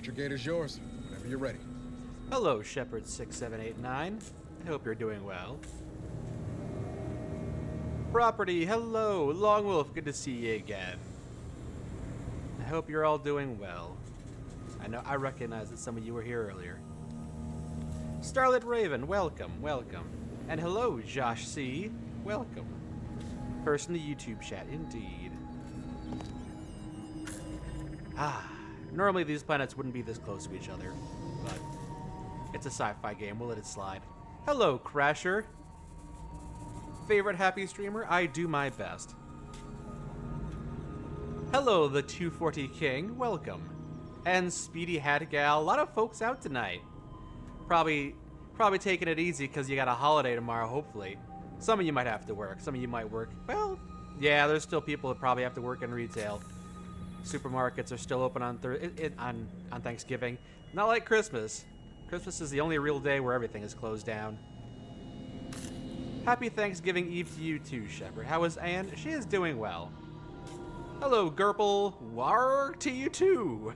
Astrogate is yours, whenever you're ready. Hello, Shepard6789. I hope you're doing well. Property, hello. Long Wolf, good to see you again. I hope you're all doing well. I recognize that some of you were here earlier. Starlit Raven, welcome, welcome. And hello, Josh C. Welcome. First in the YouTube chat, indeed. Normally these planets wouldn't be this close to each other, but it's a sci-fi game, we'll let it slide. Hello, Crasher. Favorite happy streamer? I do my best. Hello, the 240 King, welcome. And Speedy Hat Gal, a lot of folks out tonight. Probably taking it easy because you got a holiday tomorrow, hopefully. Some of you might have to work, some of you might work. Well, yeah, there's still people that probably have to work in retail. Supermarkets are still open on Thanksgiving. Not like Christmas. Christmas is the only real day where everything is closed down. Happy Thanksgiving Eve to you too, Shepard. How is Anne? She is doing well. Hello, Gerple. War to you too.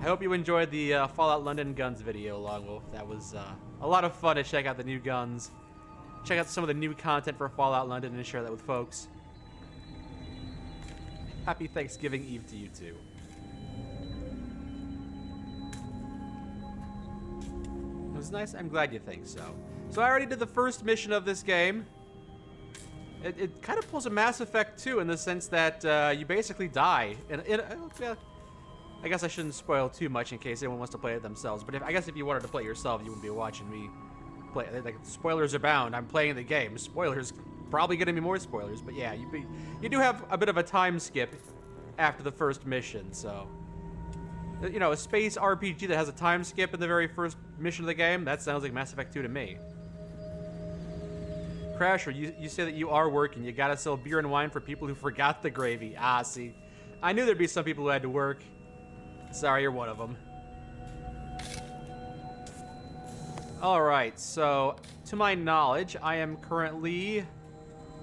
I hope you enjoyed the Fallout London Guns video, Long Wolf. That was a lot of fun to check out the new guns. Check out some of the new content for Fallout London and share that with folks. Happy Thanksgiving Eve to you too. It was nice. I'm glad you think so. So I already did the first mission of this game. It kind of pulls a Mass Effect 2 in the sense that you basically die. I guess I shouldn't spoil too much in case anyone wants to play it themselves. But I guess if you wanted to play it yourself, you wouldn't be watching me play. Like, spoilers abound. I'm playing the game. Spoilers, probably going to be more spoilers. But yeah, you do have a bit of a time skip after the first mission. So, you know, a space RPG that has a time skip in the very first mission of the game, that sounds like Mass Effect 2 to me. Crasher, you say that you are working. You gotta sell beer and wine for people who forgot the gravy. Ah, see. I knew there'd be some people who had to work. Sorry, you're one of them. Alright, so, to my knowledge, I am currently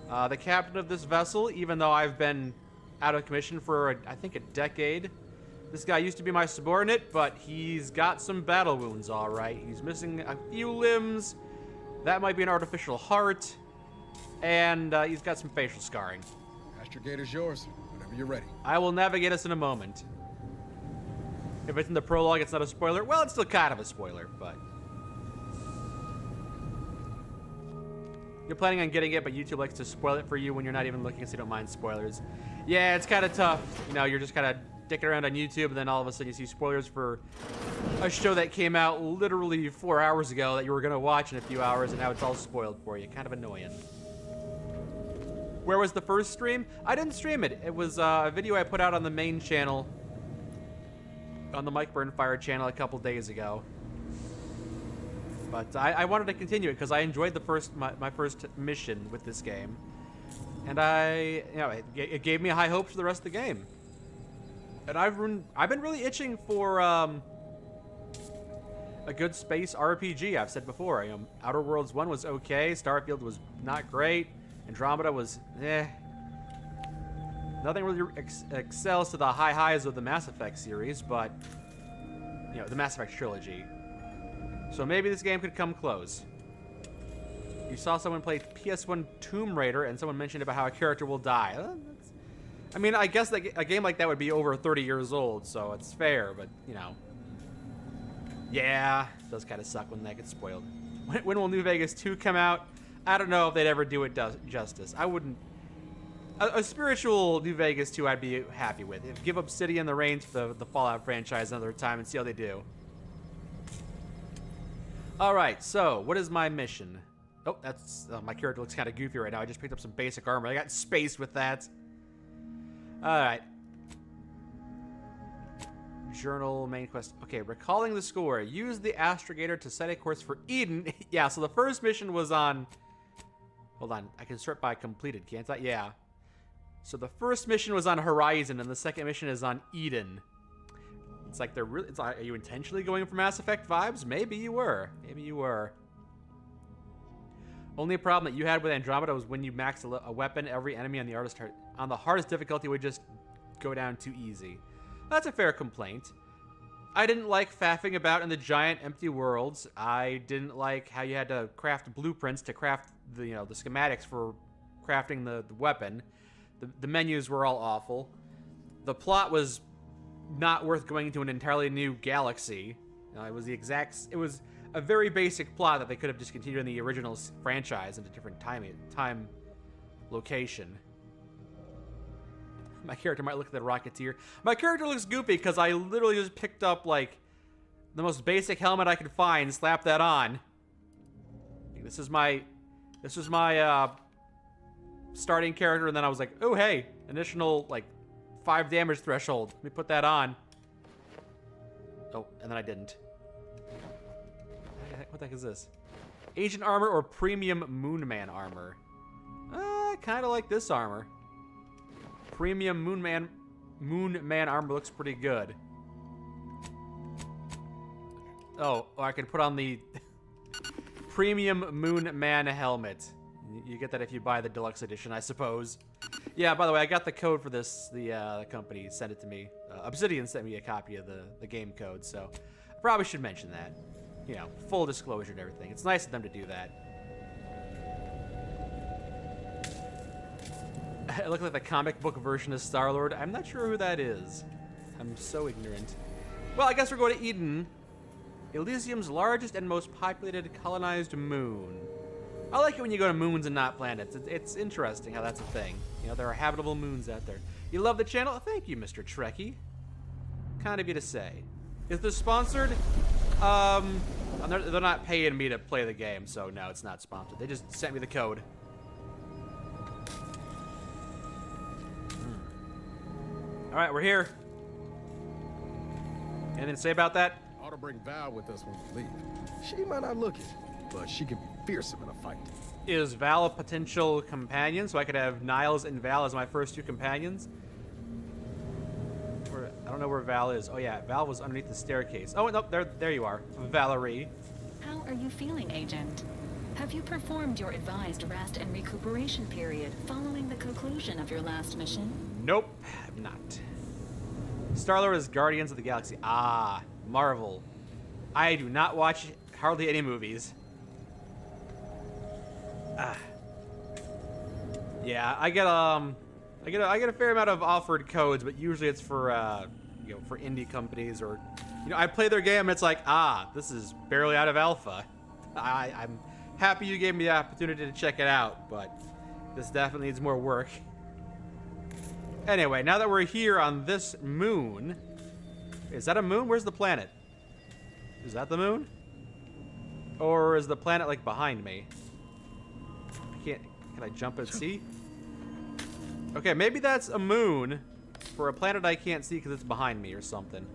the captain of this vessel, even though I've been out of commission for, I think, a decade. This guy used to be my subordinate, but he's got some battle wounds, alright. He's missing a few limbs. That might be an artificial heart. And he's got some facial scarring. Astrogate is yours, whenever you're ready. I will navigate us in a moment. If it's in the prologue, it's not a spoiler. Well, it's still kind of a spoiler, but... You're planning on getting it, but YouTube likes to spoil it for you when you're not even looking, so you don't mind spoilers. Yeah, it's kind of tough. You know, you're just kind of dicking around on YouTube, and then all of a sudden you see spoilers for a show that came out literally 4 hours ago that you were going to watch in a few hours, and now it's all spoiled for you. Kind of annoying. Where was the first stream? I didn't stream it. It was a video I put out on the main channel, on the Mike Burnfire channel a couple days ago. But I wanted to continue it because I enjoyed the my first mission with this game, and it gave me high hopes for the rest of the game. And I've been really itching for a good space RPG. I've said before, you know, Outer Worlds 1 was okay, Starfield was not great, Andromeda was Nothing really excels to the high highs of the Mass Effect series, but you know, the Mass Effect trilogy. So maybe this game could come close. You saw someone play PS1 Tomb Raider, and someone mentioned about how a character will die. I mean, I guess a game like that would be over 30 years old, so it's fair, but, you know. Yeah, it does kind of suck when that gets spoiled. When will New Vegas 2 come out? I don't know if they'd ever do it justice. I wouldn't... A spiritual New Vegas 2 I'd be happy with. Give Obsidian the reins for the Fallout franchise another time and see how they do. Alright, so, what is my mission? Oh, that's... my character looks kind of goofy right now. I just picked up some basic armor. I got spaced with that. Alright. Journal, main quest. Okay, recalling the score. Use the astrogator to set a course for Eden. Yeah, so the first mission was on... Hold on, I can sort by completed, can't I? Yeah. So the first mission was on Horizon, and the second mission is on Eden. It's like they're really... are you intentionally going for Mass Effect vibes? Maybe you were. Maybe you were. Only problem that you had with Andromeda was when you max a weapon, every enemy on the hardest difficulty would just go down too easy. That's a fair complaint. I didn't like faffing about in the giant empty worlds. I didn't like how you had to craft blueprints to craft the schematics for crafting the weapon. The menus were all awful. The plot was not worth going into an entirely new galaxy. It was a very basic plot that they could have discontinued in the original franchise in a different time location. My character might look at the Rocketeer. My character looks goofy because I literally just picked up, like, the most basic helmet I could find, slapped that on. This was my starting character, and then I was like, oh, hey, additional, like, 5 damage threshold. Let me put that on. Oh, and then I didn't. What the heck is this? Agent armor or premium Moonman armor? I kind of like this armor. Premium Moonman armor looks pretty good. Oh, I can put on the Premium Moonman helmet. You get that if you buy the deluxe edition, I suppose. Yeah, by the way, I got the code for this. The company sent it to me. Obsidian sent me a copy of the game code, so I probably should mention that. You know, full disclosure and everything. It's nice of them to do that. It looked like the comic book version of Star-Lord. I'm not sure who that is. I'm so ignorant. Well, I guess we're going to Eden. Elysium's largest and most populated colonized moon. I like it when you go to moons and not planets. It's interesting how that's a thing. You know, there are habitable moons out there. You love the channel? Thank you, Mr. Trekkie. Kind of you to say. Is this sponsored? They're not paying me to play the game, so no, it's not sponsored. They just sent me the code. All right, we're here. Anything to say about that? Ought to bring Val with us when we leave. She might not look it, but she can be fearsome in a fight. Is Val a potential companion, so I could have Niles and Val as my first 2 companions? I don't know where Val is. Oh yeah, Val was underneath the staircase. Oh no, there you are, Valerie. How are you feeling, Agent? Have you performed your advised rest and recuperation period following the conclusion of your last mission? Nope, I'm not. Star-Lord is Guardians of the Galaxy. Ah, Marvel. I do not watch hardly any movies. Yeah, I get a fair amount of offered codes, but usually it's for for indie companies, or I play their game and it's like, this is barely out of alpha. I'm happy you gave me the opportunity to check it out, but this definitely needs more work. Anyway, now that we're here on this moon, is that a moon? Where's the planet? Is that the moon? Or is the planet like behind me? Can I jump and see? Okay, maybe that's a moon for a planet I can't see because it's behind me or something.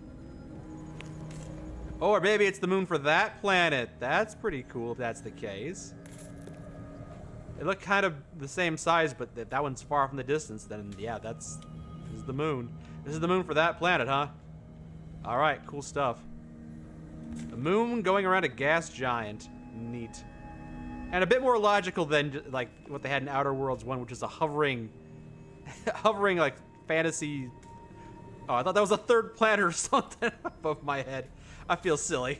Oh, or maybe it's the moon for that planet. That's pretty cool if that's the case. It looked kind of the same size, but that one's far from the distance. Then, yeah, this is the moon. This is the moon for that planet, huh? All right, cool stuff. A moon going around a gas giant. Neat. And a bit more logical than like what they had in Outer Worlds 1, which is a hovering like fantasy. Oh, I thought that was a third planet or something above my head. I feel silly.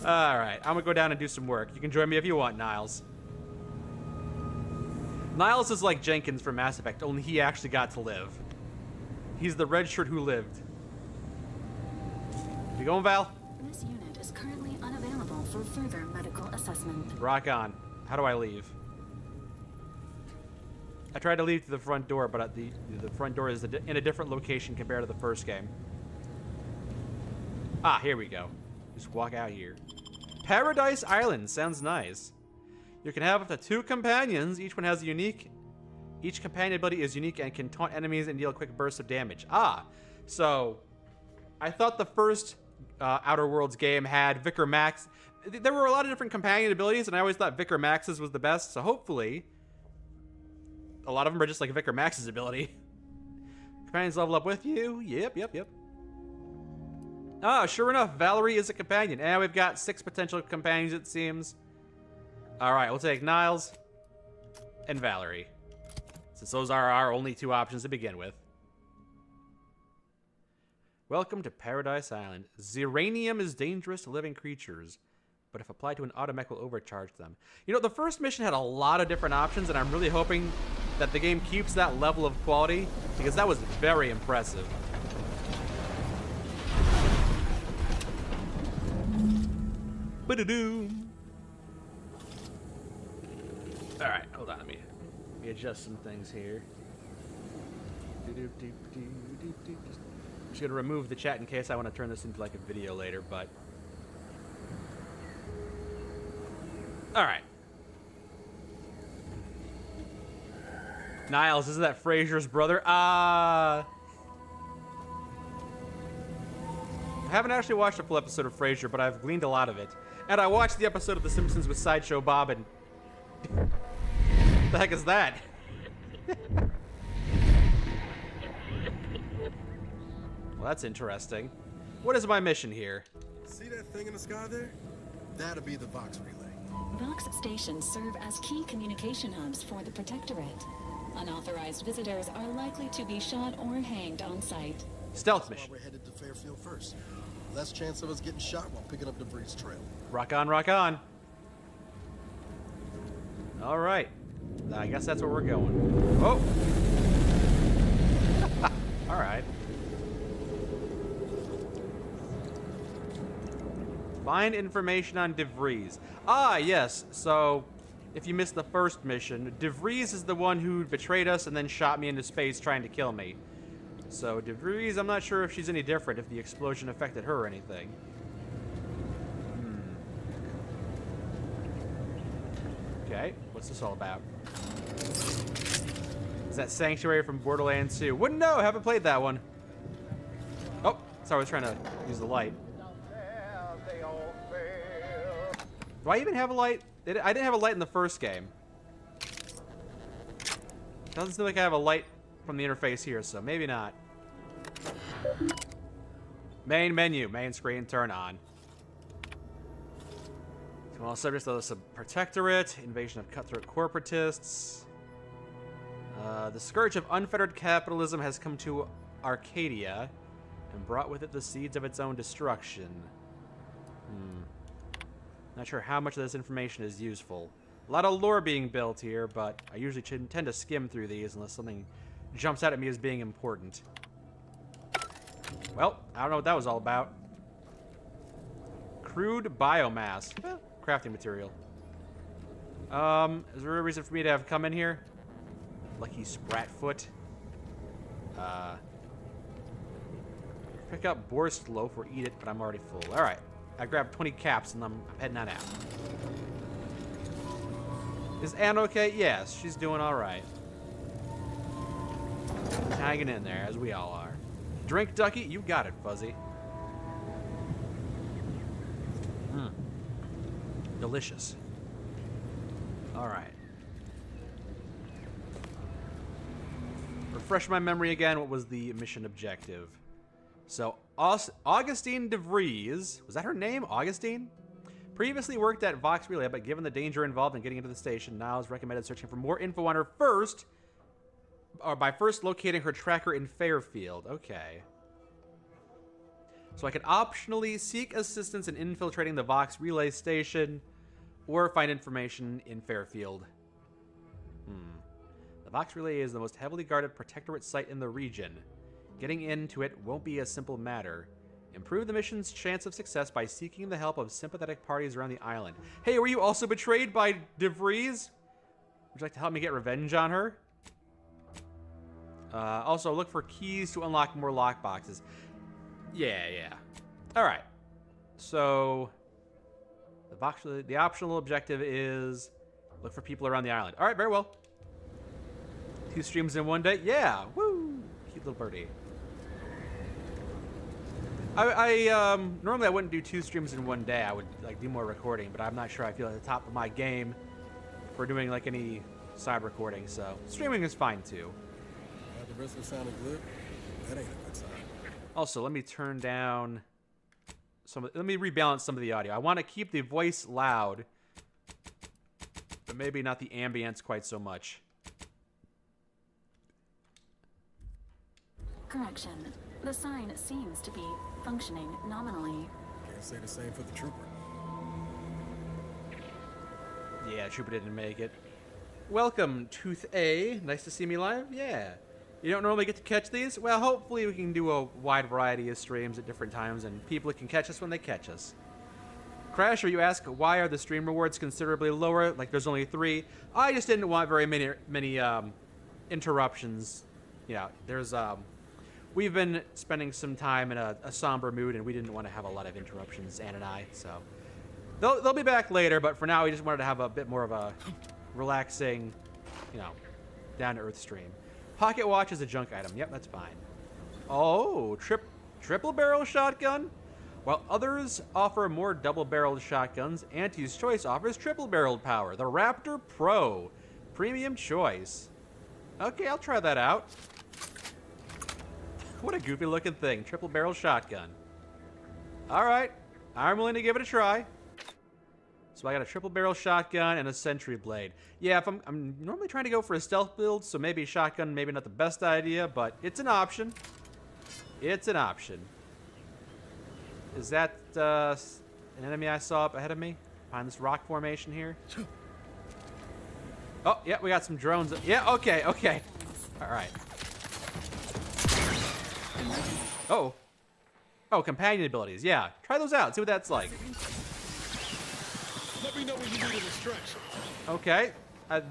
All right, I'm gonna go down and do some work. You can join me if you want, Niles. Niles is like Jenkins from Mass Effect, only he actually got to live. He's the red shirt who lived. You going, Val? This unit is currently unavailable for further medical assessment. Rock on. How do I leave? I tried to leave through the front door, but the front door is in a different location compared to the first game. Ah, here we go. Just walk out here. Paradise Island sounds nice. You can have up to 2 companions. Each one has a unique. Each companion ability is unique and can taunt enemies and deal quick bursts of damage. Ah, so I thought the first Outer Worlds game had Vicar Max. There were a lot of different companion abilities, and I always thought Vicar Max's was the best. So hopefully, a lot of them are just like Vicar Max's ability. Companions level up with you. Yep. Ah, sure enough, Valerie is a companion. And we've got 6 potential companions, it seems. All right, we'll take Niles and Valerie, since those are our only 2 options to begin with. Welcome to Paradise Island. Xeranium is dangerous to living creatures, but if applied to an automech will overcharge them. You know, the first mission had a lot of different options, and I'm really hoping that the game keeps that level of quality, because that was very impressive. Ba-da-doom. All right, hold on, let me adjust some things here. Just gonna remove the chat in case I want to turn this into like a video later, but all right. Niles, isn't that Frasier's brother? I haven't actually watched a full episode of Frasier, but I've gleaned a lot of it. And I watched the episode of The Simpsons with Sideshow Bob, and the heck is that? Well, that's interesting. What is my mission here? See that thing in the sky there? That'll be the Vox relay. Vox stations serve as key communication hubs for the Protectorate. Unauthorized visitors are likely to be shot or hanged on site. Stealth That's mission. why we're headed to Fairfield first. Less chance of us getting shot while picking up debris trail. Rock on, rock on. All right. I guess that's where we're going. Oh. All right. Find information on DeVries. Ah, yes. So, if you missed the first mission, DeVries is the one who betrayed us and then shot me into space trying to kill me. So, DeVries, I'm not sure if she's any different, if the explosion affected her or anything. Okay, what's this all about? Is that Sanctuary from Borderlands 2? Wouldn't know, haven't played that one. Oh, sorry, I was trying to use the light. Do I even have a light? I didn't have a light in the first game. Doesn't seem like I have a light from the interface here, so maybe not. Main menu, main screen, turn on. All subjects of the Protectorate, invasion of cutthroat corporatists. The scourge of unfettered capitalism has come to Arcadia and brought with it the seeds of its own destruction. Not sure how much of this information is useful. A lot of lore being built here, but I usually tend to skim through these unless something jumps out at me as being important. Well, I don't know what that was all about. Crude biomass. Well, crafting material. Is there a reason for me to have come in here? Lucky Spratfoot. Pick up Borscht loaf or eat it, but I'm already full. All right. I grabbed 20 caps and I'm heading on out. Is Anne okay? Yes, she's doing all right. Hanging in there, as we all are. Drink, Ducky? You got it, Fuzzy. Delicious. All right. Refresh my memory again. What was the mission objective? So, Augustine DeVries, was that her name? Augustine? Previously worked at Vox Relay, but given the danger involved in getting into the station, Niles recommended searching for more info on her first, or by first locating her tracker in Fairfield. Okay. So I could optionally seek assistance in infiltrating the Vox Relay station, or find information in Fairfield. The Vox Relay is the most heavily guarded Protectorate site in the region. Getting into it won't be a simple matter. Improve the mission's chance of success by seeking the help of sympathetic parties around the island. Hey, were you also betrayed by DeVries? Would you like to help me get revenge on her? Also, look for keys to unlock more lockboxes. Yeah. All right. So, the optional objective is look for people around the island. All right, very well. 2 streams in one day? Yeah, woo! Cute little birdie. Normally I wouldn't do 2 streams in one day. I would like do more recording, but I'm not sure I feel at the top of my game for doing like any side recording. So streaming is fine too. The rest of it sounded good. That ain't a good sign. Also, let me turn down let me rebalance some of the audio. I want to keep the voice loud, but maybe not the ambience quite so much. Correction. The sign seems to be functioning nominally. Can't say the same for the trooper. Yeah, Trooper didn't make it. Welcome, Tooth A. Nice to see me live. Yeah. You don't normally get to catch these? Well, hopefully we can do a wide variety of streams at different times and people can catch us when they catch us. Crasher, you ask, why are the stream rewards considerably lower? Like, there's only 3. I just didn't want very many interruptions. Yeah, there's, we've been spending some time in a somber mood, and we didn't want to have a lot of interruptions, Ann and I, so. They'll be back later, but for now, we just wanted to have a bit more of a relaxing, you know, down-to-earth stream. Pocket watch is a junk item. Yep, that's fine. Oh, triple barrel shotgun? While others offer more double-barreled shotguns, Auntie's Choice offers triple-barreled power. The Raptor Pro. Premium choice. Okay, I'll try that out. What a goofy-looking thing. Triple-barrel shotgun. All right. I'm willing to give it a try. So I got a triple-barrel shotgun and a sentry blade. Yeah, if I'm normally trying to go for a stealth build, so maybe shotgun, maybe not the best idea, but it's an option. It's an option. Is that an enemy I saw up ahead of me? Behind this rock formation here? Oh, yeah, we got some drones. Yeah, okay. All right. Oh. Oh, companion abilities. Yeah, try those out. See what that's like. Let me know when you need a distraction. Okay.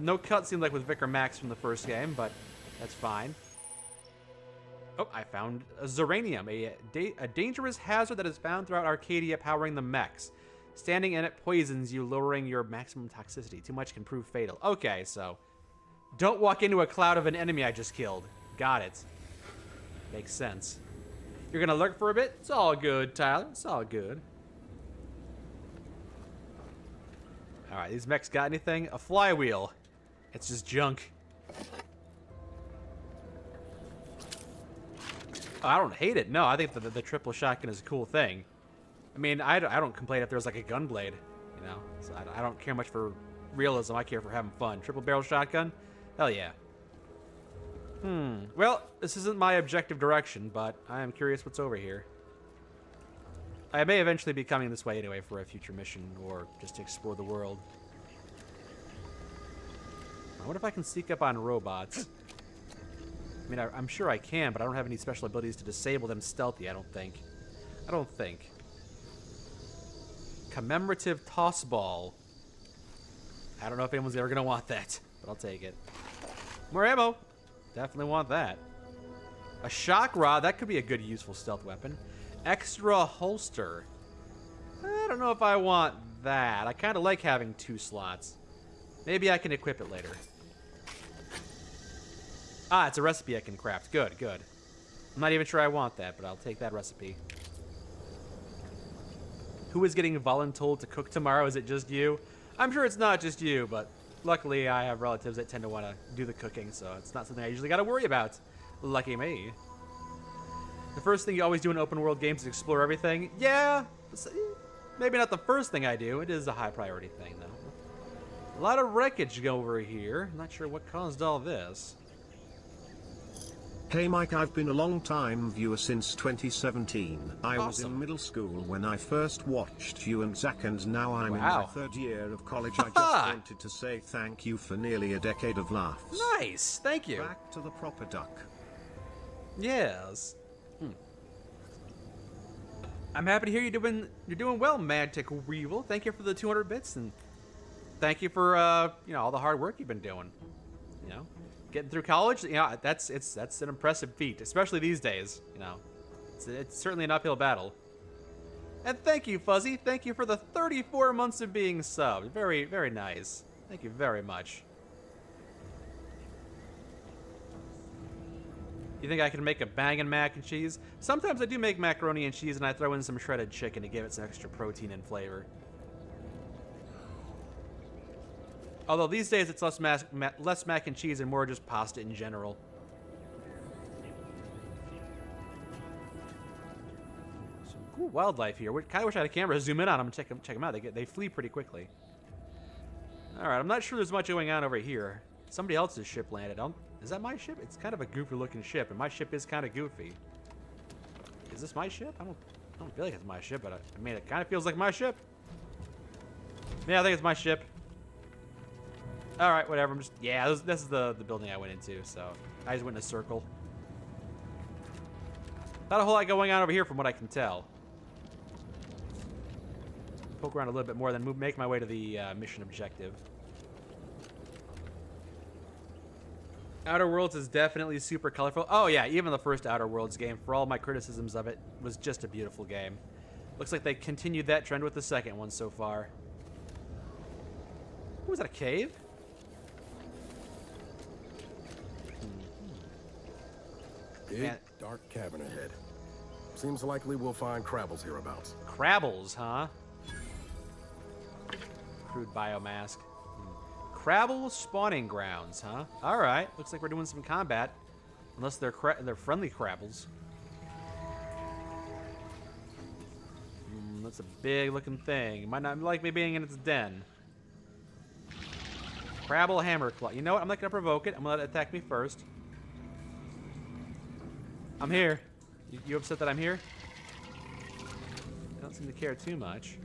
No cutscene like with Vicar Max from the first game, but that's fine. Oh, I found a Zeranium, a dangerous hazard that is found throughout Arcadia powering the mechs. Standing in it poisons you, lowering your maximum toxicity. Too much can prove fatal. Okay, so don't walk into a cloud of an enemy I just killed. Got it. Makes sense. You're gonna lurk for a bit? It's all good, Tyler. It's all good. All right, these mechs got anything? A flywheel. It's just junk. Oh, I don't hate it. No, I think the triple shotgun is a cool thing. I mean, I don't complain if there's like a gun blade, you know? So I don't care much for realism. I care for having fun. Triple barrel shotgun? Hell yeah. Well, this isn't my objective direction, but I am curious what's over here. I may eventually be coming this way anyway for a future mission or just to explore the world. I wonder if I can sneak up on robots. I mean, I'm sure I can, but I don't have any special abilities to disable them stealthy, I don't think. Commemorative toss ball. I don't know if anyone's ever going to want that, but I'll take it. More ammo. Definitely want that. A shock rod. That could be a good, useful stealth weapon. Extra holster. I don't know if I want that. I kind of like having 2 slots. Maybe I can equip it later. Ah, it's a recipe I can craft. Good. I'm not even sure I want that, but I'll take that recipe. Who is getting voluntold to cook tomorrow? Is it just you? I'm sure it's not just you, but luckily I have relatives that tend to want to do the cooking, so it's not something I usually got to worry about. Lucky me. The first thing you always do in open world games is explore everything. Yeah, maybe not the first thing I do. It is a high priority thing, though. A lot of wreckage over here. Not sure what caused all this. Hey Mike, I've been a long time viewer since 2017. I was in middle school when I first watched you and Zach, and now I'm in my 3rd year of college. I just wanted to say thank you for nearly a decade of laughs. Nice, thank you. Back to the proper duck. Yes. I'm happy to hear you're doing well, Mantic Weevil. Thank you for the 200 bits, and thank you for all the hard work you've been doing. You know, getting through college, that's an impressive feat, especially these days. You know, it's certainly an uphill battle. And thank you, Fuzzy. Thank you for the 34 months of being subbed. Very, very nice. Thank you very much. You think I can make a bangin' mac and cheese? Sometimes I do make macaroni and cheese, and I throw in some shredded chicken to give it some extra protein and flavor. Although these days it's less mac and cheese and more just pasta in general. Some cool wildlife here. Kind of wish I had a camera to zoom in on them and check them out. They flee pretty quickly. All right, I'm not sure there's much going on over here. Somebody else's ship landed. Is that my ship? It's kind of a goofy looking ship, and my ship is kind of goofy. Is this my ship? I don't feel like it's my ship, but I mean, it kind of feels like my ship. Yeah, I think it's my ship. All right, whatever. I'm just, yeah, this is the building I went into, so I just went in a circle. Not a whole lot going on over here from what I can tell. Poke around a little bit more, then make my way to the mission objective. Outer Worlds is definitely super colorful. Oh yeah, even the first Outer Worlds game, for all my criticisms of it, was just a beautiful game. Looks like they continued that trend with the second one so far. Ooh, was that a cave? Big, Man. dark cavern ahead. Seems likely we'll find Crabbles hereabouts. Crabbles, huh? Crude biomass. Crabble spawning grounds, huh? All right. Looks like we're doing some combat. Unless they're friendly Crabbles. That's a big looking thing. It might not like me being in its den. Crabble Hammerclaw. You know what? I'm not going to provoke it. I'm going to let it attack me first. I'm here. You upset that I'm here? They don't seem to care too much.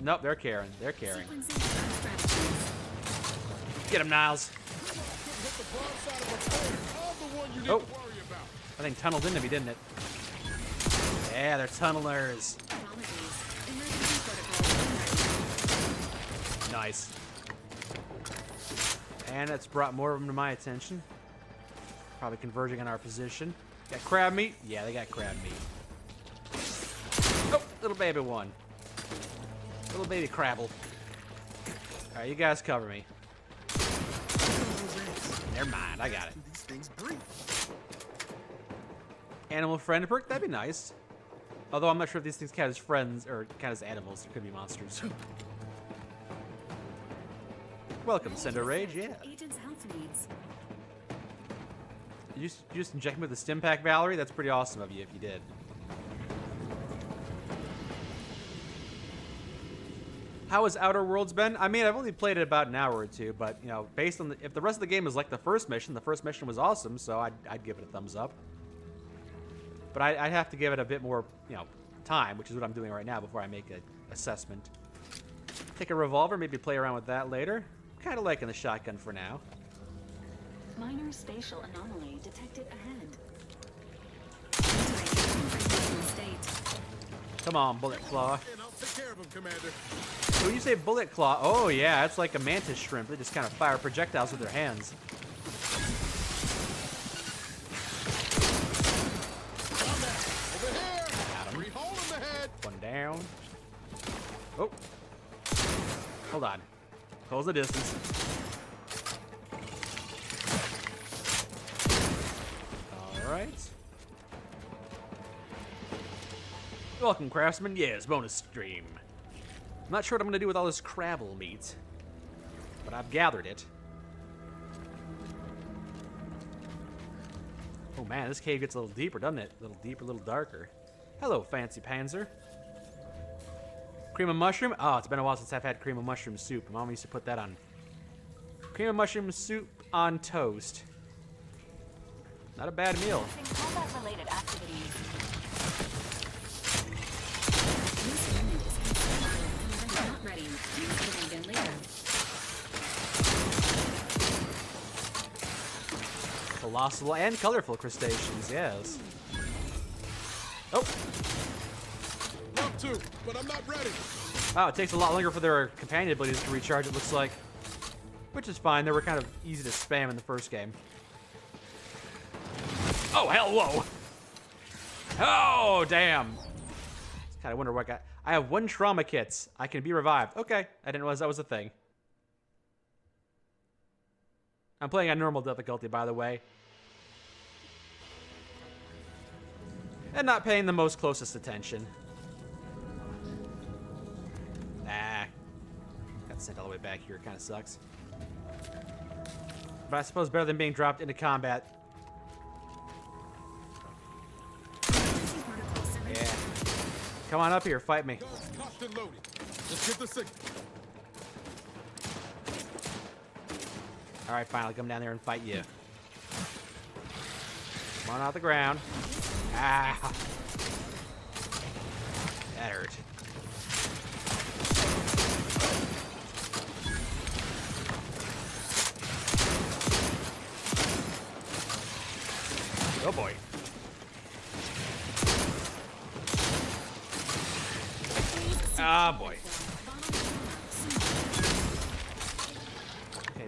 Nope, they're caring. They're caring. Get him, Niles. Oh. I think tunneled into me, didn't it? Yeah, they're tunnelers. Nice. And it's brought more of them to my attention. Probably converging on our position. Got crab meat? Yeah, they got crab meat. Oh, little baby one. Little baby Crabble. Alright, you guys cover me. Never mind, I got it. These things breathe. Animal friend perk? That'd be nice. Although I'm not sure if these things count as friends or count as animals. They could be monsters. Welcome, Cinder Rage, yeah. Agent's health needs. You just inject me with the stim pack, Valerie? That's pretty awesome of you if you did. How has Outer Worlds been? I mean, I've only played it about an hour or two, but, you know, based on if the rest of the game is like the first mission was awesome, so I'd give it a thumbs up. But I'd have to give it a bit more, you know, time, which is what I'm doing right now before I make an assessment. Take a revolver, maybe play around with that later. Kind of liking the shotgun for now. Minor spatial anomaly detected ahead. Come on, Bullet Claw. And I'll take care of him, Commander. When you say Bullet Claw, oh yeah, it's like a mantis shrimp. They just kind of fire projectiles with their hands. Over here. Got him. Hole in the head. One down. Oh. Hold on. Close the distance. Alright. Welcome, Craftsman. Yes, bonus stream. I'm not sure what I'm going to do with all this Crabble meat, but I've gathered it. Oh man, this cave gets a little deeper, doesn't it? A little deeper, a little darker. Hello, Fancy Panzer. Cream of mushroom? Oh, it's been a while since I've had cream of mushroom soup. Mom used to put that on. Cream of mushroom soup on toast. Not a bad meal. Combat-related activities. Not ready. Please begin later. Colossal and colorful crustaceans, yes. Oh. Want to, but I'm not ready. Wow, it takes a lot longer for their companion abilities to recharge, it looks like. Which is fine, they were kind of easy to spam in the first game. Oh, hell, whoa! Oh, damn! I kind of wonder what I got. I have 1 trauma kits. I can be revived. Okay, I didn't realize that was a thing. I'm playing on normal difficulty, by the way. And not paying the most closest attention. Nah. Got sent all the way back here. Kind of sucks. But I suppose better than being dropped into combat. Yeah. Come on up here. Fight me. Guns cocked and loaded. Just get the signal. All right, fine. I'll come down there and fight you. Come on off the ground. Ah.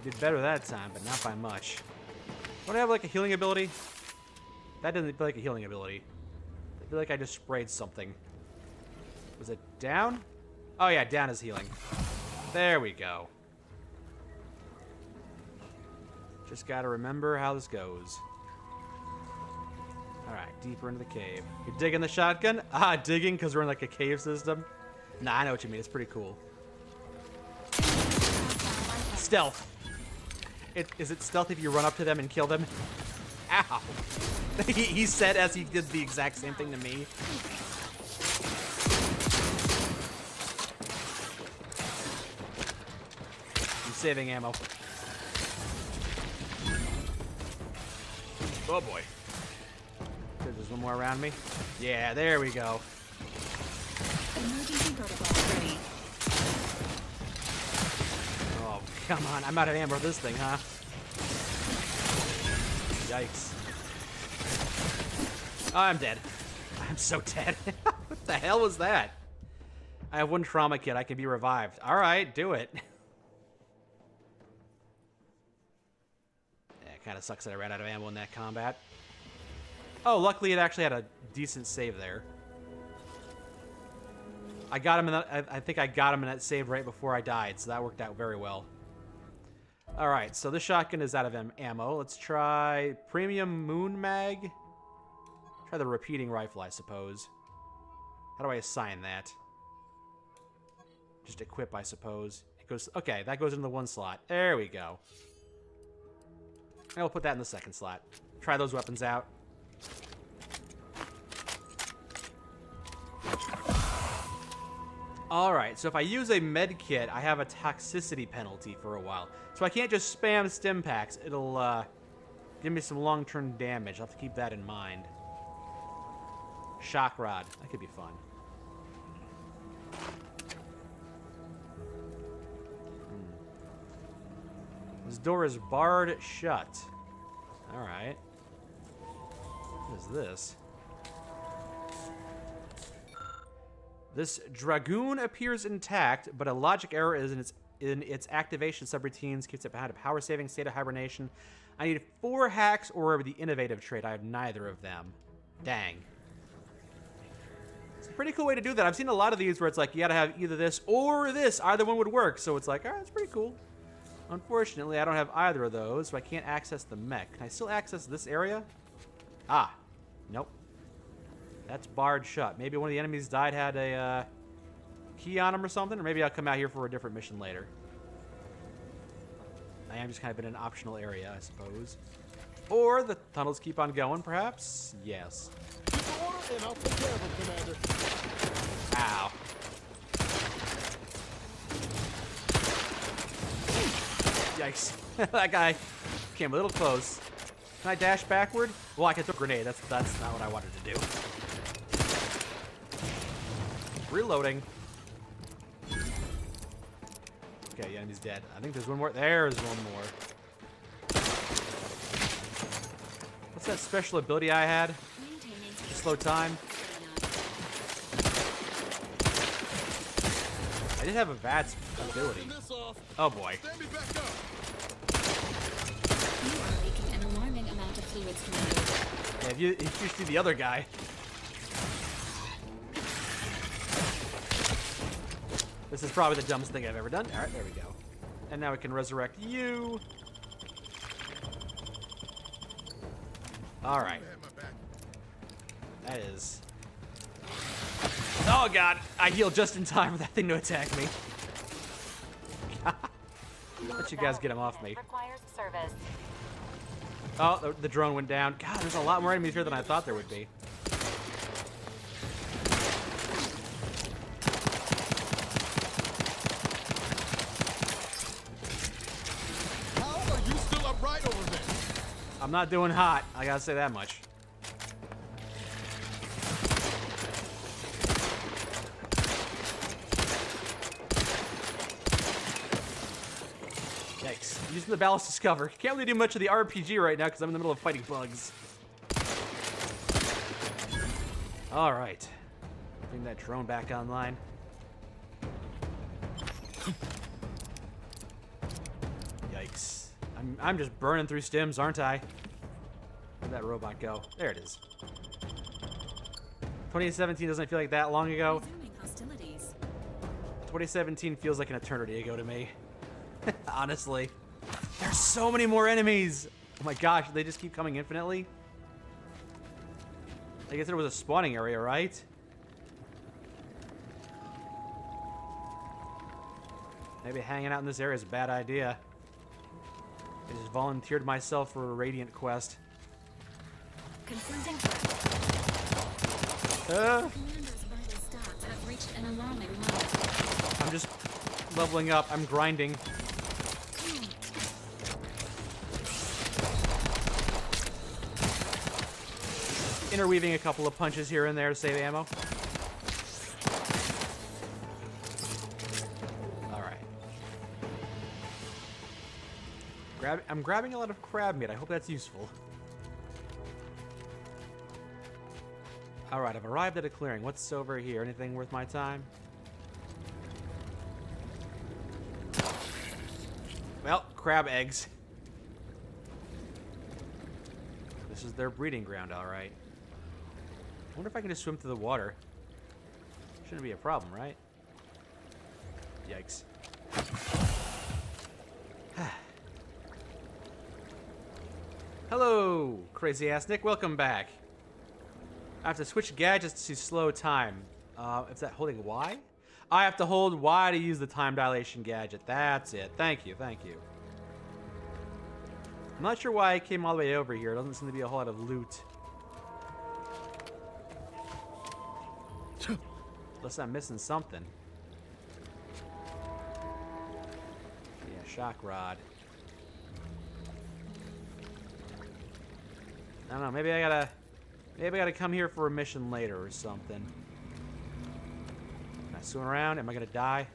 I did better that time, but not by much. Don't I have like a healing ability? That doesn't feel like a healing ability. I feel like I just sprayed something. Was it down? Oh yeah, down is healing. There we go. Just gotta remember how this goes. Alright, deeper into the cave. You're digging the shotgun? Ah, digging because we're in like a cave system? Nah, I know what you mean. It's pretty cool. Stealth. Is it stealth if you run up to them and kill them? Ow. He said as he did the exact same thing to me. I'm saving ammo. Oh boy. There's one more around me. Yeah, there we go. Emergency protocol ready. Oh, come on. I'm out of ammo for this thing, huh? Yikes. Oh, I'm dead. I'm so dead. What the hell was that? I have one trauma kit. I can be revived. All right, do it. Yeah, it kind of sucks that I ran out of ammo in that combat. Oh, luckily it actually had a decent save there. I got him in that, I think I got him in that save right before I died, so that worked out very well. All right, so this shotgun is out of ammo. Let's try Premium Moon Mag. Try the repeating rifle, I suppose. How do I assign that? Just equip, I suppose. It goes. Okay, that goes into the one slot. There we go. And we'll put that in the second slot. Try those weapons out. Alright, so if I use a med kit, I have a toxicity penalty for a while. So I can't just spam stim packs. It'll give me some long-term damage. I'll have to keep that in mind. Shock rod. That could be fun. This door is barred shut. Alright. What is this? This Dragoon appears intact, but a logic error is in its activation subroutines, keeps it behind a power-saving state of hibernation. I need 4 hacks or the innovative trait. I have neither of them. Dang. It's a pretty cool way to do that. I've seen a lot of these where it's like, you gotta have either this or this. Either one would work. So it's like, all right, that's pretty cool. Unfortunately, I don't have either of those, so I can't access the mech. Can I still access this area? Ah, nope. That's barred shut. Maybe one of the enemies died had a key on him or something, or maybe I'll come out here for a different mission later. I am just kind of in an optional area, I suppose. Or the tunnels keep on going, perhaps? Yes. Ow. Yikes. That guy came a little close. Can I dash backward? Well, I can throw a grenade. That's not what I wanted to do. Reloading. Okay, the enemy's dead. I think there's one more. There's one more. What's that special ability I had? Slow time. I did have a VATS ability. Oh boy. You are leaking an alarming amount of fluids, Commander. Yeah, if you see the other guy. This is probably the dumbest thing I've ever done. All right, there we go. And now we can resurrect you. All right. That is... Oh, God. I healed just in time for that thing to attack me. Let you guys get him off me. Requires service. Oh, the drone went down. God, there's a lot more enemies here than I thought there would be. How are you still upright over there? I'm not doing hot. I gotta say that much. Yikes. I'm using the ballast discover. Can't really do much of the RPG right now because I'm in the middle of fighting bugs. Alright. Bring that drone back online. Yikes. Yikes. I'm just burning through stims, aren't I? Where'd that robot go? There it is. 2017 doesn't feel like that long ago. Resuming hostilities. 2017 feels like an eternity ago to me. Honestly. There's so many more enemies! Oh my gosh, they just keep coming infinitely? I guess there was a spawning area, right? Maybe hanging out in this area is a bad idea. I just volunteered myself for a Radiant quest. Confronting threat. Commander's vital stats have reached an alarming level. I'm just leveling up. I'm grinding. Interweaving a couple of punches here and there to save ammo. I'm grabbing a lot of crab meat. I hope that's useful. Alright, I've arrived at a clearing. What's over here? Anything worth my time? Well, crab eggs. This is their breeding ground, alright. I wonder if I can just swim through the water. Shouldn't be a problem, right? Yikes. Hello, crazy ass Nick. Welcome back. I have to switch gadgets to slow time. Is that holding Y? I have to hold Y to use the time dilation gadget. That's it. Thank you. Thank you. I'm not sure why I came all the way over here. It doesn't seem to be a whole lot of loot. Unless I'm missing something. Yeah, shock rod. I don't know, maybe I gotta come here for a mission later or something. Can I swim around? Am I gonna die?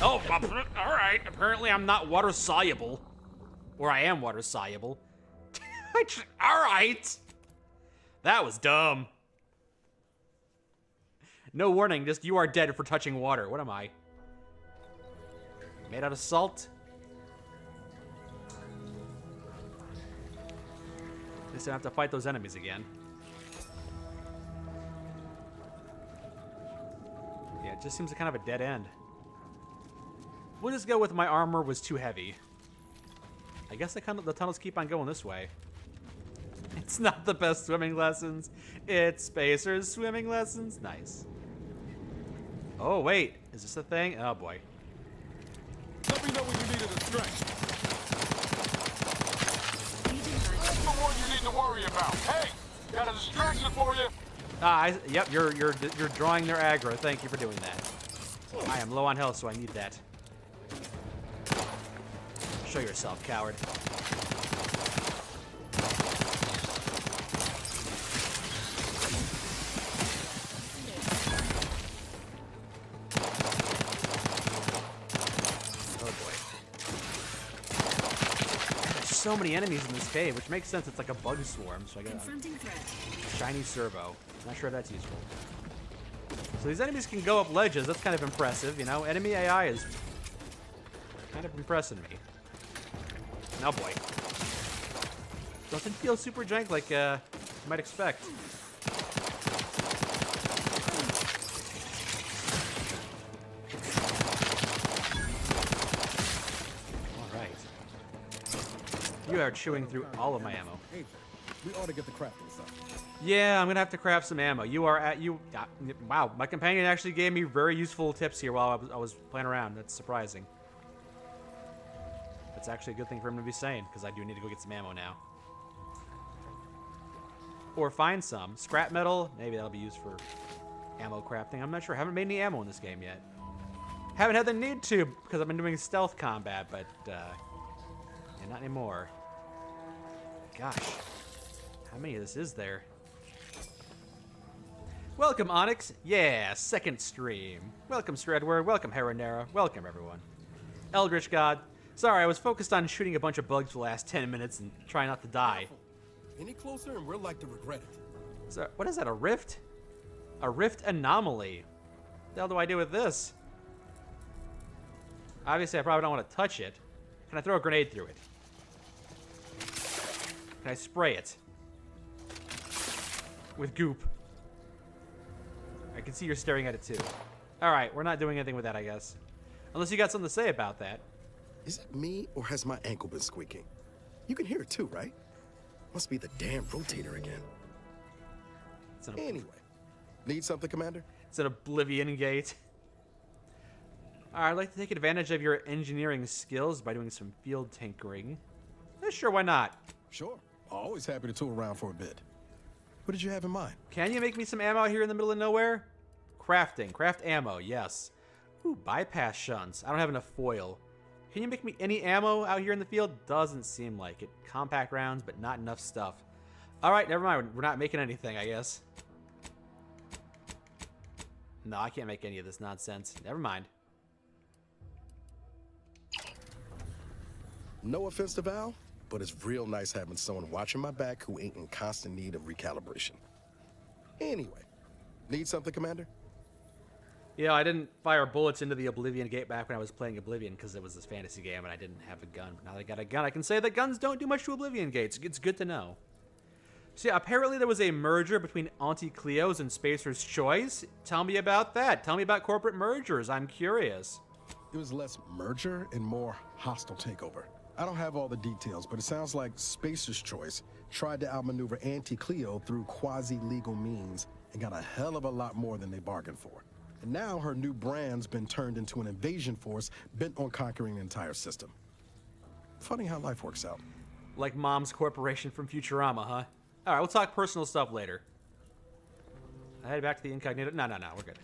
Oh, alright. Apparently I'm not water soluble. Or I am water soluble. Alright. That was dumb. No warning, just you are dead for touching water. What am I? Made out of salt? At least I don't have to fight those enemies again. Yeah, it just seems like kind of a dead end. We'll just go with my armor was too heavy. I guess the tunnels keep on going this way. It's not the best swimming lessons. It's Spacer's swimming lessons. Nice. Oh, wait. Is this a thing? Oh, boy. Let me know when you need a distraction. That's the one you need to worry about. Hey, got a distraction for you. Yep, you're drawing their aggro. Thank you for doing that. I am low on health, so I need that. Show yourself, coward. So many enemies in this cave, which makes sense. It's like a bug swarm, so I got a shiny servo. Not sure if that's useful. So these enemies can go up ledges. That's kind of impressive, you know. Enemy AI is kind of impressing me. Oh boy, doesn't feel super jank like you might expect. You are chewing through all of my ammo. We ought to get the crafting stuff. Yeah, I'm gonna have to craft some ammo. You are at you. Wow, my companion actually gave me very useful tips here while I was playing around. That's surprising. That's actually a good thing for him to be saying, because I do need to go get some ammo now. Or find some. Scrap metal, maybe that'll be used for ammo crafting. I'm not sure. I haven't made any ammo in this game yet. Haven't had the need to, because I've been doing stealth combat, but yeah, not anymore. Gosh, how many of this is there? Welcome, Onyx. Yeah, second stream. Welcome, Stradward. Welcome, Heronera. Welcome, everyone. Eldritch God. Sorry, I was focused on shooting a bunch of bugs for the last 10 minutes and trying not to die. Any closer and we're like to regret it. So, what is that, a rift? A rift anomaly. What the hell do I do with this? Obviously, I probably don't want to touch it, Can I throw a grenade through it? Can I spray it? With goop. I can see you're staring at it too. Alright, we're not doing anything with that, I guess. Unless you got something to say about that. Is it me, or has my ankle been squeaking? You can hear it too, right? Must be the damn rotator again. Anyway, need something, Commander? It's an Oblivion gate. Alright, I'd like to take advantage of your engineering skills by doing some field tinkering. Sure, why not? Sure. Always happy to tool around for a bit. What did you have in mind? Can you make me some ammo here in the middle of nowhere? Crafting. Craft ammo, yes. Ooh, bypass shunts. I don't have enough foil. Can you make me any ammo out here in the field? Doesn't seem like it. Compact rounds, but not enough stuff. Alright, never mind. We're not making anything, I guess. No, I can't make any of this nonsense. Never mind. No offense to Val, but it's real nice having someone watching my back who ain't in constant need of recalibration. Anyway, need something, Commander? Yeah, I didn't fire bullets into the Oblivion gate back when I was playing Oblivion because it was this fantasy game and I didn't have a gun. But now that I got a gun, I can say that guns don't do much to Oblivion gates. It's good to know. So yeah, apparently there was a merger between Auntie Cleo's and Spacer's Choice. Tell me about that. Tell me about corporate mergers. I'm curious. It was less merger and more hostile takeover. I don't have all the details, but it sounds like Spacer's Choice tried to outmaneuver Auntie Cleo through quasi-legal means and got a hell of a lot more than they bargained for. And now her new brand's been turned into an invasion force bent on conquering the entire system. Funny how life works out. Like Mom's Corporation from Futurama, huh? All right, we'll talk personal stuff later. I head back to the incognito. No, we're good.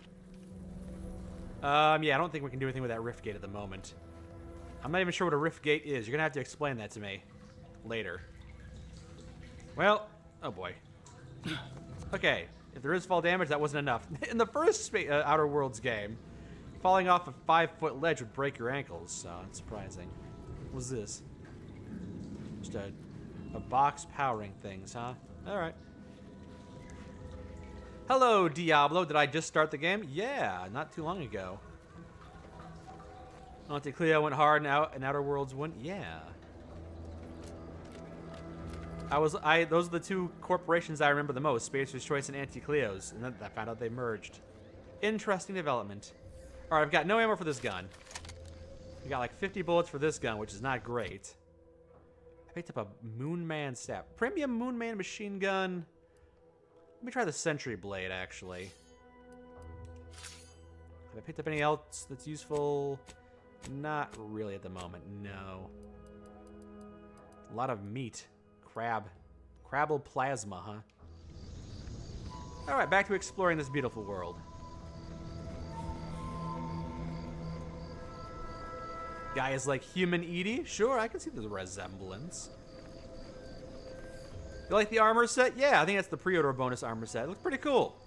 Yeah, I don't think we can do anything with that rift gate at the moment. I'm not even sure what a rift gate is. You're gonna have to explain that to me later. Well, oh boy. Okay, if there is fall damage, that wasn't enough. In the first Outer Worlds game, falling off a 5-foot ledge would break your ankles, so it's surprising. What was this? Just a box powering things, huh? Alright. Hello, Diablo. Did I just start the game? Yeah, not too long ago. Auntie Cleo went hard and Outer Worlds went? Yeah. Those are the two corporations I remember the most, Spacer's Choice and Auntie Cleo's, and then I found out they merged. Interesting development. Alright, I've got no ammo for this gun. I got like 50 bullets for this gun, which is not great. I picked up a Moonman staff. Premium Moonman machine gun. Let me try the Sentry Blade, actually. Have I picked up anything else that's useful? Not really at the moment, no. A lot of meat. Crabble plasma, huh? Alright, back to exploring this beautiful world. Guy is like human Edie? Sure, I can see the resemblance. You like the armor set? Yeah, I think that's the pre-order bonus armor set. It looks pretty cool.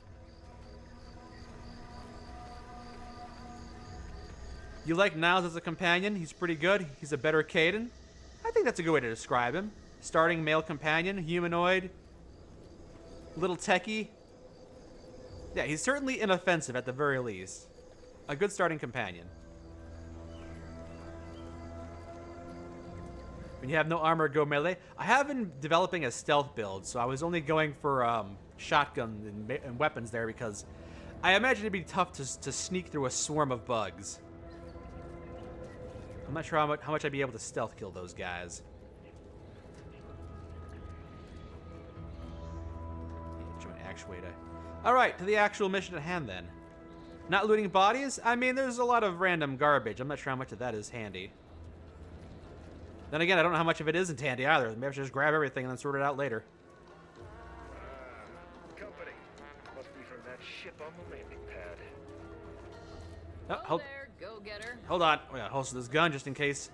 You like Niles as a companion? He's pretty good. He's a better Kaidan. I think that's a good way to describe him. Starting male companion, humanoid, little techie. Yeah, he's certainly inoffensive at the very least. A good starting companion. When you have no armor, go melee. I have been developing a stealth build, so I was only going for shotgun and weapons there because I imagine it'd be tough to sneak through a swarm of bugs. I'm not sure how much I'd be able to stealth kill those guys. Join actuator. Alright, to the actual mission at hand then. Not looting bodies? I mean, there's a lot of random garbage. I'm not sure how much of that is handy. Then again, I don't know how much of it isn't handy either. Maybe I should just grab everything and then sort it out later. Company. Must be from that ship on the landing pad. Oh, Hello there, go-getter. Hold on. We gotta holster this gun just in case.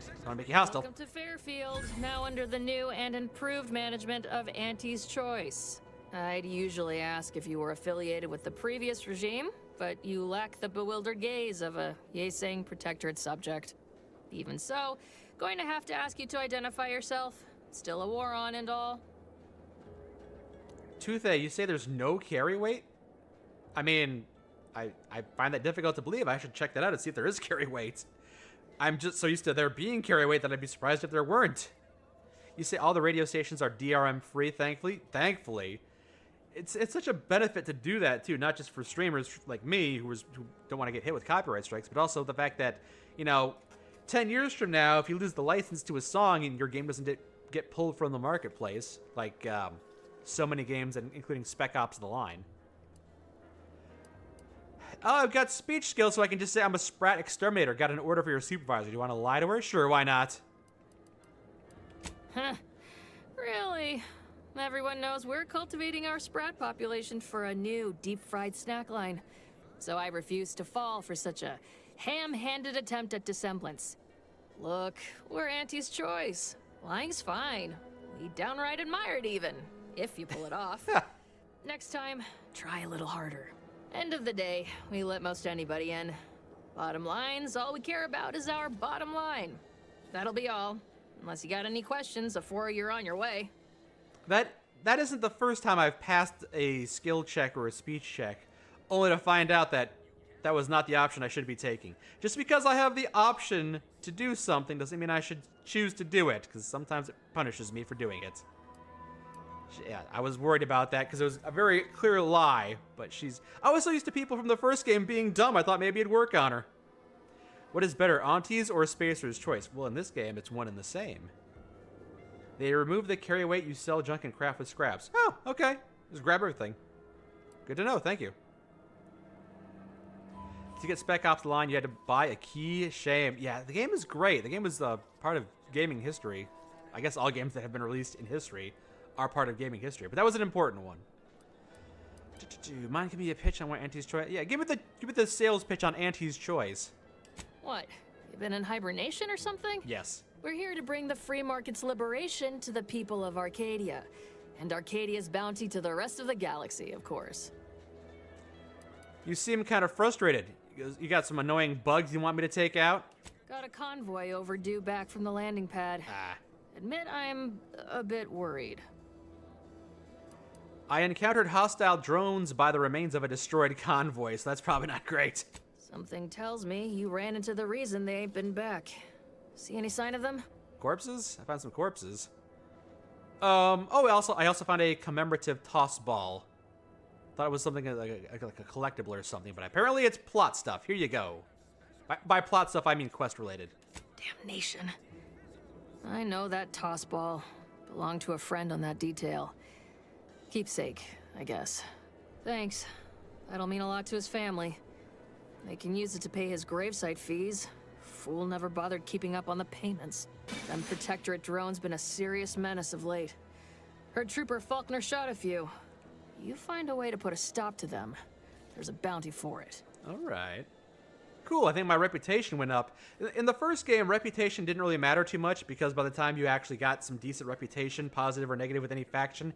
Don't want to make you hostile. Welcome to Fairfield, now under the new and improved management of Auntie's Choice. I'd usually ask if you were affiliated with the previous regime, but you lack the bewildered gaze of a yay-saying protectorate subject. Even so, going to have to ask you to identify yourself. Still a war on and all. Toothae, you say there's no carry weight? I mean, I find that difficult to believe. I should check that out and see if there is carry weight. I'm just so used to there being carry weight that I'd be surprised if there weren't. You say all the radio stations are DRM free, thankfully. It's such a benefit to do that too, not just for streamers like me who don't want to get hit with copyright strikes, but also the fact that, 10 years from now, if you lose the license to a song and your game doesn't get pulled from the marketplace, like so many games, including Spec Ops: The Line. Oh, I've got speech skills, so I can just say I'm a Sprat exterminator. Got an order for your supervisor. Do you want to lie to her? Sure, why not? Huh. Really? Everyone knows we're cultivating our Sprat population for a new deep-fried snack line. So I refuse to fall for such a ham-handed attempt at dissemblance. Look, we're Auntie's choice. Lying's fine. We downright admire it even, if you pull it off. Next time, try a little harder. End of the day, we let most anybody in. Bottom line's all we care about is our bottom line. That'll be all. Unless you got any questions before you're on your way. That isn't the first time I've passed a skill check or a speech check, only to find out that that was not the option I should be taking. Just because I have the option to do something doesn't mean I should choose to do it, because sometimes it punishes me for doing it. Yeah, I was worried about that because it was a very clear lie, but I was so used to people from the first game being dumb, I thought maybe it'd work on her. What is better, Auntie's or Spacer's Choice? Well, in this game, it's one and the same. They remove the carry weight, you sell junk and craft with scraps. Oh, okay. Just grab everything. Good to know, thank you. To get Spec Ops: The Line, you had to buy a key. Shame. Yeah, the game is great. The game is part of gaming history. I guess all games that have been released in history are part of gaming history, but that was an important one. Mine can be a pitch on what Auntie's Choice. Yeah, give me the sales pitch on Auntie's Choice. What? You been in hibernation or something? Yes. We're here to bring the free market's liberation to the people of Arcadia, and Arcadia's bounty to the rest of the galaxy, of course. You seem kind of frustrated. You got some annoying bugs you want me to take out? Got a convoy overdue back from the landing pad. Admit I'm a bit worried. I encountered hostile drones by the remains of a destroyed convoy, so that's probably not great. Something tells me you ran into the reason they ain't been back. See any sign of them? Corpses? I found some corpses. I also found a commemorative toss ball. Thought it was something like a collectible or something, but apparently it's plot stuff. Here you go. By plot stuff, I mean quest related. Damnation. I know that toss ball belonged to a friend on that detail. Keepsake, I guess. Thanks. That'll mean a lot to his family. They can use it to pay his gravesite fees. Fool never bothered keeping up on the payments. Them Protectorate drones been a serious menace of late. Heard Trooper Faulkner shot a few. You find a way to put a stop to them, there's a bounty for it. All right. Cool, I think my reputation went up. In the first game, reputation didn't really matter too much because by the time you actually got some decent reputation, positive or negative with any faction,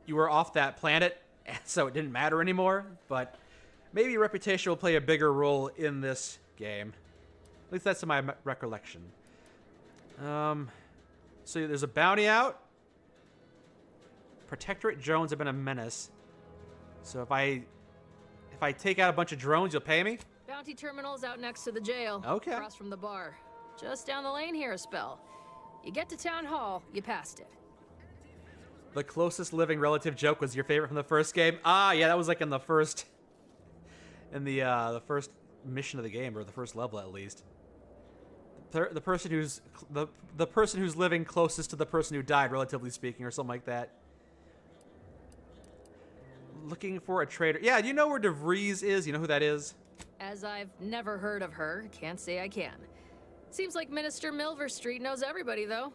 you were off that planet, so it didn't matter anymore. But maybe reputation will play a bigger role in this game. At least that's in my recollection. So there's a bounty out. Protectorate drones have been a menace. So if I take out a bunch of drones, you'll pay me? Bounty terminal's out next to the jail. Okay. Across from the bar. Just down the lane here a spell. You get to Town Hall, you passed it. The closest living relative joke was your favorite from the first game? Ah, yeah, that was like in the first mission of the game, or the first level at least. The person who's the person who's living closest to the person who died, relatively speaking, or something like that. Looking for a traitor. Yeah, do you know where DeVries is? You know who that is? As I've never heard of her, can't say I can. Seems like Minister Milver Street knows everybody, though.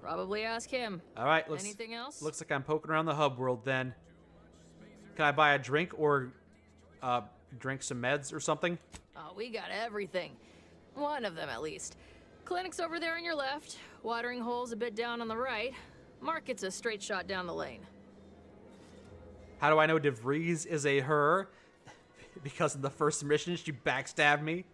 Probably ask him. All right, anything else? Looks like I'm poking around the hub world then. Can I buy a drink or drink some meds or something? Oh, we got everything. One of them, at least. Clinic's over there on your left. Watering hole's a bit down on the right. Market's a straight shot down the lane. How do I know DeVries is a her? Because in the first mission, she backstabbed me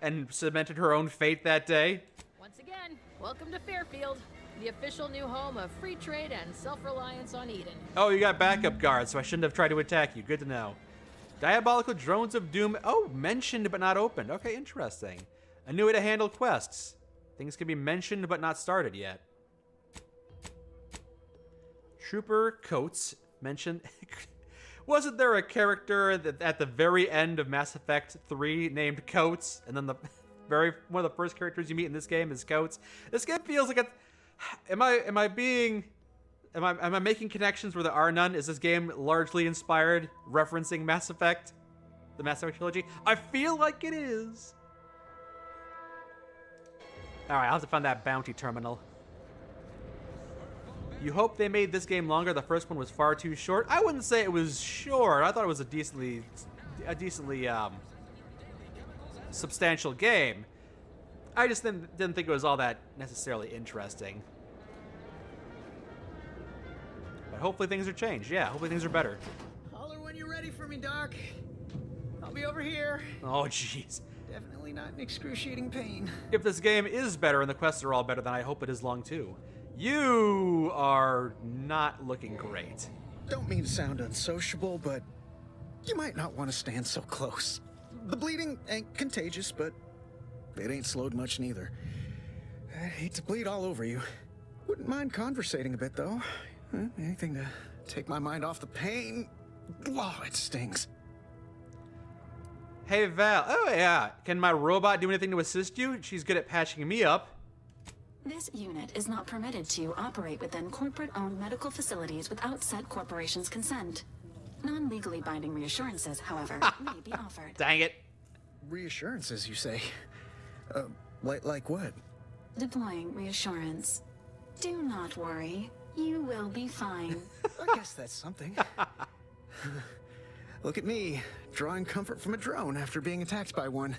and cemented her own fate that day. Once again, welcome to Fairfield, the official new home of free trade and self-reliance on Eden. Oh, you got backup guards, so I shouldn't have tried to attack you. Good to know. Diabolical drones of doom. Oh, mentioned but not opened. Okay, interesting. A new way to handle quests. Things can be mentioned but not started yet. Trooper Coates mentioned... Wasn't there a character that at the very end of Mass Effect 3 named Coates? And then one of the first characters you meet in this game is Coates. This game feels like a... Am I making connections where there are none? Is this game largely inspired, referencing Mass Effect? The Mass Effect trilogy? I feel like it is. Alright, I'll have to find that bounty terminal. You hope they made this game longer? The first one was far too short. I wouldn't say it was short. I thought it was a decently substantial game. I just didn't think it was all that necessarily interesting. But hopefully things are changed. Yeah, hopefully things are better. Holler when you're ready for me, Doc. I'll be over here. Oh, jeez. Definitely not in excruciating pain. If this game is better and the quests are all better, then I hope it is long too. You are not looking great. Don't mean to sound unsociable, but you might not want to stand so close. The bleeding ain't contagious, but it ain't slowed much neither. I hate to bleed all over you. Wouldn't mind conversating a bit, though. Anything to take my mind off the pain. Oh, it stings. Hey, Val. Oh, yeah. Can my robot do anything to assist you? She's good at patching me up. This unit is not permitted to operate within corporate-owned medical facilities without said corporation's consent. Non-legally binding reassurances, however, may be offered. Dang it. Reassurances, you say? Like what? Deploying reassurance. Do not worry. You will be fine. I guess that's something. Look at me, drawing comfort from a drone after being attacked by one.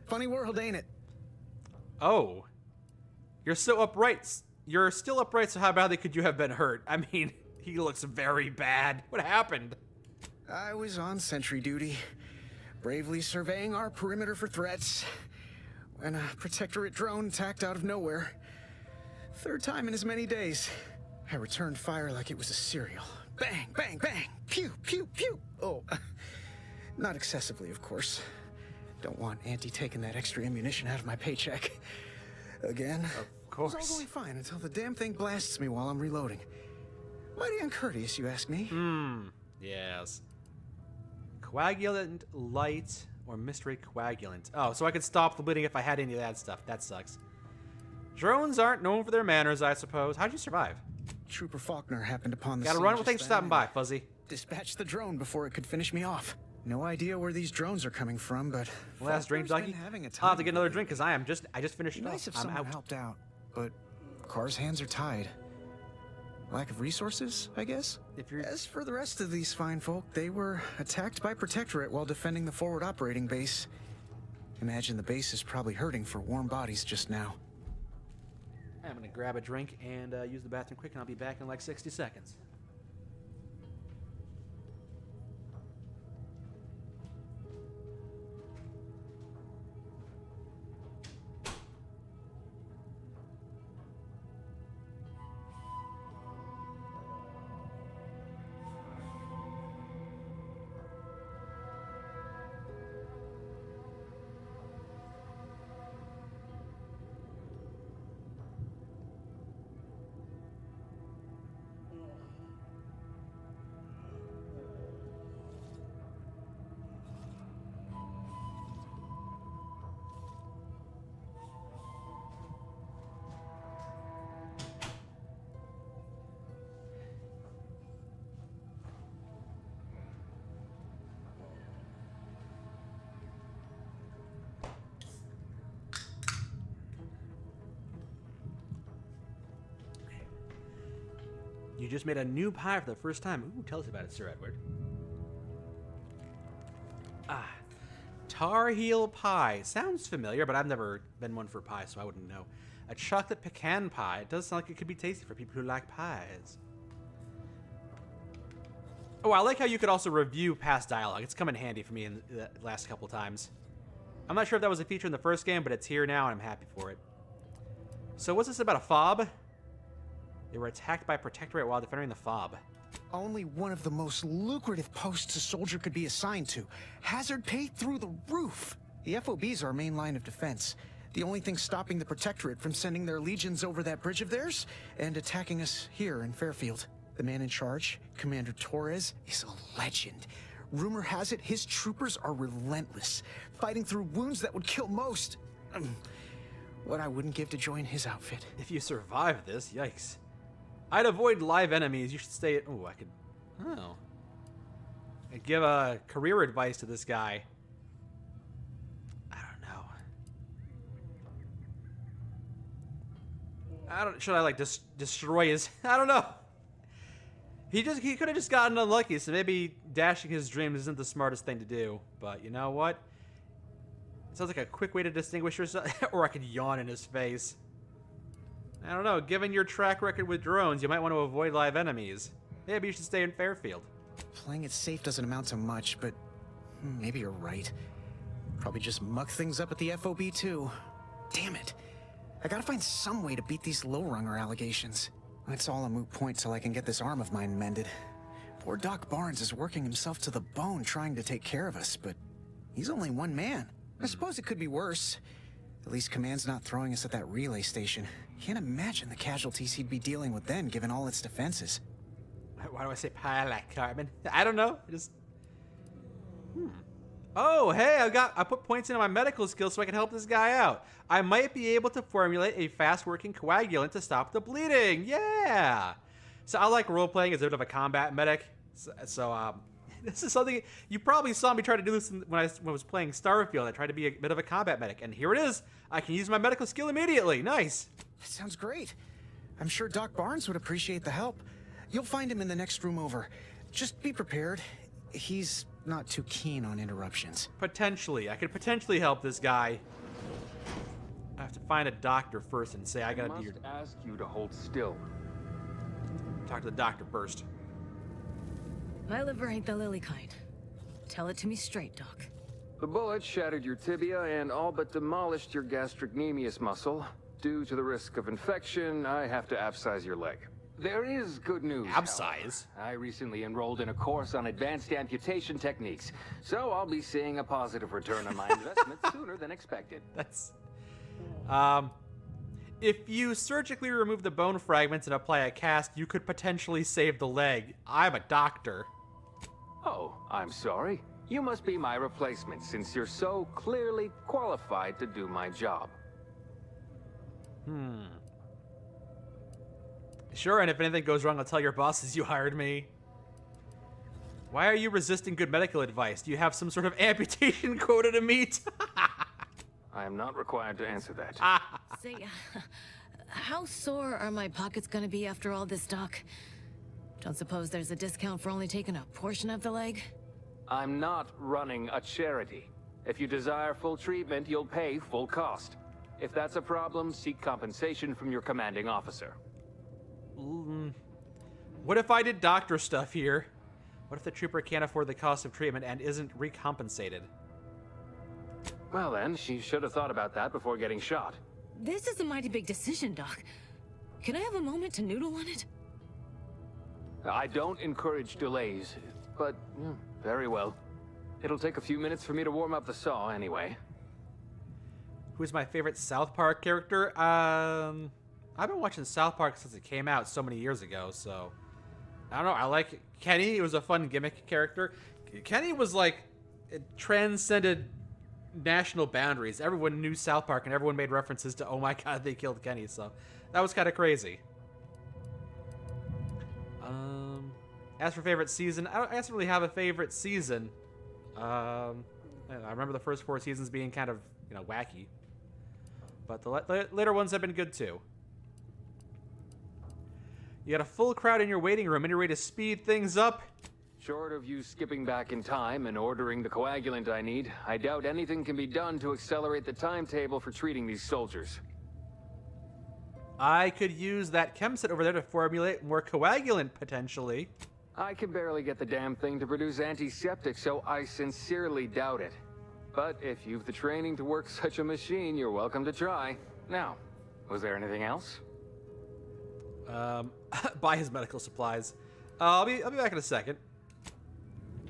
Funny world, ain't it? Oh. You're so upright. You're still upright, so how badly could you have been hurt? I mean, he looks very bad. What happened? I was on sentry duty, bravely surveying our perimeter for threats, when a Protectorate drone attacked out of nowhere. Third time in as many days. I returned fire like it was a cereal. Bang, bang, bang! Pew, pew, pew! Oh, not excessively, of course. Don't want Auntie taking that extra ammunition out of my paycheck. Again. Of course. It's all going fine until the damn thing blasts me while I'm reloading. Mighty uncourteous, you ask me? Yes. Coagulant light or mystery coagulant. Oh, so I could stop the bleeding if I had any of that stuff. That sucks. Drones aren't known for their manners, I suppose. How'd you survive? Trooper Faulkner happened upon the Gotta scene run. Well, just thanks for then stopping by, Fuzzy. Dispatched the drone before it could finish me off. No idea where these drones are coming from, but Last drink, Faulkner's Ducky. been having a I'll have to time get another of it. drink because I just finished it Nice if off. I'm someone out. helped out, but Car's hands are tied. Lack of resources, I guess? If you're As for the rest of these fine folk, they were attacked by Protectorate while defending the forward operating base. Imagine the base is probably hurting for warm bodies just now. I'm gonna grab a drink and use the bathroom quick, and I'll be back in like 60 seconds. You just made a new pie for the first time. Ooh, tell us about it, Sir Edward. Ah, Tar Heel pie. Sounds familiar, but I've never been one for pie, so I wouldn't know. A chocolate pecan pie. It does sound like it could be tasty for people who like pies. Oh, I like how you could also review past dialogue. It's come in handy for me in the last couple times. I'm not sure if that was a feature in the first game, but it's here now, and I'm happy for it. So what's this about a fob? They were attacked by Protectorate while defending the fob. Only one of the most lucrative posts a soldier could be assigned to. Hazard pay through the roof. The FOB's our main line of defense. The only thing stopping the Protectorate from sending their legions over that bridge of theirs and attacking us here in Fairfield. The man in charge, Commander Torres, is a legend. Rumor has it his troopers are relentless, fighting through wounds that would kill most. What I wouldn't give to join his outfit. If you survive this, yikes. I'd avoid live enemies. You should stay at... Oh, I could... Oh. I'd give career advice to this guy. I don't know. Should I, like, destroy his... I don't know. He could have just gotten unlucky, so maybe dashing his dreams isn't the smartest thing to do. But you know what? It sounds like a quick way to distinguish yourself. Or I could yawn in his face. I don't know. Given your track record with drones, you might want to avoid live enemies. Maybe you should stay in Fairfield. Playing it safe doesn't amount to much, but maybe you're right. Probably just muck things up at the FOB too. Damn it. I gotta find some way to beat these low-runger allegations. It's all a moot point till I can get this arm of mine mended. Poor Doc Barnes is working himself to the bone trying to take care of us, but he's only one man. I suppose it could be worse. At least Command's not throwing us at that relay station. Can't imagine the casualties he'd be dealing with then, given all its defenses. Why do I say pilot, Cartman? I don't know. Oh, hey, I put points into my medical skills so I can help this guy out. I might be able to formulate a fast-working coagulant to stop the bleeding. Yeah. So I like role-playing as a bit of a combat medic. So this is something you probably saw me try to do this when I was playing Starfield. I tried to be a bit of a combat medic, and here it is. I can use my medical skill immediately. Nice. That sounds great. I'm sure Doc Barnes would appreciate the help. You'll find him in the next room over. Just be prepared. He's not too keen on interruptions. Potentially. I could potentially help this guy. I have to find a doctor first and say I gotta do your... I must ask you to hold still. Talk to the doctor first. My liver ain't the lily kind. Tell it to me straight, Doc. The bullet shattered your tibia and all but demolished your gastrocnemius muscle. Due to the risk of infection, I have to abscise your leg. There is good news. Abscise? I recently enrolled in a course on advanced amputation techniques, so I'll be seeing a positive return on my investment sooner than expected. That's... If you surgically remove the bone fragments and apply a cast, you could potentially save the leg. I'm a doctor. Oh, I'm sorry. You must be my replacement since you're so clearly qualified to do my job. Sure, and if anything goes wrong, I'll tell your bosses you hired me. Why are you resisting good medical advice? Do you have some sort of amputation quota to meet? I am not required to answer that. Say, how sore are my pockets gonna be after all this, Doc? Don't suppose there's a discount for only taking a portion of the leg? I'm not running a charity. If you desire full treatment, you'll pay full cost. If that's a problem, seek compensation from your commanding officer. What if I did doctor stuff here? What if the trooper can't afford the cost of treatment and isn't recompensated? Well then, she should have thought about that before getting shot. This is a mighty big decision, Doc. Can I have a moment to noodle on it? I don't encourage delays, but very well. It'll take a few minutes for me to warm up the saw anyway. Who's my favorite South Park character? I've been watching South Park since it came out so many years ago, so... I don't know, I like Kenny. It was a fun gimmick character. Kenny was like... It transcended national boundaries. Everyone knew South Park, and everyone made references to, oh my god, they killed Kenny, so... That was kind of crazy. As for favorite season, I don't really have a favorite season. I remember the first 4 seasons being kind of, wacky. But the later ones have been good too. You got a full crowd in your waiting room. Any way to speed things up? Short of you skipping back in time and ordering the coagulant I need, I doubt anything can be done to accelerate the timetable for treating these soldiers. I could use that chem set over there to formulate more coagulant, potentially. I can barely get the damn thing to produce antiseptic, so I sincerely doubt it. But if you've the training to work such a machine, you're welcome to try. Now, was there anything else? Buy his medical supplies. I'll be back in a second.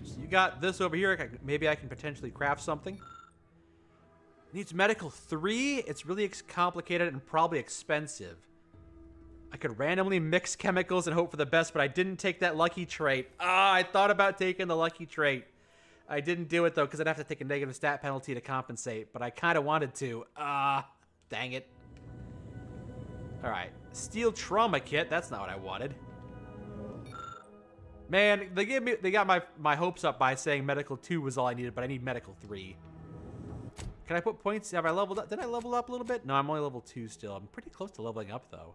So you got this over here. Maybe I can potentially craft something. Needs medical 3? It's really complicated and probably expensive. I could randomly mix chemicals and hope for the best, but I didn't take that lucky trait. Ah, I thought about taking the lucky trait. I didn't do it, though, because I'd have to take a negative stat penalty to compensate, but I kind of wanted to. Dang it. All right. Steel trauma kit. That's not what I wanted. Man, they got my hopes up by saying medical 2 was all I needed, but I need medical 3. Can I put points? Have I leveled up? Did I level up a little bit? No, I'm only level 2 still. I'm pretty close to leveling up, though.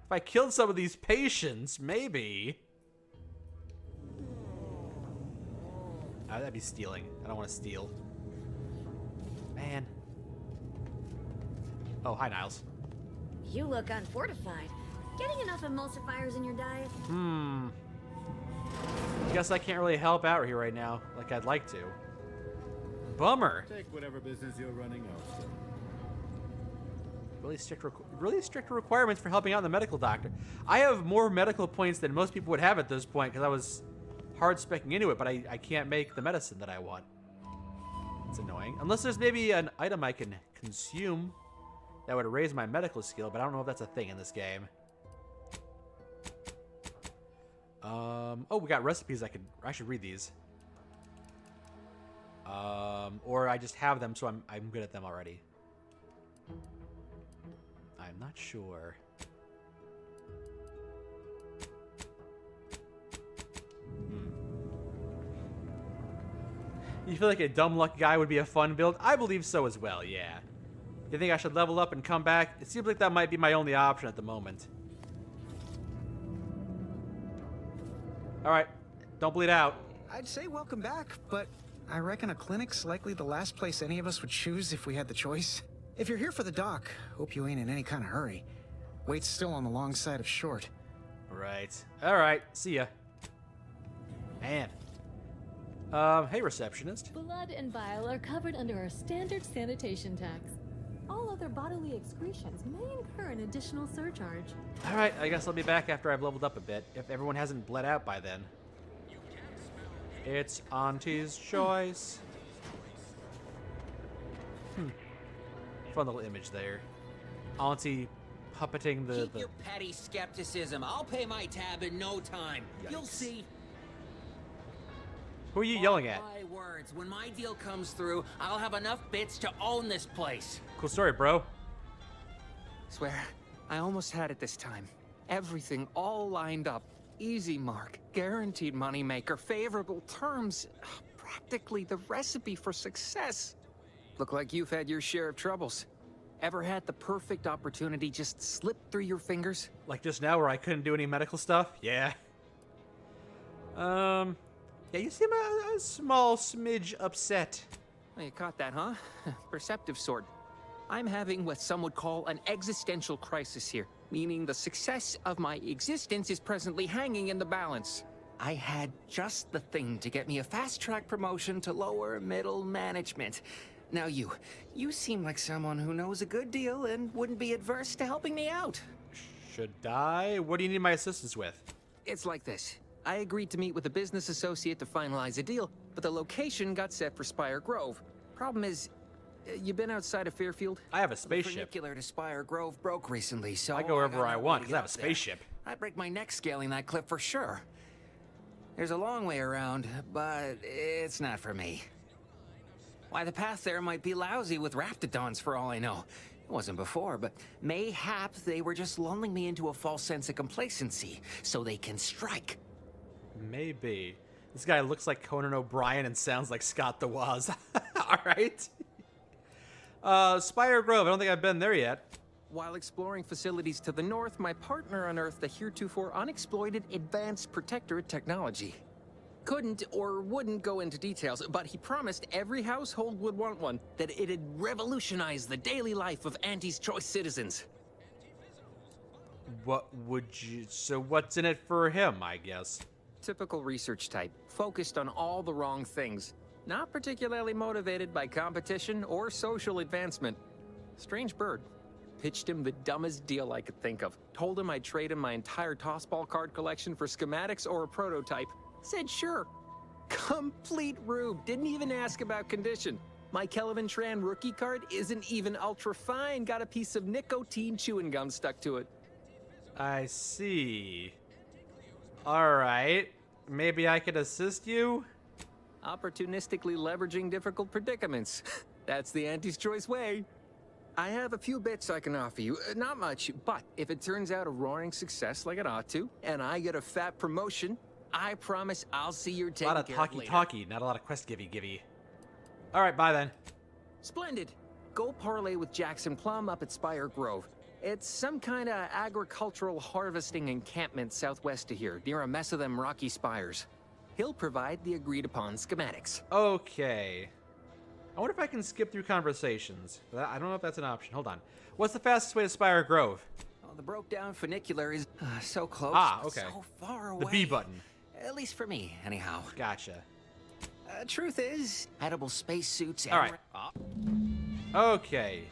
If I killed some of these patients, maybe. That'd be stealing. I don't want to steal. Man. Oh, hi, Niles. You look unfortified. Getting enough emulsifiers in your diet? Guess I can't really help out here right now, like I'd like to. Bummer. Take whatever business you're running out. Really strict requirements for helping out the medical doctor. I have more medical points than most people would have at this point because I was hard specking into it, but I can't make the medicine that I want. It's annoying. Unless there's maybe an item I can consume that would raise my medical skill, but I don't know if that's a thing in this game. Oh, we got recipes I should read these. Or I just have them, so I'm good at them already. I'm not sure. You feel like a dumb luck guy would be a fun build? I believe so as well, yeah. You think I should level up and come back? It seems like that might be my only option at the moment. Alright, don't bleed out. I'd say welcome back, but I reckon a clinic's likely the last place any of us would choose if we had the choice. If you're here for the doc, hope you ain't in any kind of hurry. Wait's still on the long side of short. Right. Alright, see ya. Man. Hey, receptionist. Blood and bile are covered under our standard sanitation tax. All other bodily excretions may incur an additional surcharge. Alright, I guess I'll be back after I've leveled up a bit, if everyone hasn't bled out by then. It's Auntie's choice. Fun little image there. Auntie puppeting the... Keep your petty skepticism. I'll pay my tab in no time. Yikes. You'll see. Who are you yelling at? My words. When my deal comes through, I'll have enough bits to own this place. Cool story, bro. Swear, I almost had it this time. Everything all lined up. Easy mark, guaranteed moneymaker, favorable terms. Practically the recipe for success. Look like you've had your share of troubles. Ever had the perfect opportunity just slip through your fingers? Like just now where I couldn't do any medical stuff? Yeah. Yeah, you seem a small smidge upset. Well, you caught that, huh? Perceptive sort. I'm having what some would call an existential crisis here, meaning the success of my existence is presently hanging in the balance. I had just the thing to get me a fast-track promotion to lower middle management. Now you seem like someone who knows a good deal and wouldn't be adverse to helping me out. Should I? What do you need my assistance with? It's like this. I agreed to meet with a business associate to finalize a deal, but the location got set for Spire Grove. Problem is, you been outside of Fairfield? I have a spaceship. The funicular to Spire Grove broke recently, so I go wherever I got want to because I have a get up there. spaceship. I'd break my neck scaling that cliff for sure. There's a long way around, but it's not for me. Why, the path there might be lousy with raptidons for all I know. It wasn't before, but mayhap they were just lulling me into a false sense of complacency so they can strike. Maybe. This guy looks like Conan O'Brien and sounds like Scott the Woz. Alright. Spire Grove, I don't think I've been there yet. While exploring facilities to the north, my partner unearthed a heretofore unexploited advanced protectorate technology. Couldn't or wouldn't go into details, but he promised every household would want one, that it'd revolutionize the daily life of Auntie's Choice citizens. What would you... So what's in it for him, I guess? Typical research type, focused on all the wrong things. Not particularly motivated by competition or social advancement. Strange bird. Pitched him the dumbest deal I could think of. Told him I'd trade him my entire tossball card collection for schematics or a prototype. Said sure. Complete rube. Didn't even ask about condition. My Kelvin Tran rookie card isn't even ultra fine, got a piece of nicotine chewing gum stuck to it. I see. Alright. Maybe I could assist you? Opportunistically leveraging difficult predicaments. That's the Auntie's Choice way. I have a few bits I can offer you. Not much, but if it turns out a roaring success like it ought to, and I get a fat promotion, I promise I'll see you're A taken lot of care of later. talky, not a lot of quest givey. Alright, bye then. Splendid. Go parlay with Jackson Plum up at Spire Grove. It's some kind of agricultural harvesting encampment southwest of here, near a mess of them rocky spires. He'll provide the agreed-upon schematics. Okay. I wonder if I can skip through conversations. I don't know if that's an option. Hold on. What's the fastest way to Spire Grove? Well, the broke-down funicular is so close, Ah, but okay. so far away. The B button. At least for me, anyhow. Gotcha. Truth is, edible spacesuits and... All right. Okay.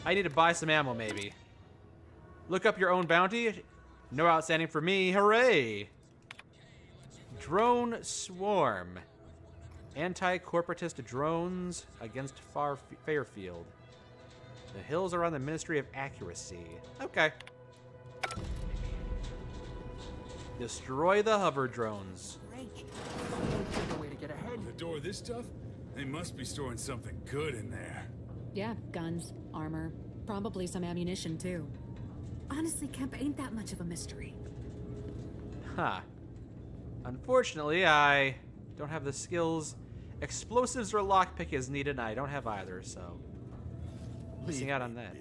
I need to buy some ammo, maybe. Look up your own bounty. No outstanding for me. Hooray! Drone Swarm. Anti-corporatist drones against Fairfield. The hills around the Ministry of Accuracy. Okay. Destroy the hover drones. Way to get ahead. The door this tough? They must be storing something good in there. Yeah, guns, armor, probably some ammunition too. Honestly, Kemp ain't that much of a mystery. Huh. Unfortunately, I don't have the skills. Explosives or lockpick is needed, and I don't have either, so missing out on that.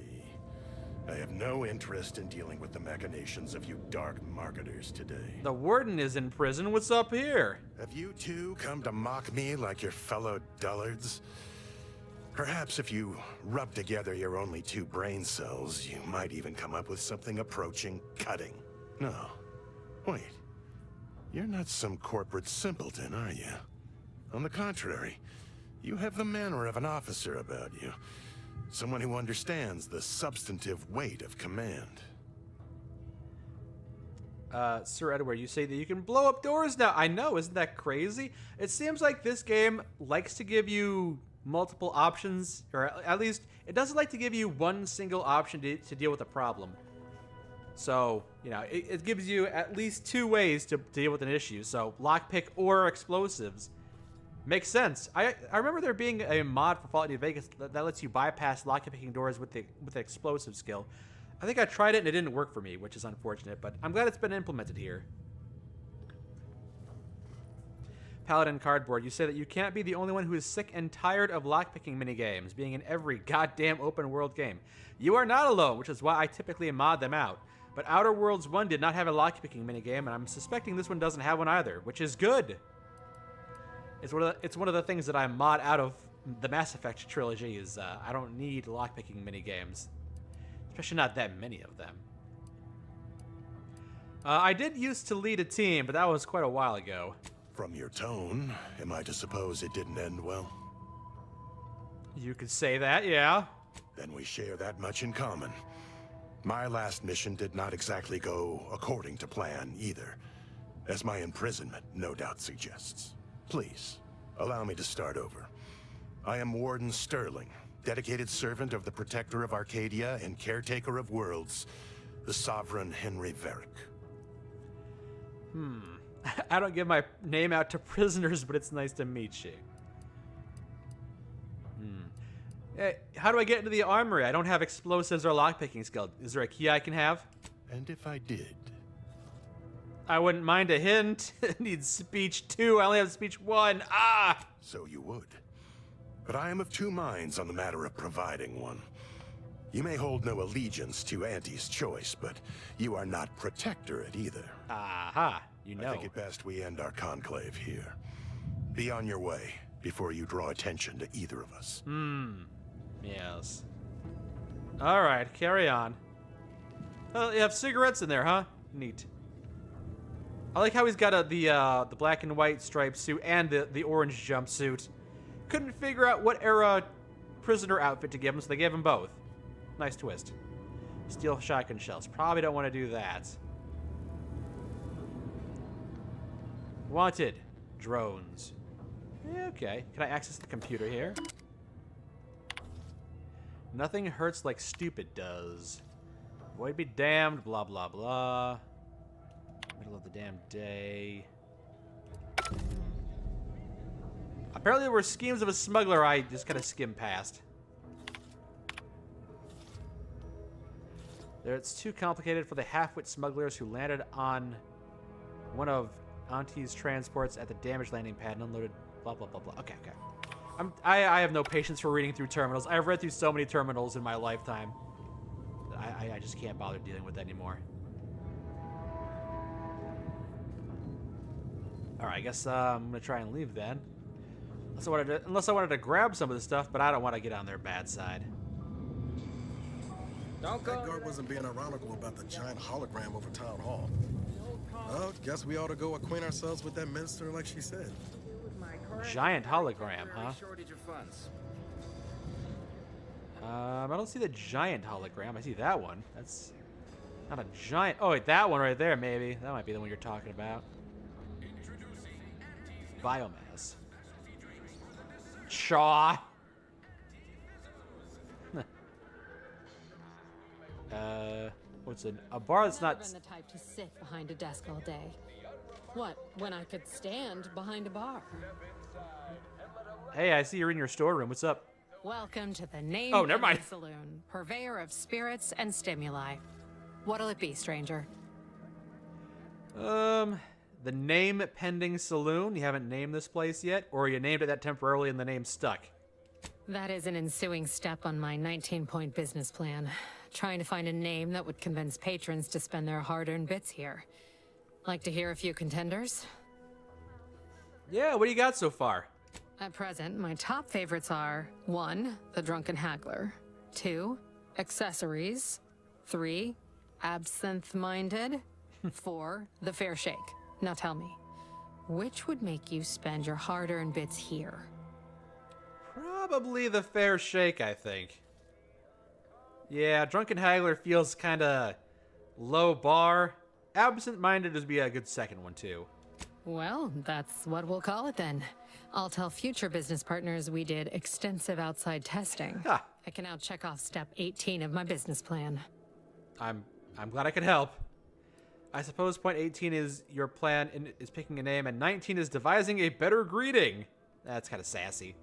I have no interest in dealing with the machinations of you dark marketers today. The warden is in prison. What's up here? Have you two come to mock me like your fellow dullards? Perhaps if you rub together your only 2 brain cells, you might even come up with something approaching cutting. No. Wait. You're not some corporate simpleton, are you? On the contrary, you have the manner of an officer about you. Someone who understands the substantive weight of command. Sir Edward, you say that you can blow up doors now. I know, isn't that crazy? It seems like this game likes to give you multiple options, or at least it doesn't like to give you one single option to deal with a problem. So, you know, it gives you at least 2 ways to deal with an issue. So, lockpick or explosives. Makes sense. I remember there being a mod for Fallout New Vegas that lets you bypass lockpicking doors with the explosive skill. I think I tried it and it didn't work for me, which is unfortunate, but I'm glad it's been implemented here. Paladin Cardboard, you say that you can't be the only one who is sick and tired of lockpicking minigames being in every goddamn open world game. You are not alone, which is why I typically mod them out. But Outer Worlds 1 did not have a lockpicking minigame, and I'm suspecting this one doesn't have one either, which is good. It's one of the things that I mod out of the Mass Effect trilogy is I don't need lockpicking minigames. Especially not that many of them. I did used to lead a team, but that was quite a while ago. From your tone, am I to suppose it didn't end well? You could say that, yeah. Then we share that much in common. My last mission did not exactly go according to plan either, as my imprisonment no doubt suggests. Please, allow me to start over. I am Warden Sterling, dedicated servant of the Protector of Arcadia and Caretaker of Worlds, the Sovereign Henry Varick. I don't give my name out to prisoners, but it's nice to meet you. Hey, how do I get into the armory? I don't have explosives or lockpicking skill. Is there a key I can have? And if I did? I wouldn't mind a hint. Need speech 2. I only have speech 1. Ah! So you would. But I am of 2 minds on the matter of providing one. You may hold no allegiance to Auntie's Choice, but you are not Protectorate either. Aha, you know. I think it best we end our conclave here. Be on your way before you draw attention to either of us. Yes. Alright, carry on. Oh, you have cigarettes in there, huh? Neat. I like how he's got the black and white striped suit and the orange jumpsuit. Couldn't figure out what era prisoner outfit to give him, so they gave him both. Nice twist. Steel shotgun shells. Probably don't want to do that. Wanted. Drones. Yeah, okay. Can I access the computer here? Nothing hurts like stupid does. Void be damned, blah, blah, blah. Middle of the damn day. Apparently there were schemes of a smuggler I just kind of skimmed past. It's too complicated for the half-wit smugglers who landed on one of Auntie's transports at the damaged landing pad and unloaded blah, blah, blah, blah. Okay, okay. I have no patience for reading through terminals. I've read through so many terminals in my lifetime. I just can't bother dealing with that anymore. Alright, I guess I'm going to try and leave then. Unless I wanted to grab some of the stuff, but I don't want to get on their bad side. That guard wasn't being ironical about the giant hologram over town hall. Well, guess we ought to go acquaint ourselves with that minister like she said. Giant hologram, huh? I don't see the giant hologram. I see that one. That's not a giant. Oh, wait, that one right there, maybe. That might be the one you're talking about. Biomass. Shaw. What's a bar that's not... I've never been the type to sit behind a desk all day. What, when I could stand behind a bar? Hey, I see you're in your storeroom. What's up? Welcome to the Name Oh, never mind. Saloon, purveyor of spirits and stimuli. What'll it be, stranger? The Name Pending Saloon. You haven't named this place yet, or you named it that temporarily and the name stuck? That is an ensuing step on my 19-point business plan. Trying to find a name that would convince patrons to spend their hard-earned bits here. Like to hear a few contenders? Yeah, what do you got so far? At present, my top favorites are 1. The Drunken Haggler, 2. Accessories, 3. Absinthe-Minded, 4. The Fair Shake. Now tell me, which would make you spend your hard-earned bits here? Probably the Fair Shake, I think. Yeah, Drunken Haggler feels kind of low bar. Absent-Minded would be a good second one, too. Well, that's what we'll call it then. I'll tell future business partners we did extensive outside testing. Huh. I can now check off step 18 of my business plan. I'm glad I could help. I suppose point 18 is your plan is picking a name, and 19 is devising a better greeting. That's kind of sassy.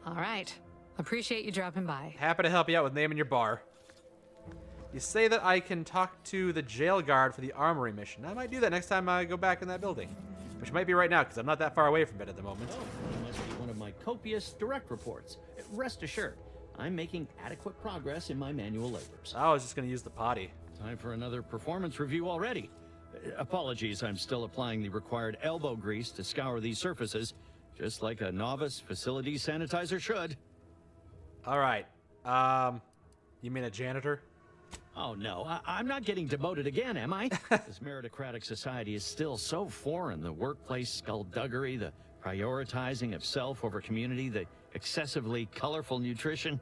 All right. Appreciate you dropping by. Happy to help you out with naming your bar. You say that I can talk to the jail guard for the armory mission. I might do that next time I go back in that building. Which might be right now, because I'm not that far away from it at the moment. Oh, it must be one of my copious direct reports. Rest assured, I'm making adequate progress in my manual labors. I was just going to use the potty. Time for another performance review already. Apologies, I'm still applying the required elbow grease to scour these surfaces, just like a novice facility sanitizer should. All right. You mean a janitor? Oh, no. I'm not getting demoted again, am I? This meritocratic society is still so foreign. The workplace skullduggery, the prioritizing of self over community, the excessively colorful nutrition.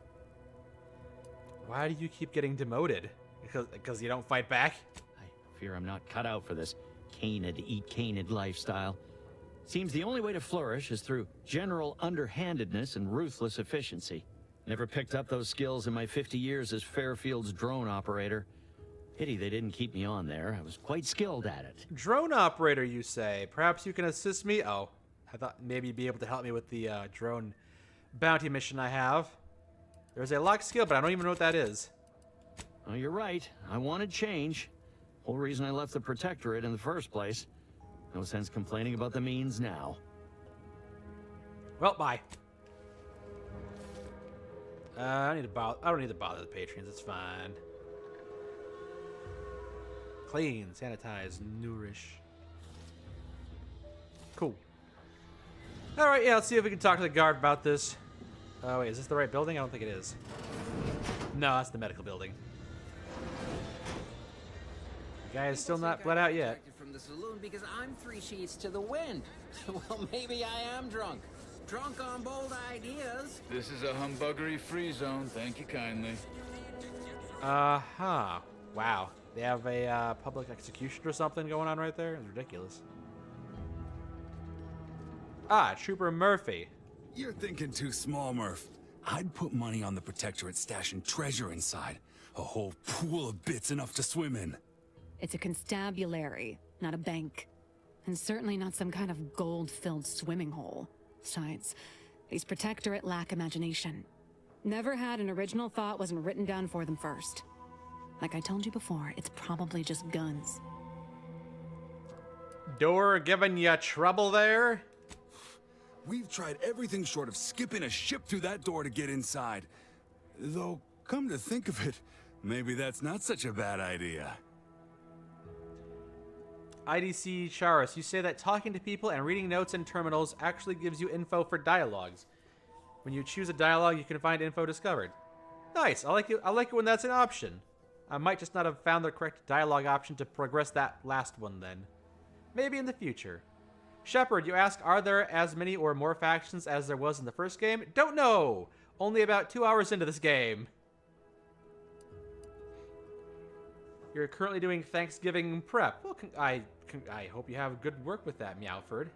Why do you keep getting demoted? Because you don't fight back? I fear I'm not cut out for this canid, eat canid lifestyle. Seems the only way to flourish is through general underhandedness and ruthless efficiency. Never picked up those skills in my 50 years as Fairfield's drone operator. Pity they didn't keep me on there. I was quite skilled at it. Drone operator, you say? Perhaps you can assist me? Oh, I thought maybe you'd be able to help me with the drone bounty mission I have. There's a locked skill, but I don't even know what that is. Oh, you're right. I wanted change. Whole reason I left the Protectorate in the first place. No sense complaining about the means now. Well, bye. I don't need to bother the patrons. It's fine. Clean, sanitize, nourish. Cool. All right, yeah. Let's see if we can talk to the guard about this. Oh wait, is this the right building? I don't think it is. No, that's the medical building. The guy is still not bled out yet. From the saloon because I'm 3 sheets to the wind. Well, maybe I am drunk. Drunk on bold ideas. This is a humbuggery-free zone. Thank you kindly. Uh-huh. Wow. They have a public execution or something going on right there? It's ridiculous. Ah, Trooper Murphy. You're thinking too small, Murph. I'd put money on the Protectorate stashing treasure inside. A whole pool of bits enough to swim in. It's a constabulary, not a bank. And certainly not some kind of gold-filled swimming hole. Besides, these Protectorate lack imagination. Never had an original thought wasn't written down for them first. Like I told you before, it's probably just guns. Door giving ya trouble there? We've tried everything short of skipping a ship through that door to get inside. Though, come to think of it, maybe that's not such a bad idea. IDC Charis, you say that talking to people and reading notes in terminals actually gives you info for dialogues. When you choose a dialogue, you can find info discovered. Nice. I like it when that's an option. I might just not have found the correct dialogue option to progress that last one then. Maybe in the future. Shepard, you ask, are there as many or more factions as there was in the first game? Don't know! Only about 2 hours into this game. You're currently doing Thanksgiving prep. Well, I hope you have good work with that, Meowford.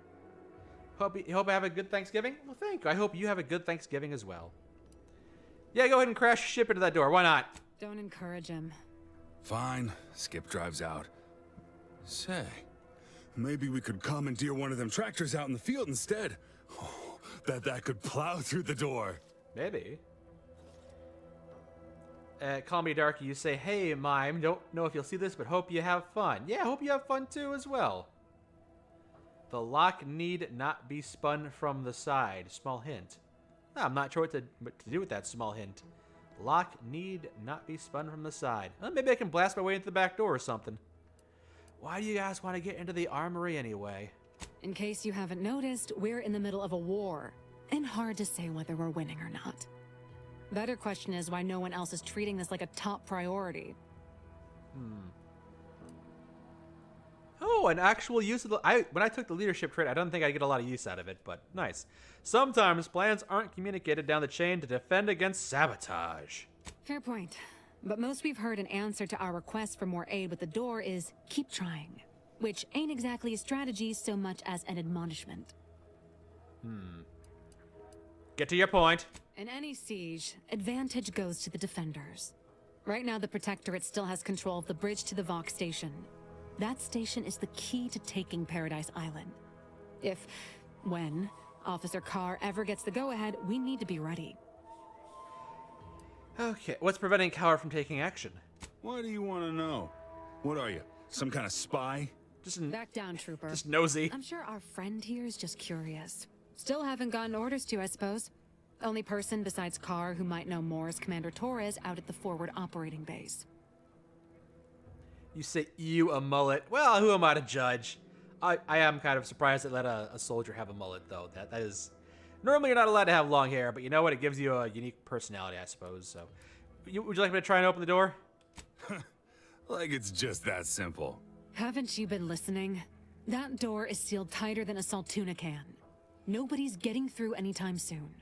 Hope I have a good Thanksgiving? Well, thank you. I hope you have a good Thanksgiving as well. Yeah, go ahead and crash ship into that door. Why not? Don't encourage him. Fine. Skip drives out. Say, maybe we could commandeer one of them tractors out in the field instead. Oh, that could plow through the door. Maybe. Call me Darky, you say, hey, Mime, don't know if you'll see this, but hope you have fun. Yeah, hope you have fun too as well. The lock need not be spun from the side. Small hint. I'm not sure what to do with that small hint. Lock need not be spun from the side. Well, maybe I can blast my way into the back door or something. Why do you guys want to get into the armory anyway? In case you haven't noticed, we're in the middle of a war. And hard to say whether we're winning or not. Better question is why no one else is treating this like a top priority. Oh, an actual use of the... when I took the leadership trait, I don't think I get a lot of use out of it, but nice. Sometimes plans aren't communicated down the chain to defend against sabotage. Fair point. But most we've heard in answer to our request for more aid with the door is keep trying. Which ain't exactly a strategy so much as an admonishment. Get to your point. In any siege, advantage goes to the defenders. Right now, the Protectorate still has control of the bridge to the Vox station. That station is the key to taking Paradise Island. When Officer Carr ever gets the go-ahead, we need to be ready. Okay, what's preventing Carr from taking action? Why do you want to know? What are you, some kind of spy? Back down, Trooper. Just nosy. I'm sure our friend here is just curious. Still haven't gotten orders to, I suppose. Only person besides Carr who might know more is Commander Torres out at the forward operating base. You say you a mullet. Well, who am I to judge? I am kind of surprised they let a soldier have a mullet, though. That is... Normally you're not allowed to have long hair, but you know what? It gives you a unique personality, I suppose. So, would you like me to try and open the door? Like it's just that simple. Haven't you been listening? That door is sealed tighter than a Saltuna can. Nobody's getting through anytime soon.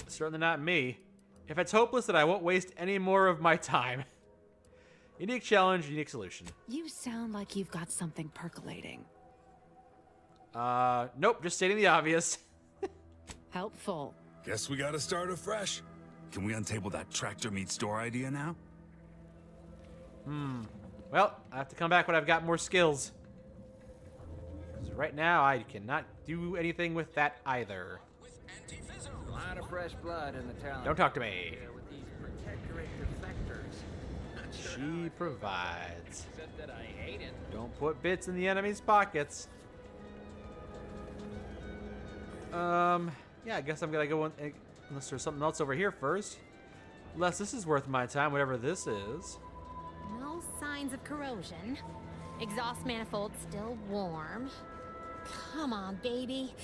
Certainly not me. If it's hopeless, then I won't waste any more of my time. Unique challenge, unique solution. You sound like you've got something percolating. Nope, just stating the obvious. Helpful. Guess we gotta start afresh. Can we untable that tractor meets door idea now? Well, I have to come back when I've got more skills. Because right now, I cannot do anything with that either. A lot of fresh blood in the town. Don't talk to me. With these Protectorate defectors. She provides. Except that I hate it. Don't put bits in the enemy's pockets. Yeah, I guess I'm gonna go in, unless there's something else over here first. Unless this is worth my time, whatever this is. No signs of corrosion. Exhaust manifold still warm. Come on, baby.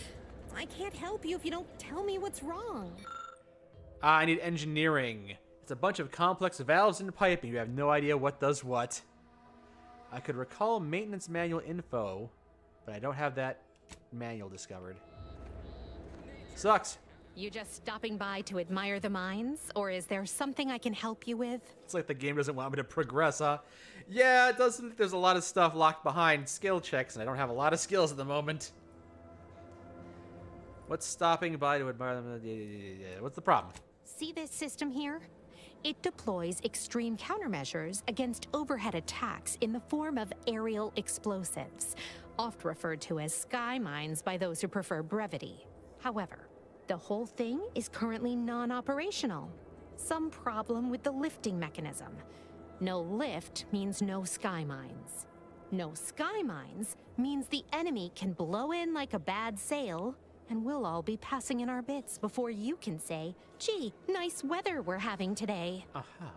I can't help you if you don't tell me what's wrong. I need engineering. It's a bunch of complex valves and piping. You have no idea what does what. I could recall maintenance manual info, but I don't have that manual discovered. Sucks. You just stopping by to admire the mines, or is there something I can help you with? It's like the game doesn't want me to progress, huh? Yeah, it doesn't. There's a lot of stuff locked behind skill checks, and I don't have a lot of skills at the moment. What's stopping by to admire them? What's the problem? See this system here? It deploys extreme countermeasures against overhead attacks in the form of aerial explosives, oft referred to as sky mines by those who prefer brevity. However, the whole thing is currently non-operational. Some problem with the lifting mechanism. No lift means no sky mines. No sky mines means the enemy can blow in like a bad sail, and we'll all be passing in our bits before you can say, gee, nice weather we're having today. Aha.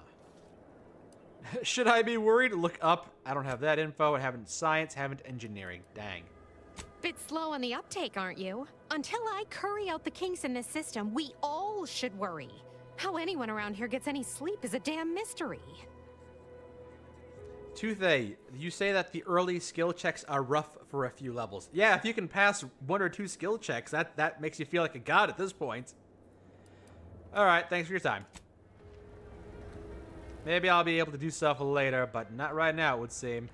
Should I be worried? Look up. I don't have that info. I haven't science, haven't engineering. Dang. Bit slow on the uptake, aren't you? Until I curry out the kinks in this system, we all should worry. How anyone around here gets any sleep is a damn mystery. Toothay, you say that the early skill checks are rough for a few levels. Yeah, if you can pass 1 or 2 skill checks, that makes you feel like a god at this point. Alright, thanks for your time. Maybe I'll be able to do stuff later, but not right now, it would seem.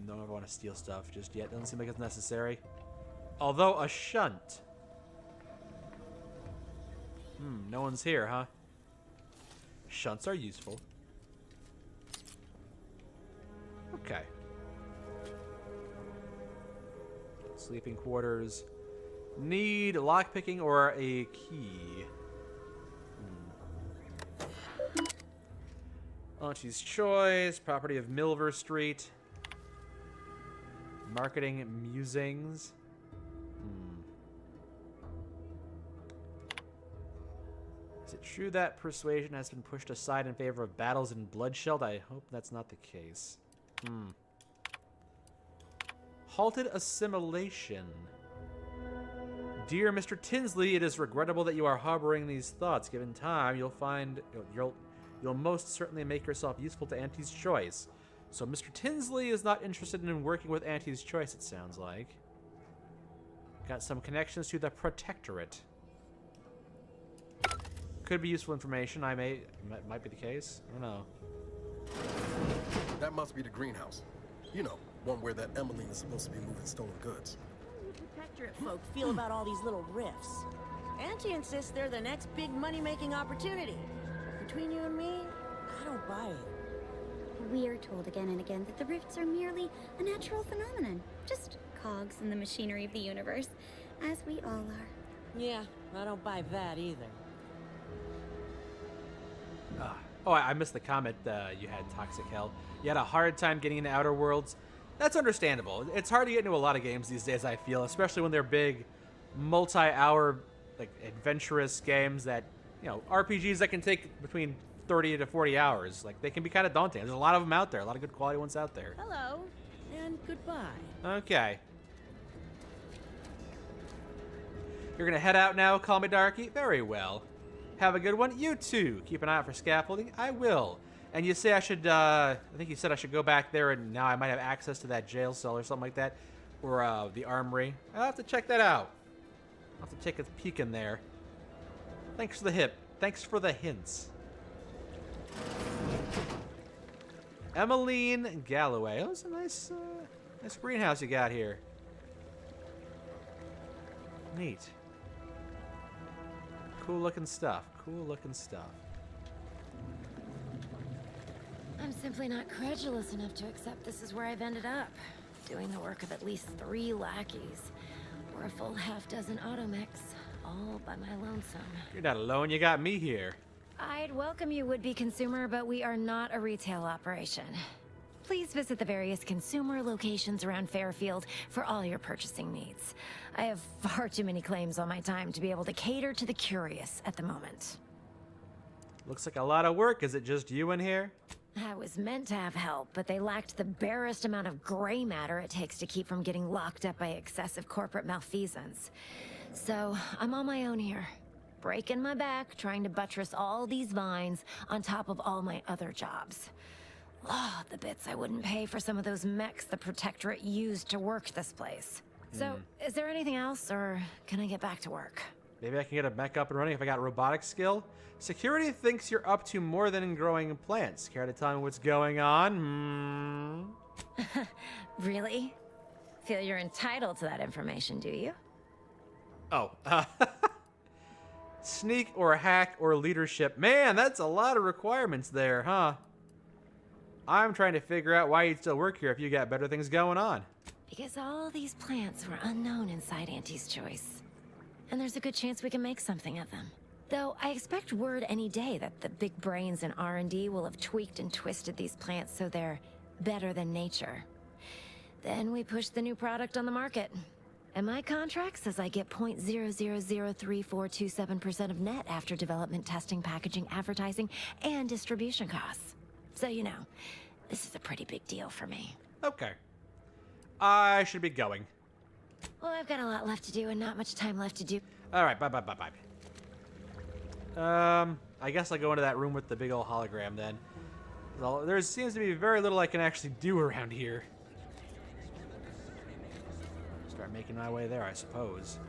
Don't ever want to steal stuff just yet. Doesn't seem like it's necessary. Although a shunt. No one's here, huh? Shunts are useful. Okay. Sleeping quarters. Need lockpicking or a key. Auntie's Choice. Property of Milver Street. Marketing musings. Is it true that persuasion has been pushed aside in favor of battles and bloodshed? I hope that's not the case. Halted assimilation. Dear Mr. Tinsley, it is regrettable that you are harboring these thoughts. Given time, you'll find you'll most certainly make yourself useful to Auntie's Choice. So Mr. Tinsley is not interested in working with Auntie's Choice, it sounds like. Got some connections to the Protectorate. Could be useful information. Might be the case. I don't know. That must be the greenhouse. You know, one where that Emmeline is supposed to be moving stolen goods. How do you Protectorate folk feel about all these little rifts? Auntie insists they're the next big money-making opportunity. Between you and me, I don't buy it. We are told again and again that the rifts are merely a natural phenomenon. Just cogs in the machinery of the universe, as we all are. Yeah, I don't buy that either. Oh, I missed the comment you had, Toxic Hell. You had a hard time getting into Outer Worlds. That's understandable. It's hard to get into a lot of games these days, I feel, especially when they're big, multi-hour, like, adventurous games that, you know, RPGs that can take between 30 to 40 hours. Like, they can be kind of daunting. There's a lot of them out there, a lot of good quality ones out there. Hello, and goodbye. Okay. You're gonna head out now, call me Darky? Very well. Have a good one. You too. Keep an eye out for scaffolding. I will. And you say I should, I think you said I should go back there and now I might have access to that jail cell or something like that. Or the armory. I'll have to check that out. I'll have to take a peek in there. Thanks for the hip. Thanks for the hints. Emmeline Galloway. Oh, it's a nice, nice greenhouse you got here. Neat. Cool looking stuff. Cool looking stuff. I'm simply not credulous enough to accept this is where I've ended up. Doing the work of at least 3 lackeys. Or a full half-dozen automechs. All by my lonesome. You're not alone. You got me here. I'd welcome you, would-be consumer, but we are not a retail operation. Please visit the various consumer locations around Fairfield for all your purchasing needs. I have far too many claims on my time to be able to cater to the curious at the moment. Looks like a lot of work. Is it just you in here? I was meant to have help, but they lacked the barest amount of gray matter it takes to keep from getting locked up by excessive corporate malfeasance. So, I'm on my own here. Breaking my back, trying to buttress all these vines on top of all my other jobs. Oh, the bits I wouldn't pay for some of those mechs the Protectorate used to work this place. So, is there anything else, or can I get back to work? Maybe I can get a mech up and running if I got a robotics skill. Security thinks you're up to more than growing plants. Care to tell me what's going on? Really? Feel you're entitled to that information, do you? Oh. Sneak or hack or leadership. Man, that's a lot of requirements there, huh? I'm trying to figure out why you'd still work here if you got better things going on. Because all these plants were unknown inside Auntie's Choice. And there's a good chance we can make something of them. Though I expect word any day that the big brains in R&D will have tweaked and twisted these plants so they're better than nature. Then we push the new product on the market. And my contract says I get 0.0003427% of net after development, testing, packaging, advertising, and distribution costs. So you know, this is a pretty big deal for me. Okay. I should be going. Well, I've got a lot left to do and not much time left to do. All right, bye. I guess I'll go into that room with the big old hologram then. Well, there seems to be very little I can actually do around here. Start making my way there, I suppose.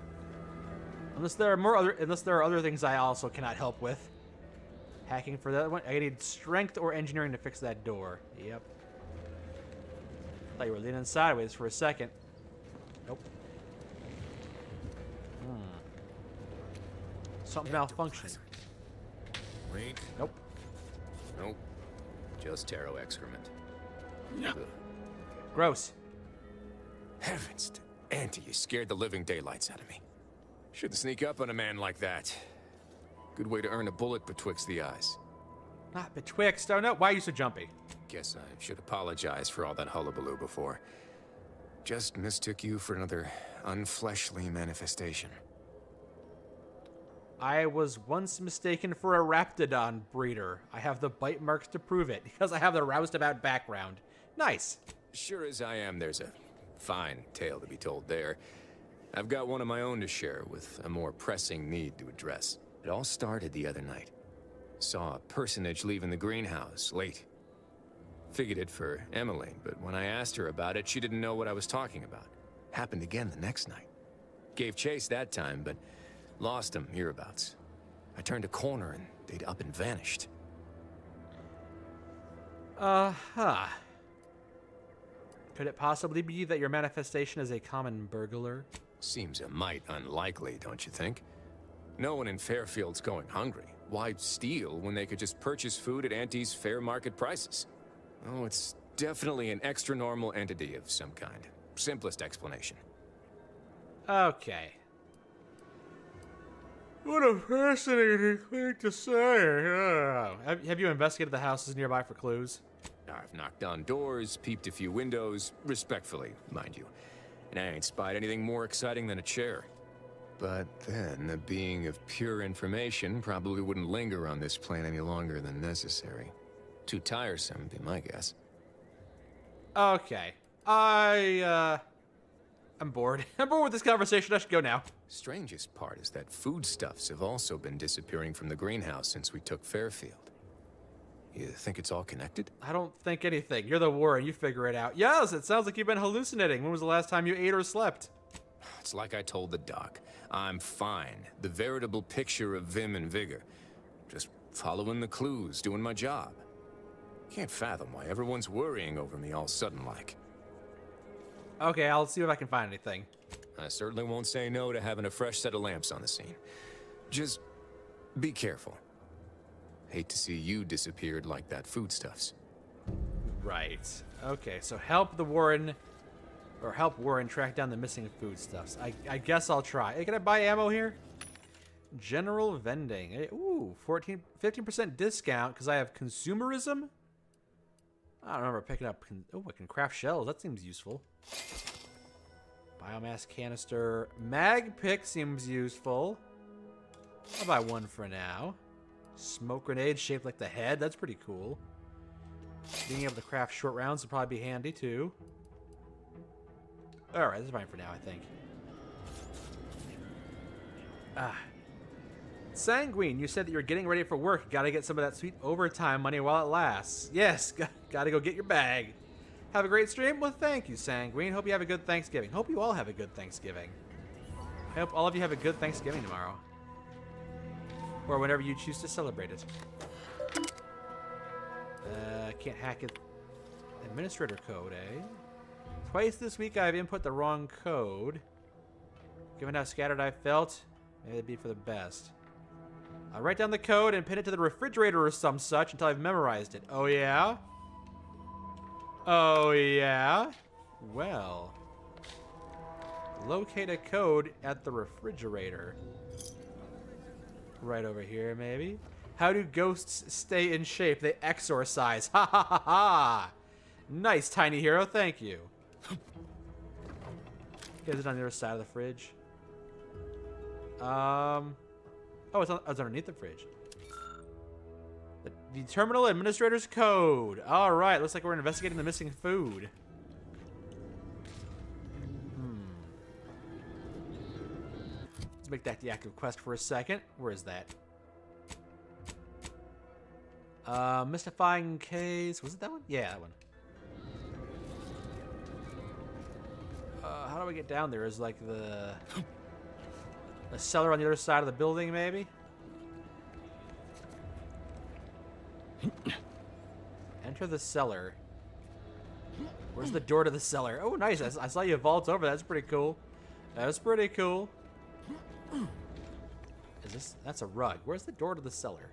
Unless there are other things I also cannot help with. Hacking for that one. I need strength or engineering to fix that door. Yep. Thought you were leaning sideways for a second. Nope. Something malfunctioning. Wait. Nope. Nope. Just taro excrement. Yeah. Gross. Heavens, Auntie, you scared the living daylights out of me. Shouldn't sneak up on a man like that. Good way to earn a bullet betwixt the eyes. Not betwixt. Oh no, why are you so jumpy? Guess I should apologize for all that hullabaloo before. Just mistook you for another unfleshly manifestation. I was once mistaken for a Raptidon breeder. I have the bite marks to prove it, because I have the roustabout background. Nice. Sure as I am, there's a fine tale to be told there. I've got one of my own to share with a more pressing need to address. It all started the other night. Saw a personage leaving the greenhouse late. Figured it for Emily, but when I asked her about it, she didn't know what I was talking about. Happened again the next night. Gave chase that time, but lost him hereabouts. I turned a corner and they'd up and vanished. Uh-huh. Could it possibly be that your manifestation is a common burglar? Seems a mite unlikely, don't you think? No one in Fairfield's going hungry. Why steal when they could just purchase food at Auntie's fair market prices? Oh, it's definitely an extra-normal entity of some kind. Simplest explanation. Okay. What a fascinating thing to say. Oh. Have you investigated the houses nearby for clues? I've knocked on doors, peeped a few windows, respectfully, mind you. And I ain't spied anything more exciting than a chair. But then, a being of pure information probably wouldn't linger on this plane any longer than necessary. Too tiresome, be my guess. Okay. I'm bored. I'm bored with this conversation. I should go now. Strangest part is that foodstuffs have also been disappearing from the greenhouse since we took Fairfield. You think it's all connected? I don't think anything. You're the Warren. You figure it out. Yes, it sounds like you've been hallucinating. When was the last time you ate or slept? It's like I told the doc. I'm fine. The veritable picture of vim and vigor. Just following the clues, doing my job. Can't fathom why everyone's worrying over me all sudden like. Okay, I'll see if I can find anything. I certainly won't say no to having a fresh set of lamps on the scene. Just be careful. Hate to see you disappeared like that foodstuffs. Right. Okay, so help Warren track down the missing foodstuffs. I guess I'll try. Hey, can I buy ammo here? General vending. Hey, ooh, 15% discount because I have consumerism? I don't remember picking up... Oh, I can craft shells. That seems useful. Biomass canister. Mag pick seems useful. I'll buy one for now. Smoke grenade shaped like the head. That's pretty cool. Being able to craft short rounds would probably be handy too. Alright, this is fine for now, I think. Sanguine, you said that you're getting ready for work. Gotta get some of that sweet overtime money while it lasts. Yes, gotta go get your bag. Have a great stream? Well, thank you, Sanguine. Hope you have a good Thanksgiving. Hope you all have a good Thanksgiving. I hope all of you have a good Thanksgiving tomorrow. Or whenever you choose to celebrate it. Can't hack it. Administrator code, eh? Twice this week I've input the wrong code. Given how scattered I felt, maybe it'd be for the best. I'll write down the code and pin it to the refrigerator or some such until I've memorized it. Oh, yeah? Oh, yeah? Well. Locate a code at the refrigerator. Right over here, maybe. How do ghosts stay in shape? They exorcise. Ha ha ha ha! Nice, tiny hero. Thank you. Is it on the other side of the fridge? Oh, it's underneath the fridge. The terminal administrator's code. All right, looks like we're investigating the missing food. Let's make that the active quest for a second. Where is that? Mystifying case. Was it that one? Yeah, that one. How do I get down there? Is like the cellar on the other side of the building, maybe? Enter the cellar. Where's the door to the cellar? Oh, nice. I saw you vault over. That's pretty cool. That's pretty cool. Is this? That's a rug. Where's the door to the cellar?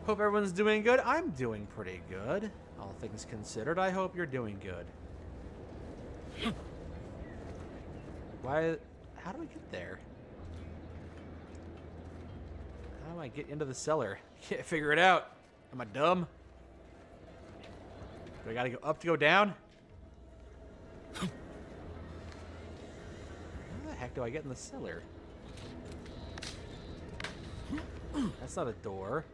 Hope everyone's doing good. I'm doing pretty good. All things considered, I hope you're doing good. Why? How do I get there? How do I get into the cellar? Can't figure it out. Am I dumb? Do I gotta go up to go down? How the heck do I get in the cellar? That's not a door.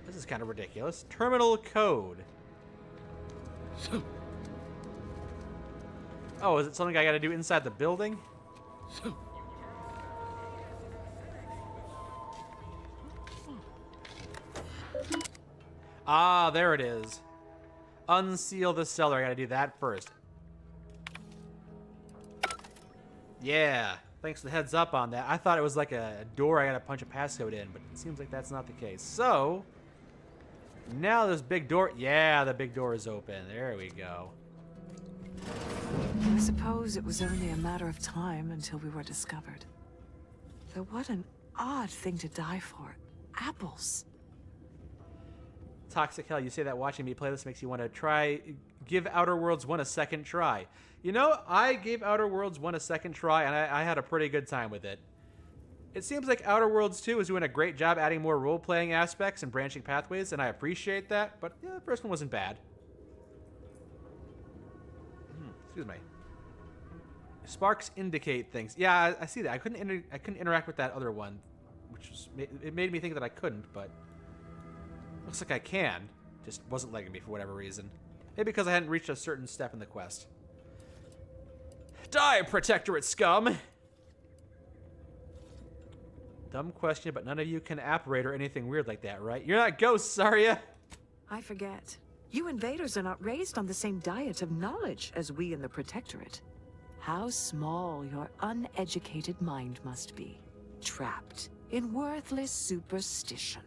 This is kind of ridiculous. Terminal code. Oh, is it something I gotta do inside the building? Ah, there it is. Unseal the cellar. I gotta do that first. Yeah. Thanks for the heads up on that. I thought it was like a door I gotta punch a passcode in, but it seems like that's not the case. So, now this big door. Yeah, the big door is open. There we go. I suppose it was only a matter of time until we were discovered. Though what an odd thing to die for. Apples. Toxic Hell, you say that watching me play this makes you want to give Outer Worlds 1 a second try. You know, I gave Outer Worlds 1 a second try, and I had a pretty good time with it. It seems like Outer Worlds 2 is doing a great job adding more role-playing aspects and branching pathways, and I appreciate that, but yeah, the first one wasn't bad. Excuse me. Sparks indicate things. Yeah, I see that. I couldn't interact with that other one, which was, it made me think that I couldn't, but looks like I can. Just wasn't letting me for whatever reason. Maybe because I hadn't reached a certain step in the quest. Die, Protectorate scum! Dumb question, but none of you can apparate or anything weird like that, right? You're not ghosts, are you? I forget. You invaders are not raised on the same diet of knowledge as we in the Protectorate. How small your uneducated mind must be, trapped in worthless superstition.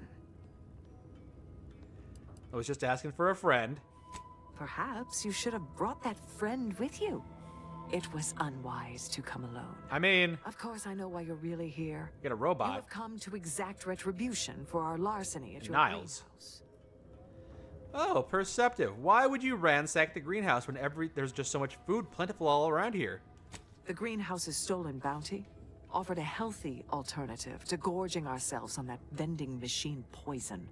I was just asking for a friend. Perhaps you should have brought that friend with you. It was unwise to come alone. I mean... Of course I know why you're really here. Get a robot. You have come to exact retribution for our larceny at your Niles. greenhouse. Oh, perceptive. Why would you ransack the greenhouse when there's just so much food plentiful all around here? The greenhouse's stolen bounty offered a healthy alternative to gorging ourselves on that vending machine poison.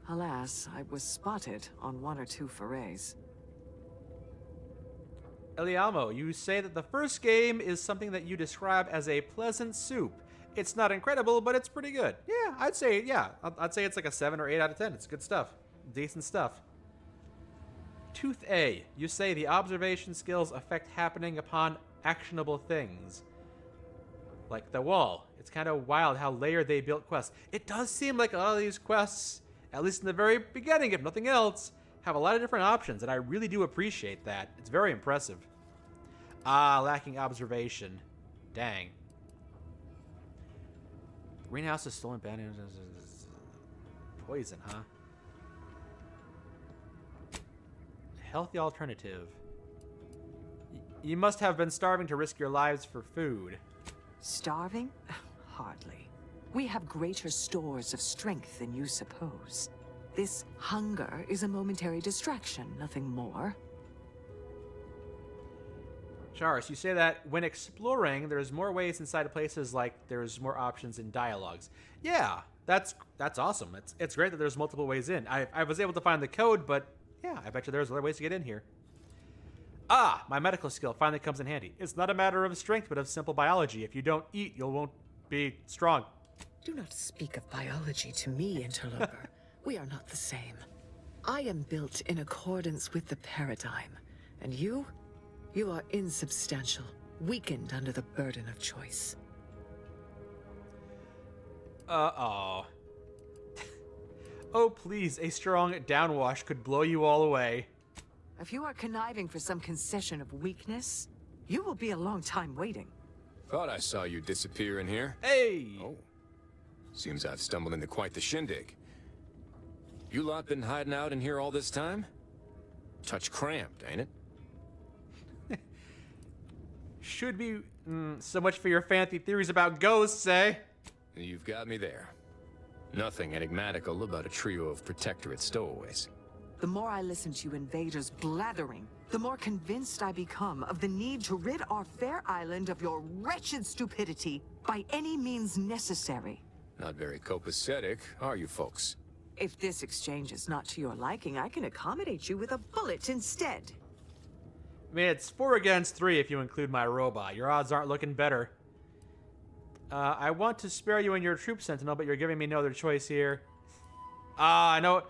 Alas, I was spotted on 1 or 2 forays. Elialmo, you say that the first game is something that you describe as a pleasant soup. It's not incredible, but it's pretty good. Yeah, I'd say it's like a 7 or 8 out of 10. It's good stuff. Decent stuff. Tooth A, you say the observation skills affect happening upon actionable things. like the wall. It's kind of wild how layered they built quests. It does seem like a lot of these quests, at least in the very beginning, if nothing else, have a lot of different options, and I really do appreciate that. It's very impressive. Ah, lacking observation. Dang. Greenhouse is stolen bananas. Poison, huh? Healthy alternative. You must have been starving to risk your lives for food. Starving? Hardly. We have greater stores of strength than you suppose. This hunger is a momentary distraction, nothing more. Charis, you say that when exploring, there's more ways inside of places, like there's more options in dialogues. Yeah, that's awesome. It's great that there's multiple ways in. I was able to find the code, but yeah, I bet you there's other ways to get in here. Ah, my medical skill finally comes in handy. It's not a matter of strength, but of simple biology. If you don't eat, you won't be strong. Do not speak of biology to me, interloper. We are not the same. I am built in accordance with the paradigm. And you are insubstantial, weakened under the burden of choice. Uh-oh. Oh, please, a strong downwash could blow you all away. If you are conniving for some concession of weakness, you will be a long time waiting. Thought I saw you disappear in here. Hey! Oh. Seems I've stumbled into quite the shindig. You lot been hiding out in here all this time? Touch cramped, ain't it? Should be so much for your fancy theories about ghosts, eh? You've got me there. Nothing enigmatical about a trio of Protectorate stowaways. The more I listen to you invaders blathering, the more convinced I become of the need to rid our fair island of your wretched stupidity by any means necessary. Not very copacetic, are you folks? If this exchange is not to your liking, I can accommodate you with a bullet instead. I mean, it's 4 against 3 if you include my robot. Your odds aren't looking better. I want to spare you and your troop sentinel, but you're giving me no other choice here. I know.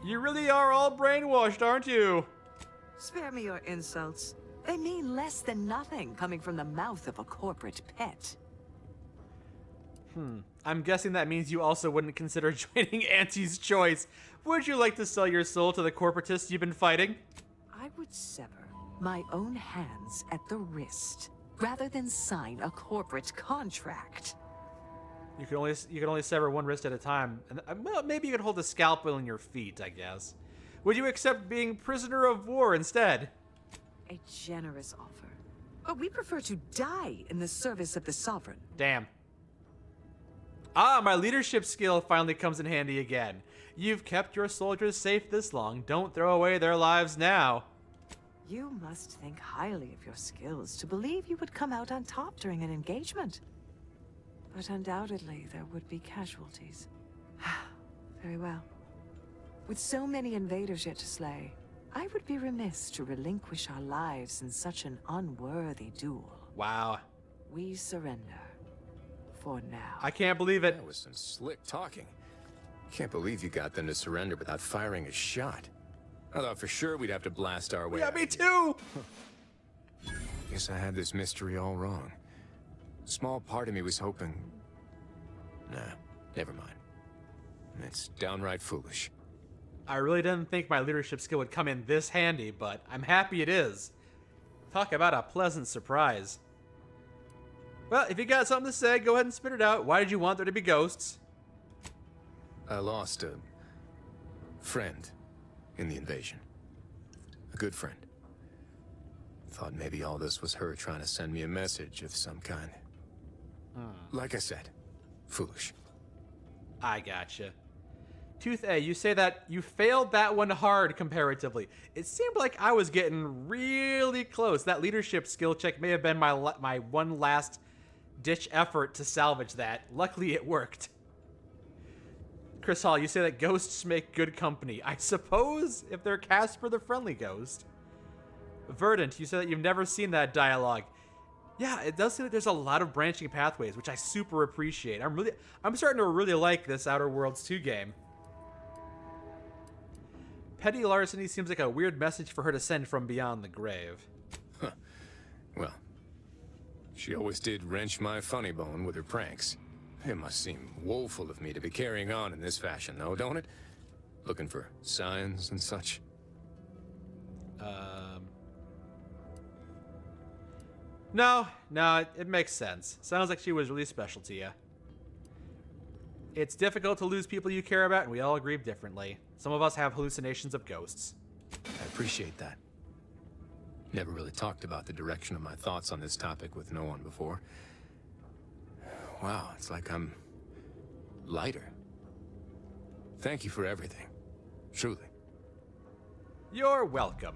You really are all brainwashed, aren't you? Spare me your insults. They mean less than nothing coming from the mouth of a corporate pet. I'm guessing that means you also wouldn't consider joining Auntie's Choice. Would you like to sell your soul to the corporatists you've been fighting? I would sever my own hands at the wrist, rather than sign a corporate contract. You can only sever one wrist at a time, and well, maybe you could hold a scalpel in your feet, I guess. Would you accept being prisoner of war instead? A generous offer, but we prefer to die in the service of the sovereign. Damn. Ah, my leadership skill finally comes in handy again. You've kept your soldiers safe this long. Don't throw away their lives now. You must think highly of your skills to believe you would come out on top during an engagement. But undoubtedly, there would be casualties. Very well. With so many invaders yet to slay, I would be remiss to relinquish our lives in such an unworthy duel. Wow. We surrender. For now. I can't believe it. That was some slick talking. Can't believe you got them to surrender without firing a shot. I thought for sure we'd have to blast our way Yeah, out. me too! Guess I had this mystery all wrong. Small part of me was hoping... Nah, never mind. It's downright foolish. I really didn't think my leadership skill would come in this handy, but I'm happy it is. Talk about a pleasant surprise. Well, if you got something to say, go ahead and spit it out. Why did you want there to be ghosts? I lost a friend in the invasion. A good friend. Thought maybe all this was her trying to send me a message of some kind. Like I said, foolish. I gotcha. Tooth A, you say that you failed that one hard comparatively. It seemed like I was getting really close. That leadership skill check may have been my one last ditch effort to salvage that. Luckily, it worked. Chris Hall, you say that ghosts make good company. I suppose if they're Casper the Friendly Ghost. Verdant, you say that you've never seen that dialogue. Yeah, it does seem like there's a lot of branching pathways, which I super appreciate. I'm starting to really like this Outer Worlds 2 game. Petty larceny seems like a weird message for her to send from beyond the grave. Huh. Well, She always did wrench my funny bone with her pranks. It must seem woeful of me to be carrying on in this fashion, though, don't it? Looking for signs and such. No, it makes sense. Sounds like she was really special to you. It's difficult to lose people you care about, and we all grieve differently. Some of us have hallucinations of ghosts. I appreciate that. Never really talked about the direction of my thoughts on this topic with no one before. Wow, it's like I'm lighter. Thank you for everything. Truly. You're welcome.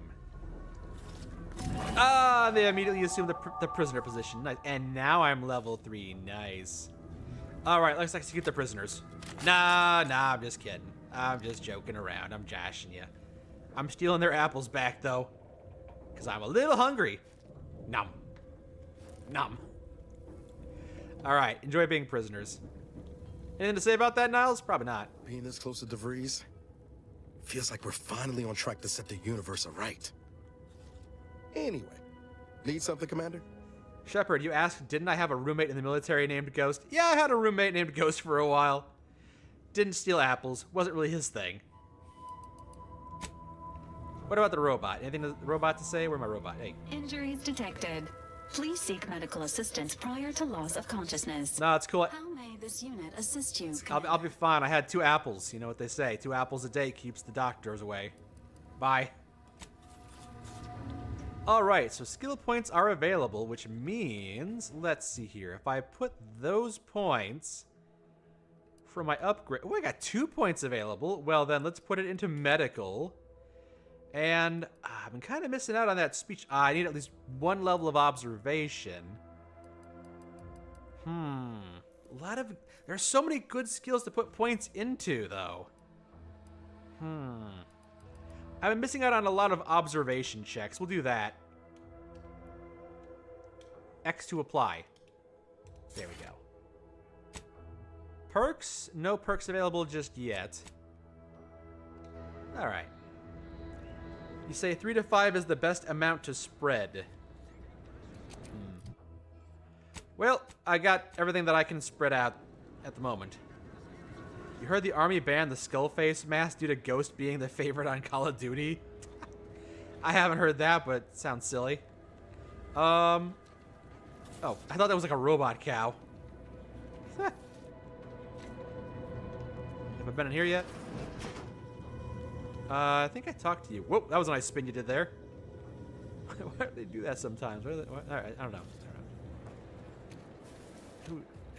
They immediately assume the prisoner position. Nice. And now I'm level 3. Nice. Alright, let's execute the prisoners. Nah, I'm just kidding. I'm just joking around. I'm joshing you. I'm stealing their apples back, though. Because I'm a little hungry. Nom. Alright, enjoy being prisoners. Anything to say about that, Niles? Probably not. Being this close to DeVries feels like we're finally on track to set the universe aright. Anyway, need something, Commander? Shepard, you asked, didn't I have a roommate in the military named Ghost? Yeah, I had a roommate named Ghost for a while. Didn't steal apples. Wasn't really his thing. What about the robot? Anything the robot to say? Where's my robot? Hey. Injuries detected. Please seek medical assistance prior to loss of consciousness. No, it's cool. How may this unit assist you? I'll be fine. I had 2 apples. You know what they say. 2 apples a day keeps the doctors away. Bye. Alright, so skill points are available, which means, let's see here. If I put those points for my upgrade... Oh, I got 2 points available. Well, then let's put it into medical. And I've been kind of missing out on that speech. I need at least 1 level of observation. There's so many good skills to put points into, though. I've been missing out on a lot of observation checks. We'll do that. X to apply. There we go. Perks? No perks available just yet. Alright. You say 3 to 5 is the best amount to spread. Well, I got everything that I can spread out at the moment. You heard the army ban the Skullface mask due to Ghost being the favorite on Call of Duty? I haven't heard that, but it sounds silly. Oh, I thought that was like a robot cow. Have I been in here yet? I think I talked to you. Whoa, that was a nice spin you did there. Why do they do that sometimes? Alright, I don't know.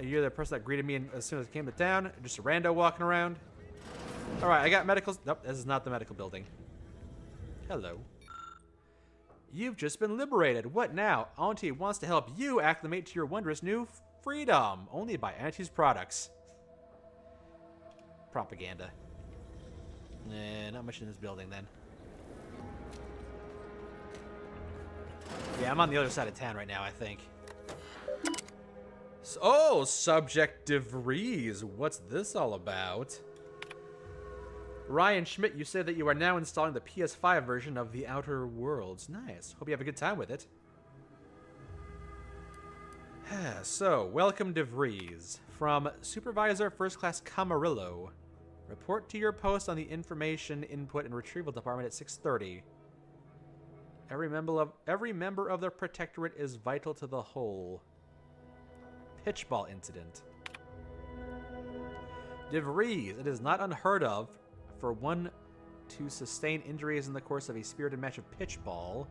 You're the person that greeted me as soon as I came to town. Just a rando walking around. Alright, I got medicals. Nope, this is not the medical building. Hello. You've just been liberated. What now? Auntie wants to help you acclimate to your wondrous new freedom. Only by Auntie's products. Propaganda. Not much in this building then. Yeah, I'm on the other side of town right now, I think. Oh, Subject DeVries. What's this all about? Ryan Schmidt, you say that you are now installing the PS5 version of The Outer Worlds. Nice. Hope you have a good time with it. So, welcome DeVries. From Supervisor First Class Camarillo. Report to your post on the Information Input and Retrieval Department at 6:30. Every member of the Protectorate is vital to the whole. Pitchball incident. DeVries, it is not unheard of for one to sustain injuries in the course of a spirited match of pitchball.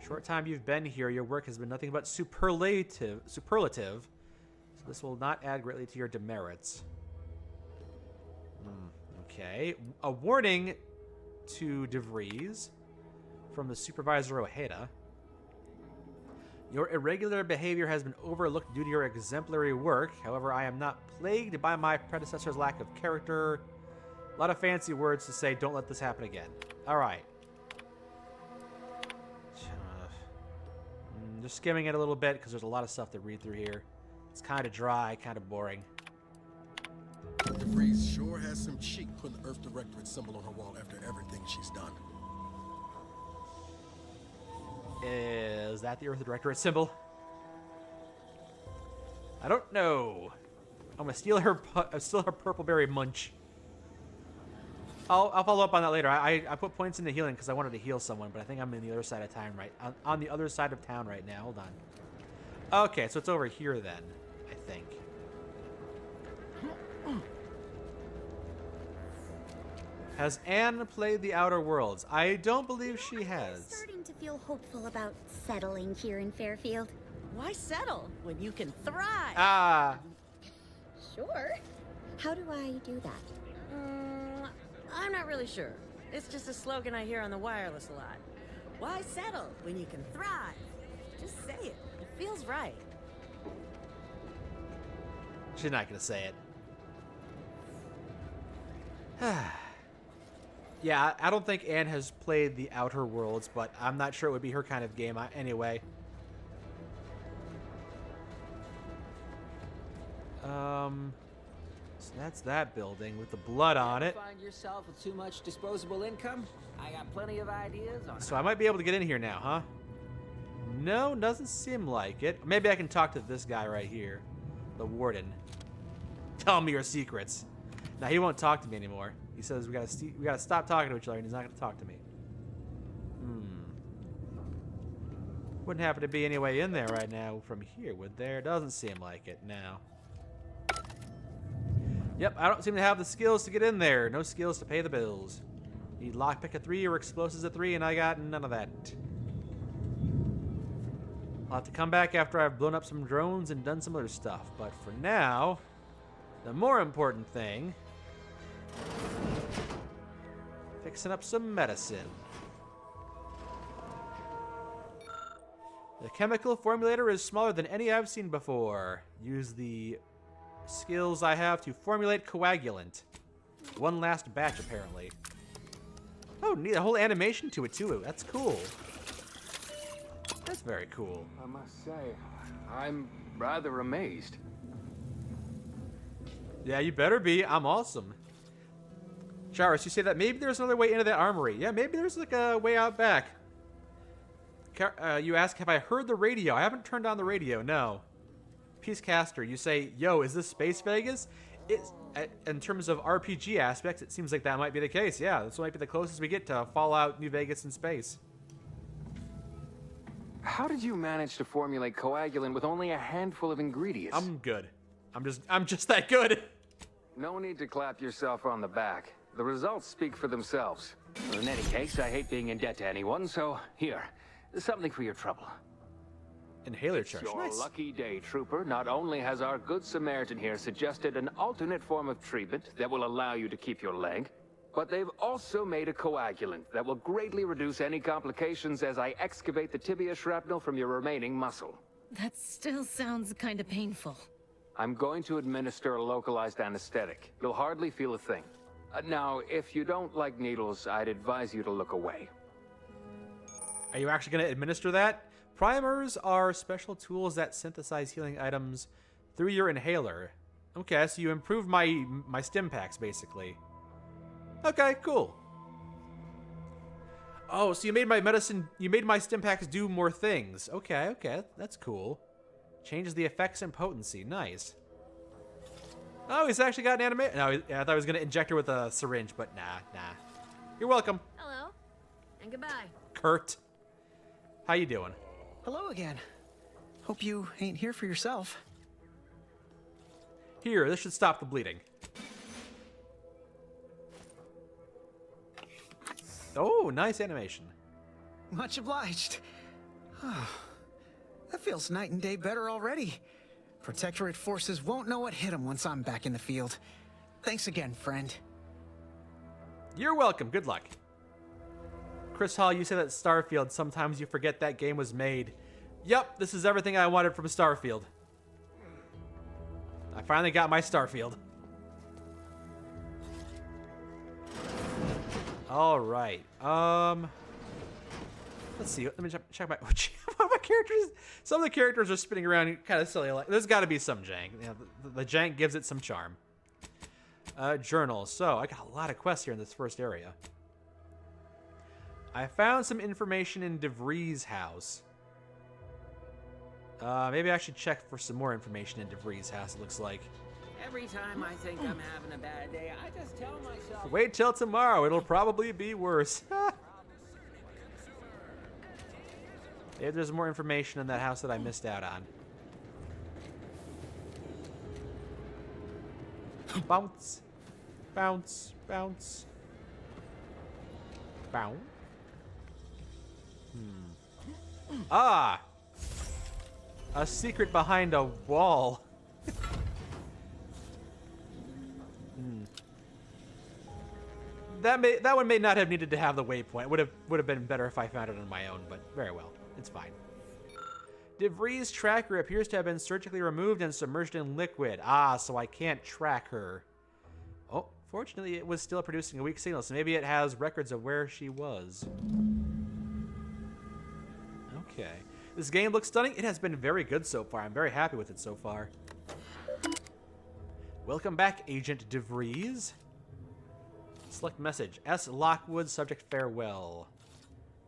Short time you've been here, your work has been nothing but superlative, so this will not add greatly to your demerits. Okay. A warning to DeVries from the Supervisor Ojeda. Your irregular behavior has been overlooked due to your exemplary work. However, I am not plagued by my predecessor's lack of character. A lot of fancy words to say, don't let this happen again. Alright. Just skimming it a little bit because there's a lot of stuff to read through here. It's kind of dry, kind of boring. DeVries sure has some cheek putting the Earth Directorate symbol on her wall after everything she's done. Is that the Earth Directorate symbol? I don't know. I'm gonna steal her purpleberry munch. I'll follow up on that later. I put points into healing because I wanted to heal someone, but I think I'm in the other side of town on the other side of town right now. Hold on. Okay, so it's over here then, I think. Has Anne played The Outer Worlds? I don't believe she has. I'm starting to feel hopeful about settling here in Fairfield. Why settle when you can thrive? Ah. Sure. How do I do that? I'm not really sure. It's just a slogan I hear on the wireless a lot. Why settle when you can thrive? Just say it. It feels right. She's not gonna say it. Yeah, I don't think Anne has played The Outer Worlds, but I'm not sure it would be her kind of game anyway. So that's that building with the blood on it. Find yourself with too much disposable income? I got plenty of ideas on. So I might be able to get in here now, huh? No, doesn't seem like it. Maybe I can talk to this guy right here, the warden. Tell me your secrets. Now he won't talk to me anymore. He says we gotta stop talking to each other, and he's not gonna talk to me. Wouldn't happen to be any way in there right now from here, would there? Doesn't seem like it now. Yep, I don't seem to have the skills to get in there. No skills to pay the bills. Need lockpick of 3 or explosives of 3, and I got none of that. I'll have to come back after I've blown up some drones and done some other stuff. But for now, the more important thing, fixing up some medicine. The chemical formulator is smaller than any I've seen before. Use the skills I have to formulate coagulant. One last batch, apparently. Oh, neat. A whole animation to it, too. That's cool. That's very cool. I must say, I'm rather amazed. Yeah, you better be. I'm awesome. Charis, you say that maybe there's another way into that armory. Yeah, maybe there's like a way out back. You ask, have I heard the radio? I haven't turned on the radio, no. Peacecaster, you say, yo, is this Space Vegas? In terms of RPG aspects, it seems like that might be the case. Yeah, this might be the closest we get to Fallout New Vegas in space. How did you manage to formulate coagulant with only a handful of ingredients? I'm good. I'm just that good. No need to clap yourself on the back. The results speak for themselves. In any case, I hate being in debt to anyone, so here, something for your trouble. Inhaler charge. Your Nice. lucky day, Trooper. Not only has our good Samaritan here suggested an alternate form of treatment that will allow you to keep your leg, but they've also made a coagulant that will greatly reduce any complications as I excavate the tibia shrapnel from your remaining muscle. That still sounds kind of painful. I'm going to administer a localized anesthetic. You'll hardly feel a thing. Now, if you don't like needles, I'd advise you to look away. Are you actually going to administer that? Primers are special tools that synthesize healing items through your inhaler. Okay, so you improve my stim packs, basically. Okay, cool. Oh, so you made my stim packs do more things. Okay, that's cool. Changes the effects and potency. Nice. Oh, he's actually got an animate. No, I thought I was going to inject her with a syringe, but nah. You're welcome. Hello, and goodbye. Kurt. How you doing? Hello again. Hope you ain't here for yourself. Here, this should stop the bleeding. Oh, nice animation. Much obliged. That feels night and day better already. Protectorate forces won't know what hit them once I'm back in the field. Thanks again, friend. You're welcome. Good luck. Chris Hall, you say that Starfield, sometimes you forget that game was made. Yep, this is everything I wanted from Starfield. I finally got my Starfield. All right. Let's see. Let me check my my characters. Some of the characters are spinning around kind of silly. Like, there's got to be some jank. You know, the jank gives it some charm. Journal. So I got a lot of quests here in this first area. I found some information in DeVries' house. Maybe I should check for some more information in DeVries' house, it looks like. Every time I think I'm having a bad day, I just tell myself... Wait till tomorrow, it'll probably be worse. Maybe there's more information in that house that I missed out on. Bounce. Bounce. Bounce. Bounce. Ah! A secret behind a wall. That one may not have needed to have the waypoint. Would have been better if I found it on my own, but very well. It's fine. DeVries' tracker appears to have been surgically removed and submerged in liquid. Ah, so I can't track her. Oh, fortunately it was still producing a weak signal, so maybe it has records of where she was. Okay. This game looks stunning. It has been very good so far. I'm very happy with it so far. Welcome back, Agent DeVries. Select message. S. Lockwood, subject farewell.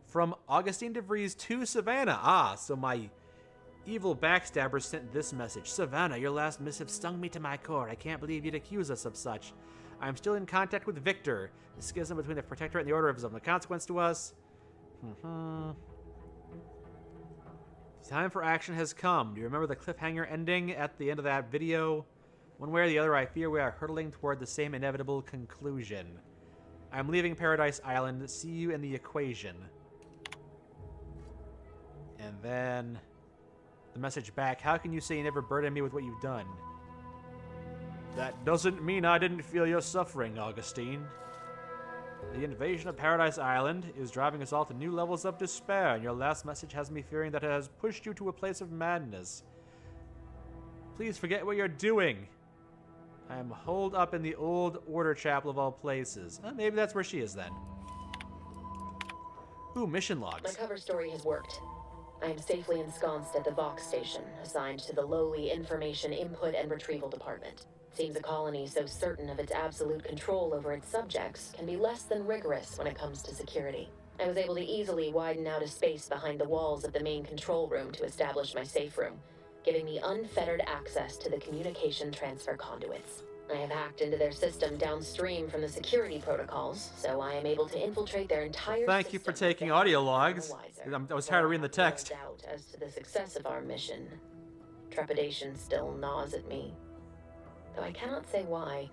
From Augustine DeVries to Savannah. Ah, so my evil backstabber sent this message. Savannah, your last missive stung me to my core. I can't believe you'd accuse us of such. I'm still in contact with Victor. The schism between the Protectorate and the Order is of no consequence to us. Time for action has come. Do you remember the cliffhanger ending at the end of that video? One way or the other, I fear we are hurtling toward the same inevitable conclusion. I'm leaving Paradise Island. See you in the equation. And then the message back. How can you say you never burden me with what you've done? That doesn't mean I didn't feel your suffering, Augustine. The invasion of Paradise Island is driving us all to new levels of despair, and your last message has me fearing that it has pushed you to a place of madness. Please forget what you're doing. I am holed up in the old Order Chapel of all places. Maybe that's where she is then. Ooh, mission logs. My cover story has worked. I am safely ensconced at the Vox station, assigned to the lowly Information Input and Retrieval Department. Seems a colony so certain of its absolute control over its subjects can be less than rigorous when it comes to security. I was able to easily widen out a space behind the walls of the main control room to establish my safe room, giving me unfettered access to the communication transfer conduits. I have hacked into their system downstream from the security protocols, so I am able to infiltrate their entire Thank you for taking audio logs. I was tired of reading the text. Doubt as to the success of our mission. Trepidation still gnaws at me, though I cannot say why.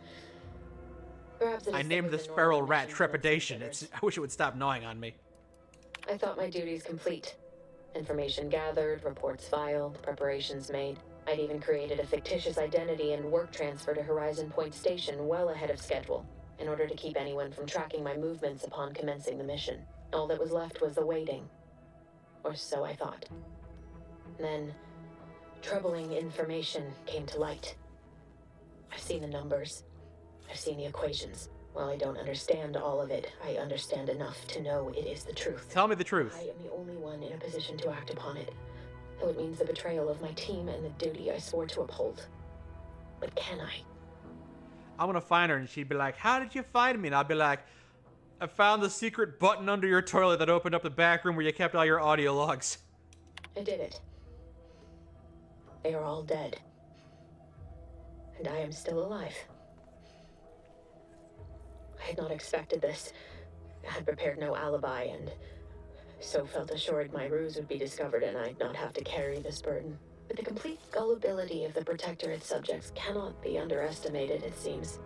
Perhaps it is I named this feral rat Trepidation. I wish it would stop gnawing on me. I thought my duties complete. Information gathered, reports filed, preparations made. I'd even created a fictitious identity and work transfer to Horizon Point Station well ahead of schedule, in order to keep anyone from tracking my movements upon commencing the mission. All that was left was the waiting. Or so I thought. Then, troubling information came to light. I've seen the numbers. I've seen the equations. While I don't understand all of it, I understand enough to know it is the truth. Tell me the truth. I am the only one in a position to act upon it, though it means the betrayal of my team and the duty I swore to uphold. But can I? I'm gonna find her and she'd be like, how did you find me? And I'll be like, I found the secret button under your toilet that opened up the back room where you kept all your audio logs. I did it. They are all dead. And I am still alive. I had not expected this. I had prepared no alibi, and so felt assured my ruse would be discovered and I'd not have to carry this burden. But the complete gullibility of the Protectorate subjects cannot be underestimated, it seems.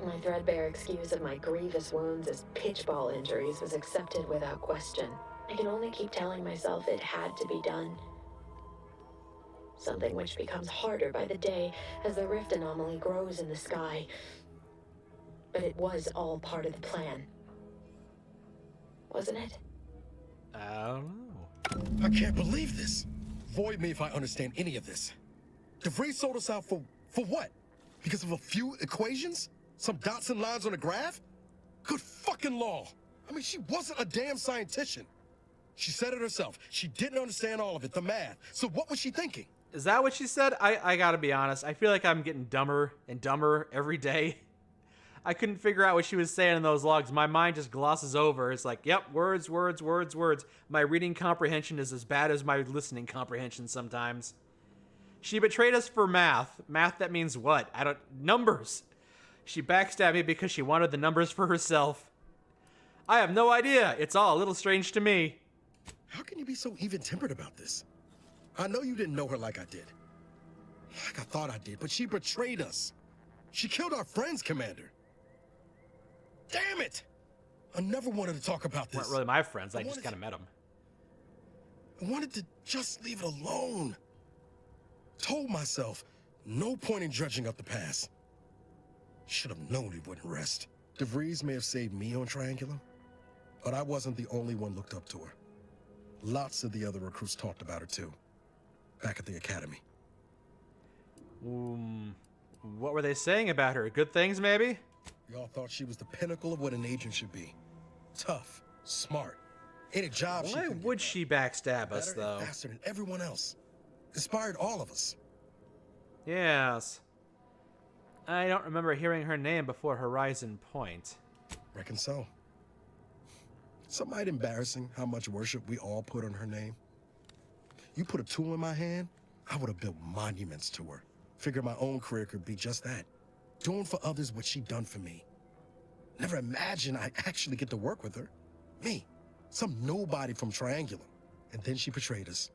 My threadbare excuse of my grievous wounds as pitchball injuries was accepted without question. I can only keep telling myself it had to be done. Something which becomes harder by the day as the rift anomaly grows in the sky. But it was all part of the plan. Wasn't it? I don't know. I can't believe this. Void me if I understand any of this. DeVries sold us out for what? Because of a few equations? Some dots and lines on a graph? Good fucking law. I mean, she wasn't a damn scientician. She said it herself. She didn't understand all of it, the math. So what was she thinking? Is that what she said? I gotta be honest. I feel like I'm getting dumber and dumber every day. I couldn't figure out what she was saying in those logs. My mind just glosses over. It's like, yep, words, words, words, words. My reading comprehension is as bad as my listening comprehension sometimes. She betrayed us for math. Math that means what? Numbers. She backstabbed me because she wanted the numbers for herself. I have no idea. It's all a little strange to me. How can you be so even-tempered about this? I know you didn't know her like I did. Like I thought I did, but she betrayed us. She killed our friends, Commander. Damn it! I never wanted to talk about this. Weren't really my friends. I just kind of met them. I wanted to just leave it alone. Told myself, no point in dredging up the past. Should have known he wouldn't rest. DeVries may have saved me on Triangulum, but I wasn't the only one looked up to her. Lots of the other recruits talked about her too, back at the academy. What were they saying about her? Good things, maybe? Y'all thought she was the pinnacle of what an agent should be. Tough, smart, in a job Why would she backstab us, though? Faster than everyone else. Inspired all of us. Yes. I don't remember hearing her name before Horizon Point. Reckon so. Somewhat embarrassing how much worship we all put on her name. You put a tool in my hand, I would have built monuments to her. Figured my own career could be just that. Doing for others what she done for me. Never imagined I'd actually get to work with her. Me, some nobody from Triangulum. And then she betrayed us.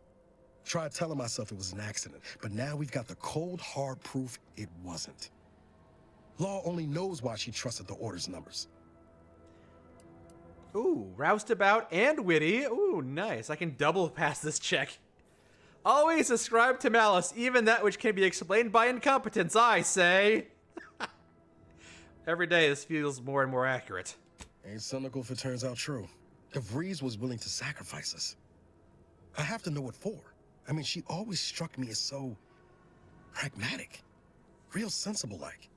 Tried telling myself it was an accident, but now we've got the cold, hard proof it wasn't. Law only knows why she trusted the Order's numbers. Ooh, roustabout and witty. Ooh, nice. I can double pass this check. Always ascribe to malice, even that which can be explained by incompetence, I say. Every day this feels more and more accurate. Ain't cynical if it turns out true. DeVries was willing to sacrifice us. I have to know what for. I mean, she always struck me as so pragmatic. Real sensible-like.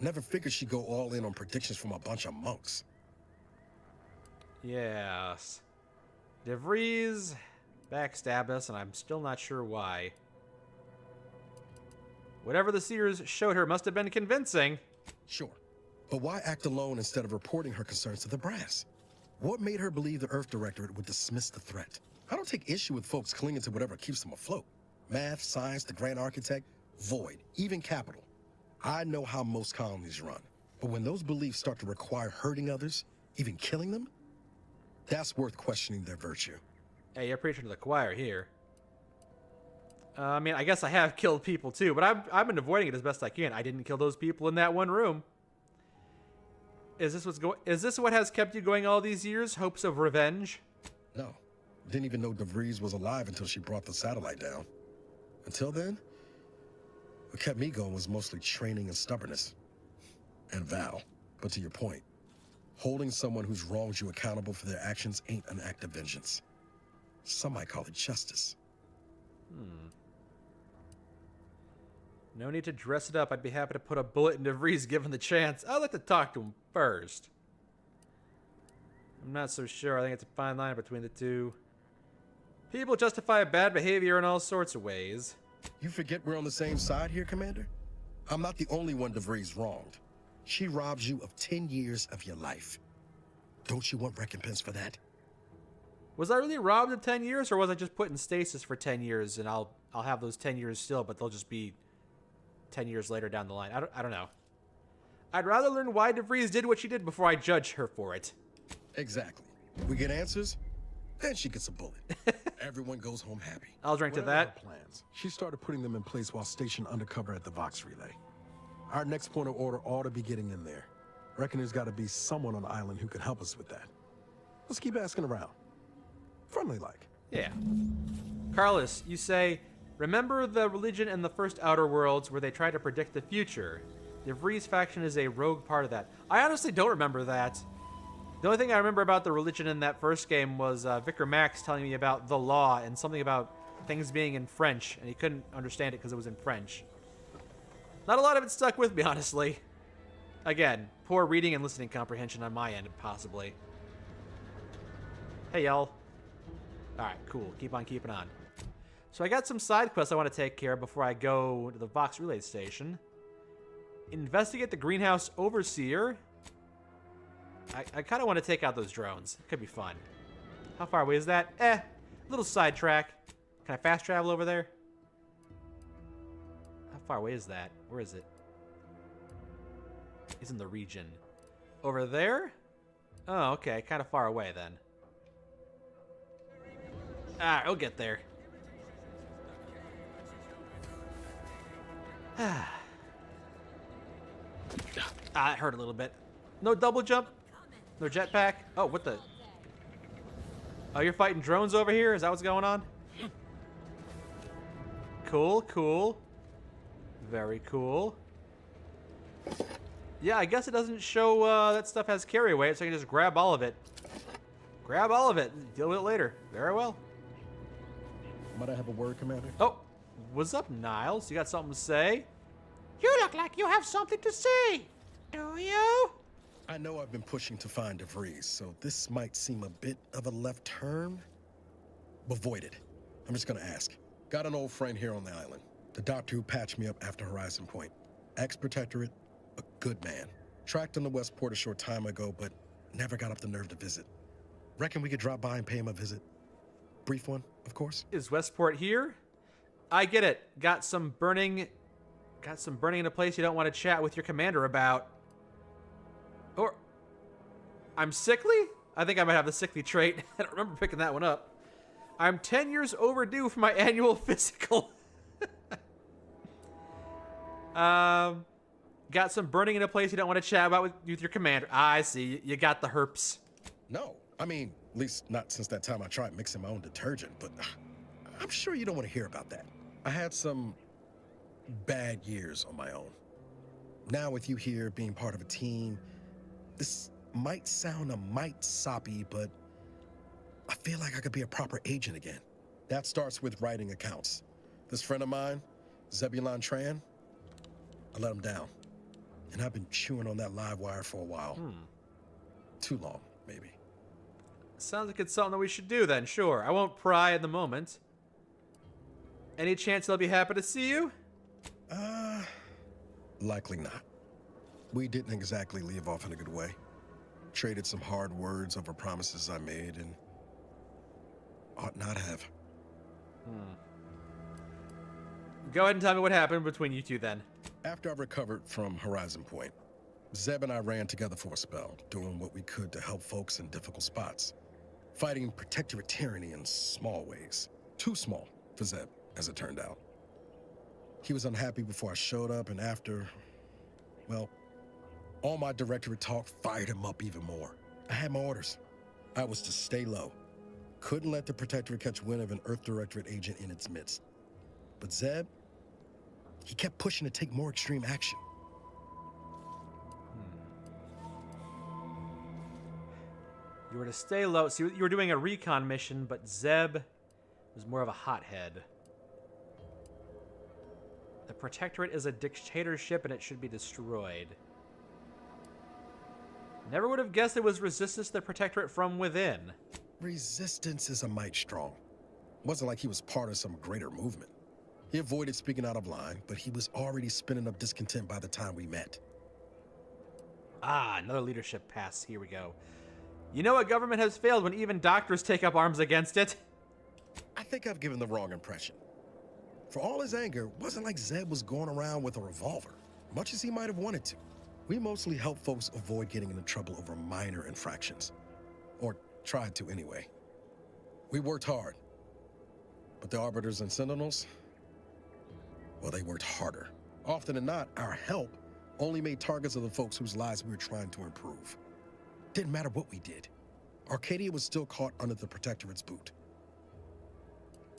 Never figured she'd go all in on predictions from a bunch of monks. Yes. DeVries backstabbed us, and I'm still not sure why. Whatever the seers showed her must have been convincing. Sure. But why act alone instead of reporting her concerns to the brass? What made her believe the Earth Directorate would dismiss the threat? I don't take issue with folks clinging to whatever keeps them afloat. Math, science, the Grand Architect, Void, even Capital. I know how most colonies run. But when those beliefs start to require hurting others, even killing them, that's worth questioning their virtue. Hey, you're preaching to the choir here. I mean, I guess I have killed people too, but I've been avoiding it as best I can. I didn't kill those people in that one room. Is this what has kept you going all these years? Hopes of revenge? No. Didn't even know DeVries was alive until she brought the satellite down. Until then, what kept me going was mostly training and stubbornness. And Val. But to your point, holding someone who's wronged you accountable for their actions ain't an act of vengeance. Some might call it justice. No need to dress it up. I'd be happy to put a bullet in DeVries given the chance. I'd like to talk to him first. I'm not so sure. I think it's a fine line between the two. People justify bad behavior in all sorts of ways. You forget we're on the same side here, Commander? I'm not the only one DeVries wronged. She robbed you of 10 years of your life. Don't you want recompense for that? Was I really robbed of 10 years, or was I just put in stasis for 10 years, and I'll have those 10 years still, but they'll just be 10 years later down the line? I don't know. I'd rather learn why DeVries did what she did before I judge her for it. Exactly. We get answers, then she gets a bullet. Everyone goes home happy. I'll drink to Whatever that. her plans. She started putting them in place while stationed undercover at the Vox Relay. Our next point of order ought to be getting in there. Reckon there's got to be someone on the island who can help us with that. Let's keep asking around. Friendly like. Yeah. Carlos, you say, remember the religion in the first Outer Worlds where they try to predict the future? The DeVries faction is a rogue part of that. I honestly don't remember that. The only thing I remember about the religion in that first game was Vicar Max telling me about the law and something about things being in French, and he couldn't understand it because it was in French. Not a lot of it stuck with me, honestly. Again, poor reading and listening comprehension on my end, possibly. Hey, y'all. Alright, cool. Keep on keeping on. So I got some side quests I want to take care of before I go to the Vox Relay Station. Investigate the greenhouse overseer. I kind of want to take out those drones. It could be fun. How far away is that? Little sidetrack. Can I fast travel over there? How far away is that? Where is it? He's in the region. Over there? Oh, okay. Kind of far away then. Ah, we'll get there. It hurt a little bit. No double jump? No jetpack? Oh, what the? Oh, you're fighting drones over here? Is that what's going on? Cool, cool. Very cool. Yeah, I guess it doesn't show that stuff has carry weight, so I can just grab all of it. Grab all of it. Deal with it later. Very well. Might I have a word, Commander? Oh, what's up, Niles? You got something to say? You look like you have something to say. Do you? I know I've been pushing to find DeVries, so this might seem a bit of a left turn. But void it. I'm just gonna ask. Got an old friend here on the island. The doctor who patched me up after Horizon Point. Ex-Protectorate, a good man. Tracked on the Westport a short time ago, but never got up the nerve to visit. Reckon we could drop by and pay him a visit. Brief one, of course. Is Westport here? I get it. Got some burning in a place you don't want to chat with your commander about. Or I'm sickly? I think I might have the sickly trait. I don't remember picking that one up. I'm 10 years overdue for my annual physical. Got some burning in a place you don't want to chat about with your commander. I see. You got the herpes. No, I mean, at least not since that time I tried mixing my own detergent, but I'm sure you don't want to hear about that. I had some bad years on my own. Now with you here being part of a team, this might sound a mite soppy, but I feel like I could be a proper agent again. That starts with writing accounts. This friend of mine, Zebulon Tran, I let him down. And I've been chewing on that live wire for a while. Too long, maybe. Sounds like it's something that we should do then, sure. I won't pry at the moment. Any chance they'll be happy to see you? Likely not. We didn't exactly leave off in a good way. Traded some hard words over promises I made and ought not have. Go ahead and tell me what happened between you two then. After I recovered from Horizon Point, Zeb and I ran together for a spell, doing what we could to help folks in difficult spots. Fighting Protectorate tyranny in small ways. Too small for Zeb, as it turned out. He was unhappy before I showed up, and after, well, all my Directorate talk fired him up even more. I had my orders. I was to stay low. Couldn't let the Protectorate catch wind of an Earth Directorate agent in its midst. But Zeb, he kept pushing to take more extreme action. You were to stay low. So you were doing a recon mission, but Zeb was more of a hothead. The Protectorate is a dictatorship and it should be destroyed. Never would have guessed it was resistance to the Protectorate from within. Resistance is a mite strong. Wasn't like he was part of some greater movement. He avoided speaking out of line, but he was already spinning up discontent by the time we met. Ah, another leadership pass. Here we go. You know a government has failed when even doctors take up arms against it? I think I've given the wrong impression. For all his anger, it wasn't like Zeb was going around with a revolver, much as he might have wanted to. We mostly helped folks avoid getting into trouble over minor infractions. Or tried to anyway. We worked hard. But the Arbiters and Sentinels, well, they worked harder. Often than not, our help only made targets of the folks whose lives we were trying to improve. Didn't matter what we did. Arcadia was still caught under the Protectorate's boot.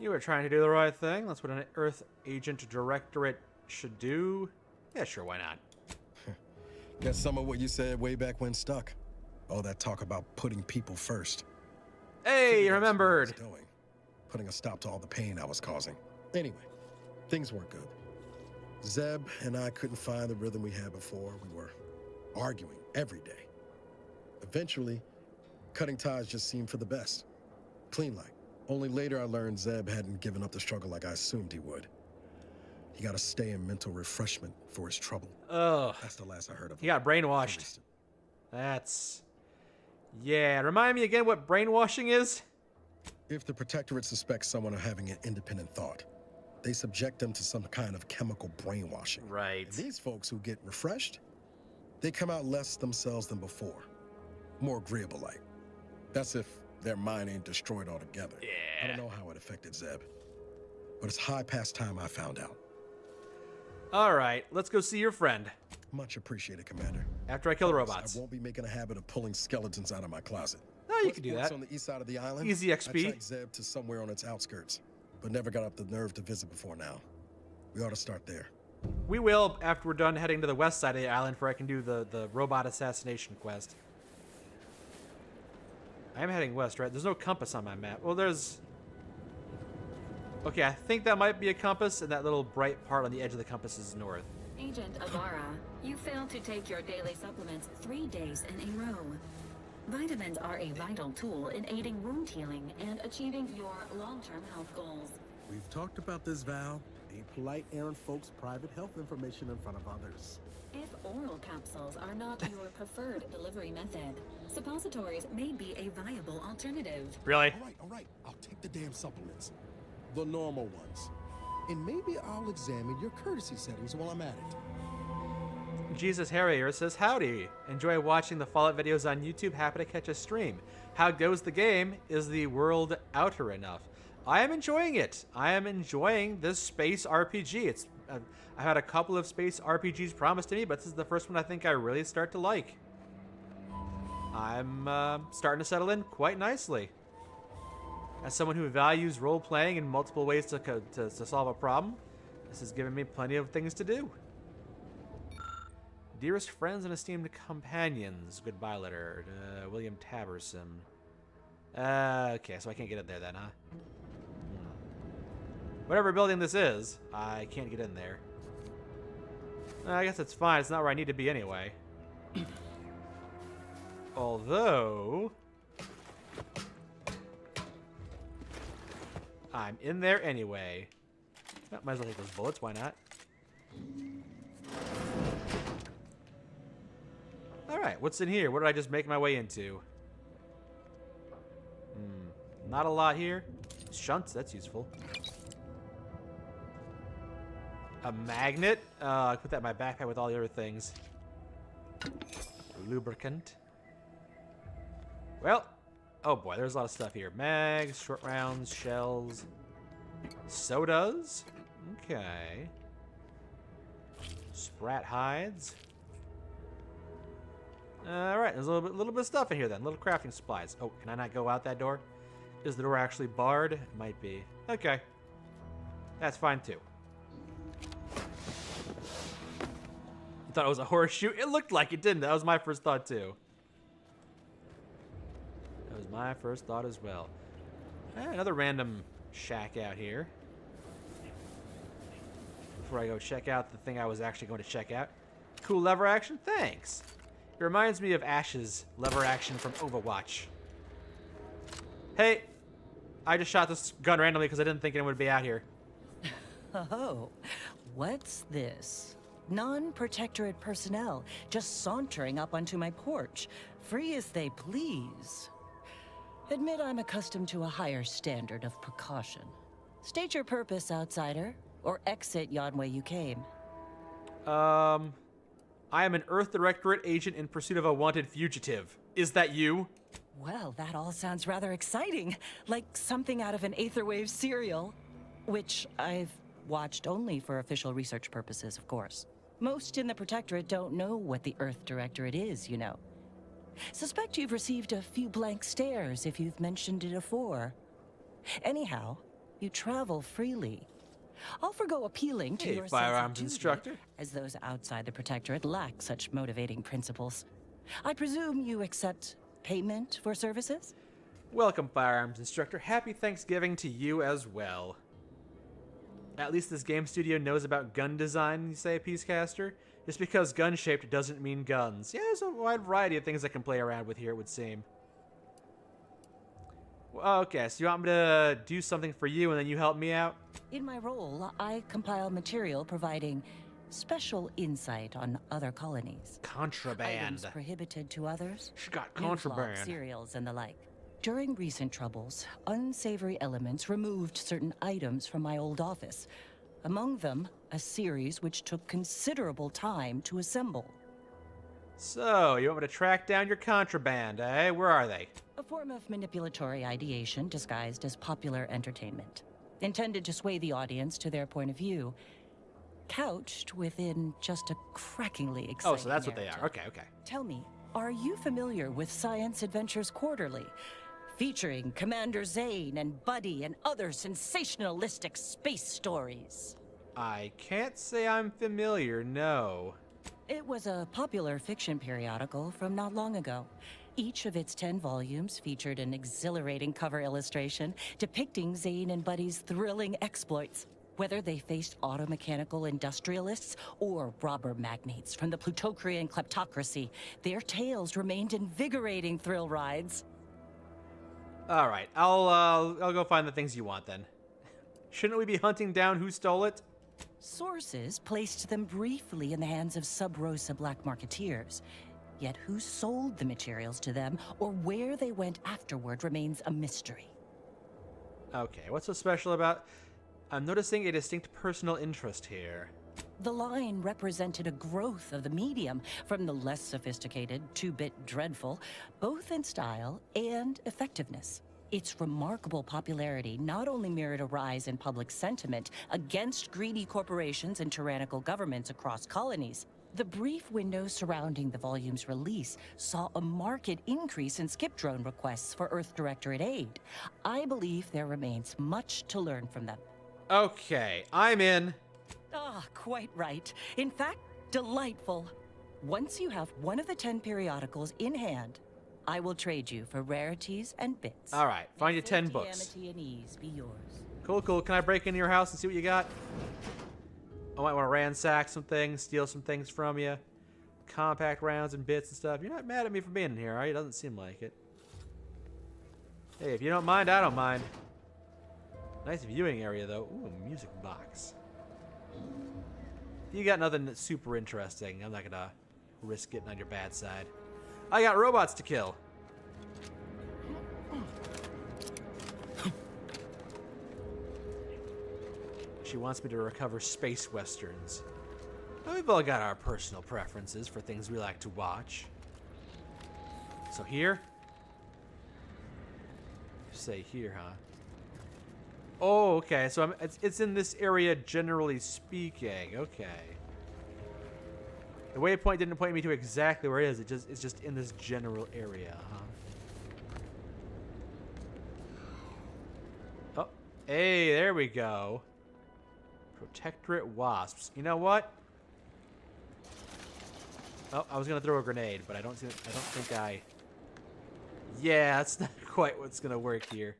You were trying to do the right thing. That's what an Earth Agent Directorate should do. Yeah, sure, why not? Guess some of what you said way back when stuck. All that talk about putting people first. Hey, you remembered. Putting a stop to all the pain I was causing. Anyway, things weren't good. Zeb and I couldn't find the rhythm we had before. We were arguing every day. Eventually, cutting ties just seemed for the best. Clean like. Only later I learned Zeb hadn't given up the struggle like I assumed he would. He got to stay in mental refreshment for his trouble. Ugh. That's the last I heard of him. He got brainwashed. That's... Yeah, remind me again what brainwashing is? If the Protectorate suspects someone of having an independent thought, they subject them to some kind of chemical brainwashing. Right. And these folks who get refreshed, they come out less themselves than before. More agreeable-like. That's if their mind ain't destroyed altogether. Yeah. I don't know how it affected Zeb, but it's high past time I found out. All right, let's go see your friend. Much appreciated, Commander. After I kill the robots. I won't be making a habit of pulling skeletons out of my closet. No, you can do that. On the east side of the island. Easy XP. I tracked Zeb to somewhere on its outskirts, but never got up the nerve to visit before now. We ought to start there. We will after we're done heading to the west side of the island, where I can do the robot assassination quest. I am heading west, right? There's no compass on my map. Well, there's... Okay, I think that might be a compass, and that little bright part on the edge of the compass is north. Agent Avara, you failed to take your daily supplements 3 days in a row. Vitamins are a vital tool in aiding wound healing and achieving your long-term health goals. We've talked about this, Val. Ain't polite airing folks' private health information in front of others. If oral capsules are not your preferred delivery method, suppositories may be a viable alternative. Really? All right. I'll take the damn supplements. The normal ones. And maybe I'll examine your courtesy settings while I'm at it. Jesus Harrier says, howdy. Enjoy watching the Fallout videos on YouTube. Happy to catch a stream. How goes the game? Is the world outer enough? I am enjoying it. I am enjoying this space RPG. It's I've had a couple of space RPGs promised to me, but this is the first one I think I really start to like. I'm starting to settle in quite nicely. As someone who values role-playing in multiple ways to solve a problem, this has given me plenty of things to do. Dearest friends and esteemed companions, goodbye letter, William Taberson. Okay, so I can't get in there then, huh? Whatever building this is, I can't get in there. I guess it's fine, it's not where I need to be anyway. Although... I'm in there anyway. Might as well take those bullets, why not? Alright, what's in here? What did I just make my way into? Not a lot here. Shunts, that's useful. A magnet? I put that in my backpack with all the other things. Lubricant. Well, oh boy, there's a lot of stuff here. Mags, short rounds, shells, sodas. Okay. Sprat hides. All right, there's a little bit of stuff in here then. Little crafting supplies. Oh, can I not go out that door? Is the door actually barred? It might be. Okay. That's fine too. I thought it was a horseshoe. It looked like it, didn't it? That was my first thought too. That was my first thought as well. Another random shack out here. Before I go check out the thing I was actually going to check out. Cool lever action? Thanks. It reminds me of Ash's lever action from Overwatch. Hey, I just shot this gun randomly because I didn't think anyone would be out here. Oh, what's this? Non-Protectorate personnel just sauntering up onto my porch, free as they please. Admit I'm accustomed to a higher standard of precaution. State your purpose, outsider, or exit yon way you came. I am an Earth Directorate agent in pursuit of a wanted fugitive. Is that you? Well, that all sounds rather exciting, like something out of an Aetherwave serial, which I've watched only for official research purposes, of course. Most in the Protectorate don't know what the Earth Directorate is, you know. Suspect you've received a few blank stares if you've mentioned it afore. Anyhow, you travel freely. I'll forgo appealing to your firearms sense of instructor, duty, as those outside the Protectorate lack such motivating principles. I presume you accept payment for services? Welcome, firearms instructor. Happy Thanksgiving to you as well. At least this game studio knows about gun design, you say, Peacecaster? Just because gun-shaped doesn't mean guns. Yeah, there's a wide variety of things I can play around with here, it would seem. Okay, so you want me to do something for you and then you help me out? In my role, I compile material providing special insight on other colonies. Contraband. Items prohibited to others. She got New contraband. flawed cereals and the like. During recent troubles, unsavory elements removed certain items from my old office. Among them, a series which took considerable time to assemble. So, you want me to track down your contraband, eh? Where are they? A form of manipulatory ideation disguised as popular entertainment, intended to sway the audience to their point of view, couched within just a crackingly exciting Oh, so that's what they narrative. are. Okay, okay. Tell me, are you familiar with Science Adventures Quarterly? Featuring Commander Zane and Buddy and other sensationalistic space stories. I can't say I'm familiar, no. It was a popular fiction periodical from not long ago. Each of its 10 volumes featured an exhilarating cover illustration depicting Zane and Buddy's thrilling exploits. Whether they faced automechanical industrialists or robber magnates from the Plutocrian kleptocracy, their tales remained invigorating thrill rides. All right, I'll go find the things you want then. Shouldn't we be hunting down who stole it? Sources placed them briefly in the hands of Sub-Rosa black marketeers. Yet who sold the materials to them or where they went afterward remains a mystery. Okay, what's so special about... I'm noticing a distinct personal interest here. The line represented a growth of the medium from the less sophisticated 2-bit dreadful, both in style and effectiveness. Its remarkable popularity not only mirrored a rise in public sentiment against greedy corporations and tyrannical governments across colonies. The brief window surrounding the volume's release saw a marked increase in skip drone requests for Earth Directorate aid. I believe there remains much to learn from them. Okay, I'm in. Ah, quite right. In fact, delightful. Once you have one of the 10 periodicals in hand, I will trade you for rarities and bits. All right, find you 10 books. Amity and ease be yours. Cool, cool. Can I break into your house and see what you got? I might want to ransack some things, steal some things from you. Compact rounds and bits and stuff. You're not mad at me for being in here, are you? Doesn't seem like it. Hey, if you don't mind, I don't mind. Nice viewing area, though. Ooh, a music box. You got nothing that's super interesting. I'm not gonna risk getting on your bad side. I got robots to kill. She wants me to recover space westerns. Well, we've all got our personal preferences for things we like to watch. So here? Say here, huh? Oh, okay. So it's in this area, generally speaking. Okay. The waypoint didn't point me to exactly where it is. It's just in this general area, huh? Oh, hey, there we go. Protectorate wasps. You know what? Oh, I was gonna throw a grenade, but I don't think I. Yeah, that's not quite what's gonna work here.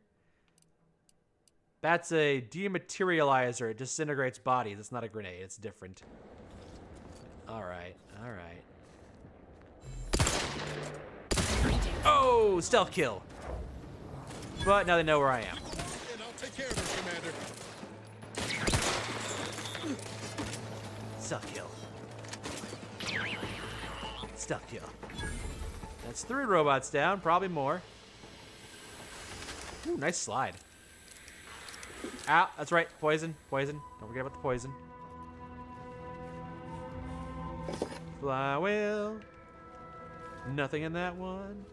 That's a dematerializer. It disintegrates bodies. It's not a grenade. It's different. All right. All right. Oh, stealth kill. But now they know where I am. And I'll take care of it, Commander. Stealth kill. Stealth kill. That's 3 robots down. Probably more. Ooh, nice slide. Ow, that's right. Poison. Poison. Don't forget about the poison. Fly whale. Nothing in that one.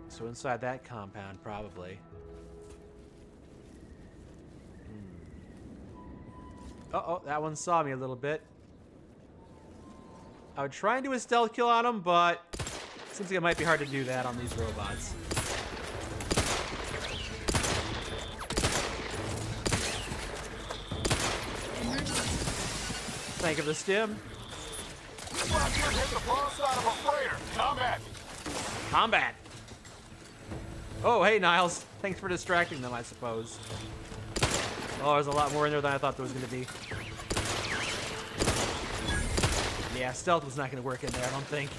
So inside that compound, probably. Uh-oh, that one saw me a little bit. I would try and do a stealth kill on him, but it seems like it might be hard to do that on these robots. Thank you for the stim. Combat! Combat! Oh, hey, Niles. Thanks for distracting them, I suppose. Oh, there's a lot more in there than I thought there was going to be. Yeah, stealth was not going to work in there, I don't think.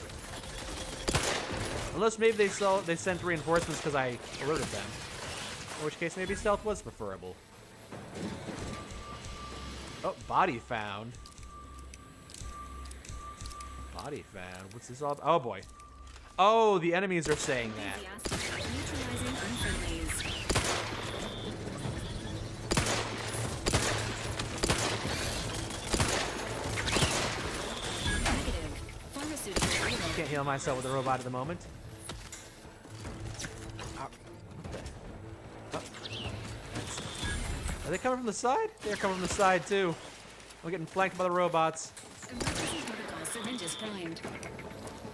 Unless maybe they sent reinforcements because I alerted them. In which case, maybe stealth was preferable. Oh, body found. Body found. What's this all about? Oh, boy. Oh, the enemies are saying that. Neutralizing unfriendlies. Negative. Pharmaceutical reload. Can't heal myself with a robot at the moment. Are they coming from the side? They're coming from the side, too. I'm getting flanked by the robots. Emergency protocol syringes primed.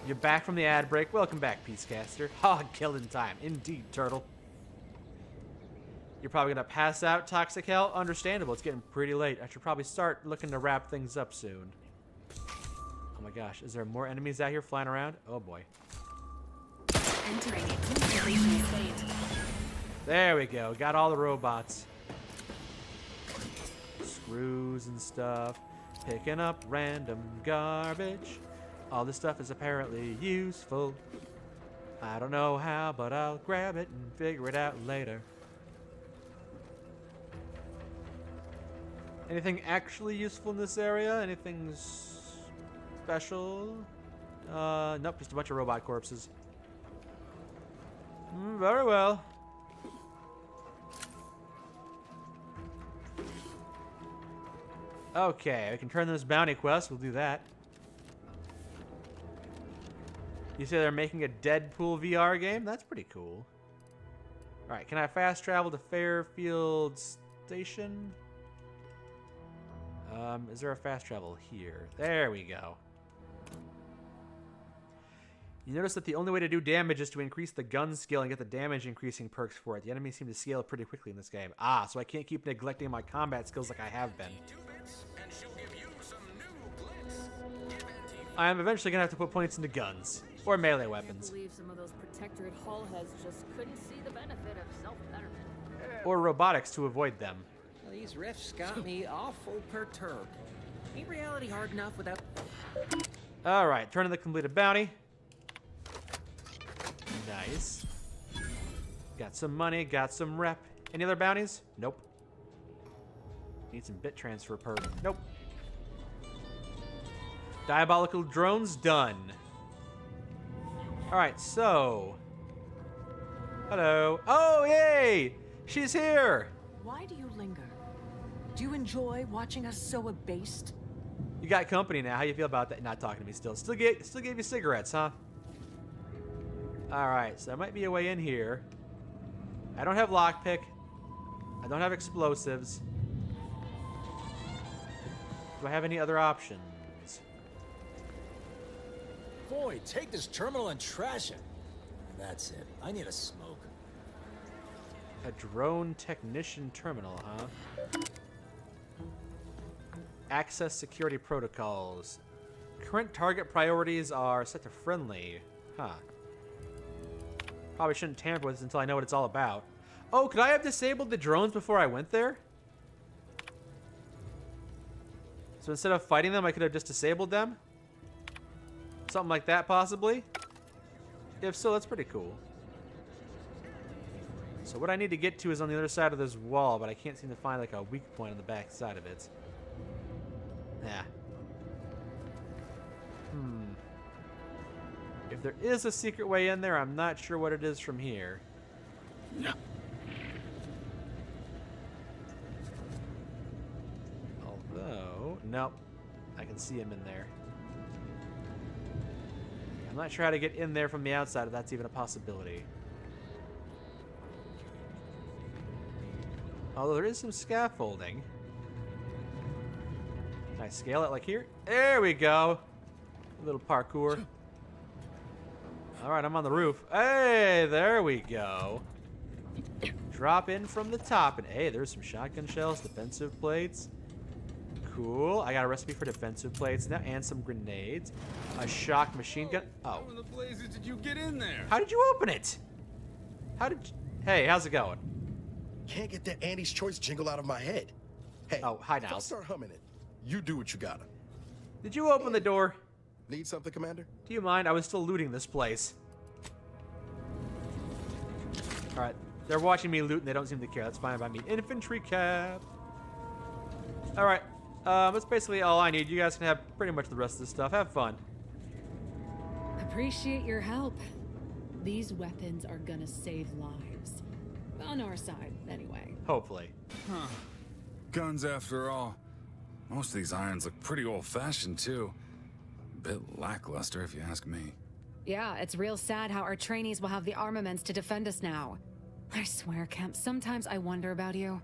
You're back from the ad break. Welcome back, Peacecaster. Ha, killed in time. Indeed, Turtle. You're probably going to pass out, Toxic Hell? Understandable. It's getting pretty late. I should probably start looking to wrap things up soon. Oh my gosh. Is there more enemies out here flying around? Oh boy. Entering a completion state. There we go. Got all the robots. Screws and stuff. Picking up random garbage. All this stuff is apparently useful. I don't know how, but I'll grab it and figure it out later. Anything actually useful in this area? Anything special? Nope, just a bunch of robot corpses. Very well. Okay, I can turn this bounty quest. We'll do that. You say they're making a Deadpool VR game? That's pretty cool. Alright, can I fast travel to Fairfield Station? Is there a fast travel here? There we go. You notice that the only way to do damage is to increase the gun skill and get the damage increasing perks for it. The enemies seem to scale pretty quickly in this game. Ah, so I can't keep neglecting my combat skills like I have been. I am eventually going to have to put points into guns. Or melee weapons. I believe some of those Protectorate hull heads just couldn't see the benefit of self-betterment. Or robotics to avoid them. Well, these riffs got me awful perturbed. Ain't reality hard enough without... Alright, turn in the completed bounty. Nice. Got some money, got some rep. Any other bounties? Nope. Need some bit transfer perk. Nope. Diabolical drones done. Alright, so... Hello. Oh, yay! She's here! Why do you linger? Do you enjoy watching us so abased? You got company now. How you feel about that? Not talking to me still. Still gave you cigarettes, huh? Alright, so there might be a way in here. I don't have lockpick. I don't have explosives. Do I have any other options? Boy, take this terminal and trash it. That's it. I need a smoke. A drone technician terminal, huh? Access security protocols. Current target priorities are set to friendly. Huh. Probably shouldn't tamper with this until I know what it's all about. Oh, could I have disabled the drones before I went there? So instead of fighting them, I could have just disabled them? Something like that, possibly? If so, that's pretty cool. So what I need to get to is on the other side of this wall, but I can't seem to find like a weak point on the back side of it. Nah. If there is a secret way in there, I'm not sure what it is from here. No. Although, nope. I can see him in there. I'm not sure how to get in there from the outside, if that's even a possibility. Although there is some scaffolding. Can I scale it like here? There we go. A little parkour. Alright, I'm on the roof. Hey, there we go. Drop in from the top. And hey, there's some shotgun shells, defensive plates. Cool. I got a recipe for defensive plates now and some grenades. A shock machine gun. Oh. How in the blazes did you get in there? How did you open it? How did you... Hey, how's it going? Can't get that Andy's Choice jingle out of my head. Hey, oh, hi, if I Niles. start humming it, you do what you gotta. Did you open the door? Need something, Commander? Do you mind? I was still looting this place. Alright. They're watching me loot and they don't seem to care. That's fine by me. Infantry cap. Alright. That's basically all I need. You guys can have pretty much the rest of this stuff. Have fun. Appreciate your help. These weapons are gonna save lives. On our side, anyway. Hopefully. Huh. Guns after all. Most of these irons look pretty old-fashioned, too. Bit lackluster, if you ask me. Yeah, it's real sad how our trainees will have the armaments to defend us now. I swear, Kemp, sometimes I wonder about you.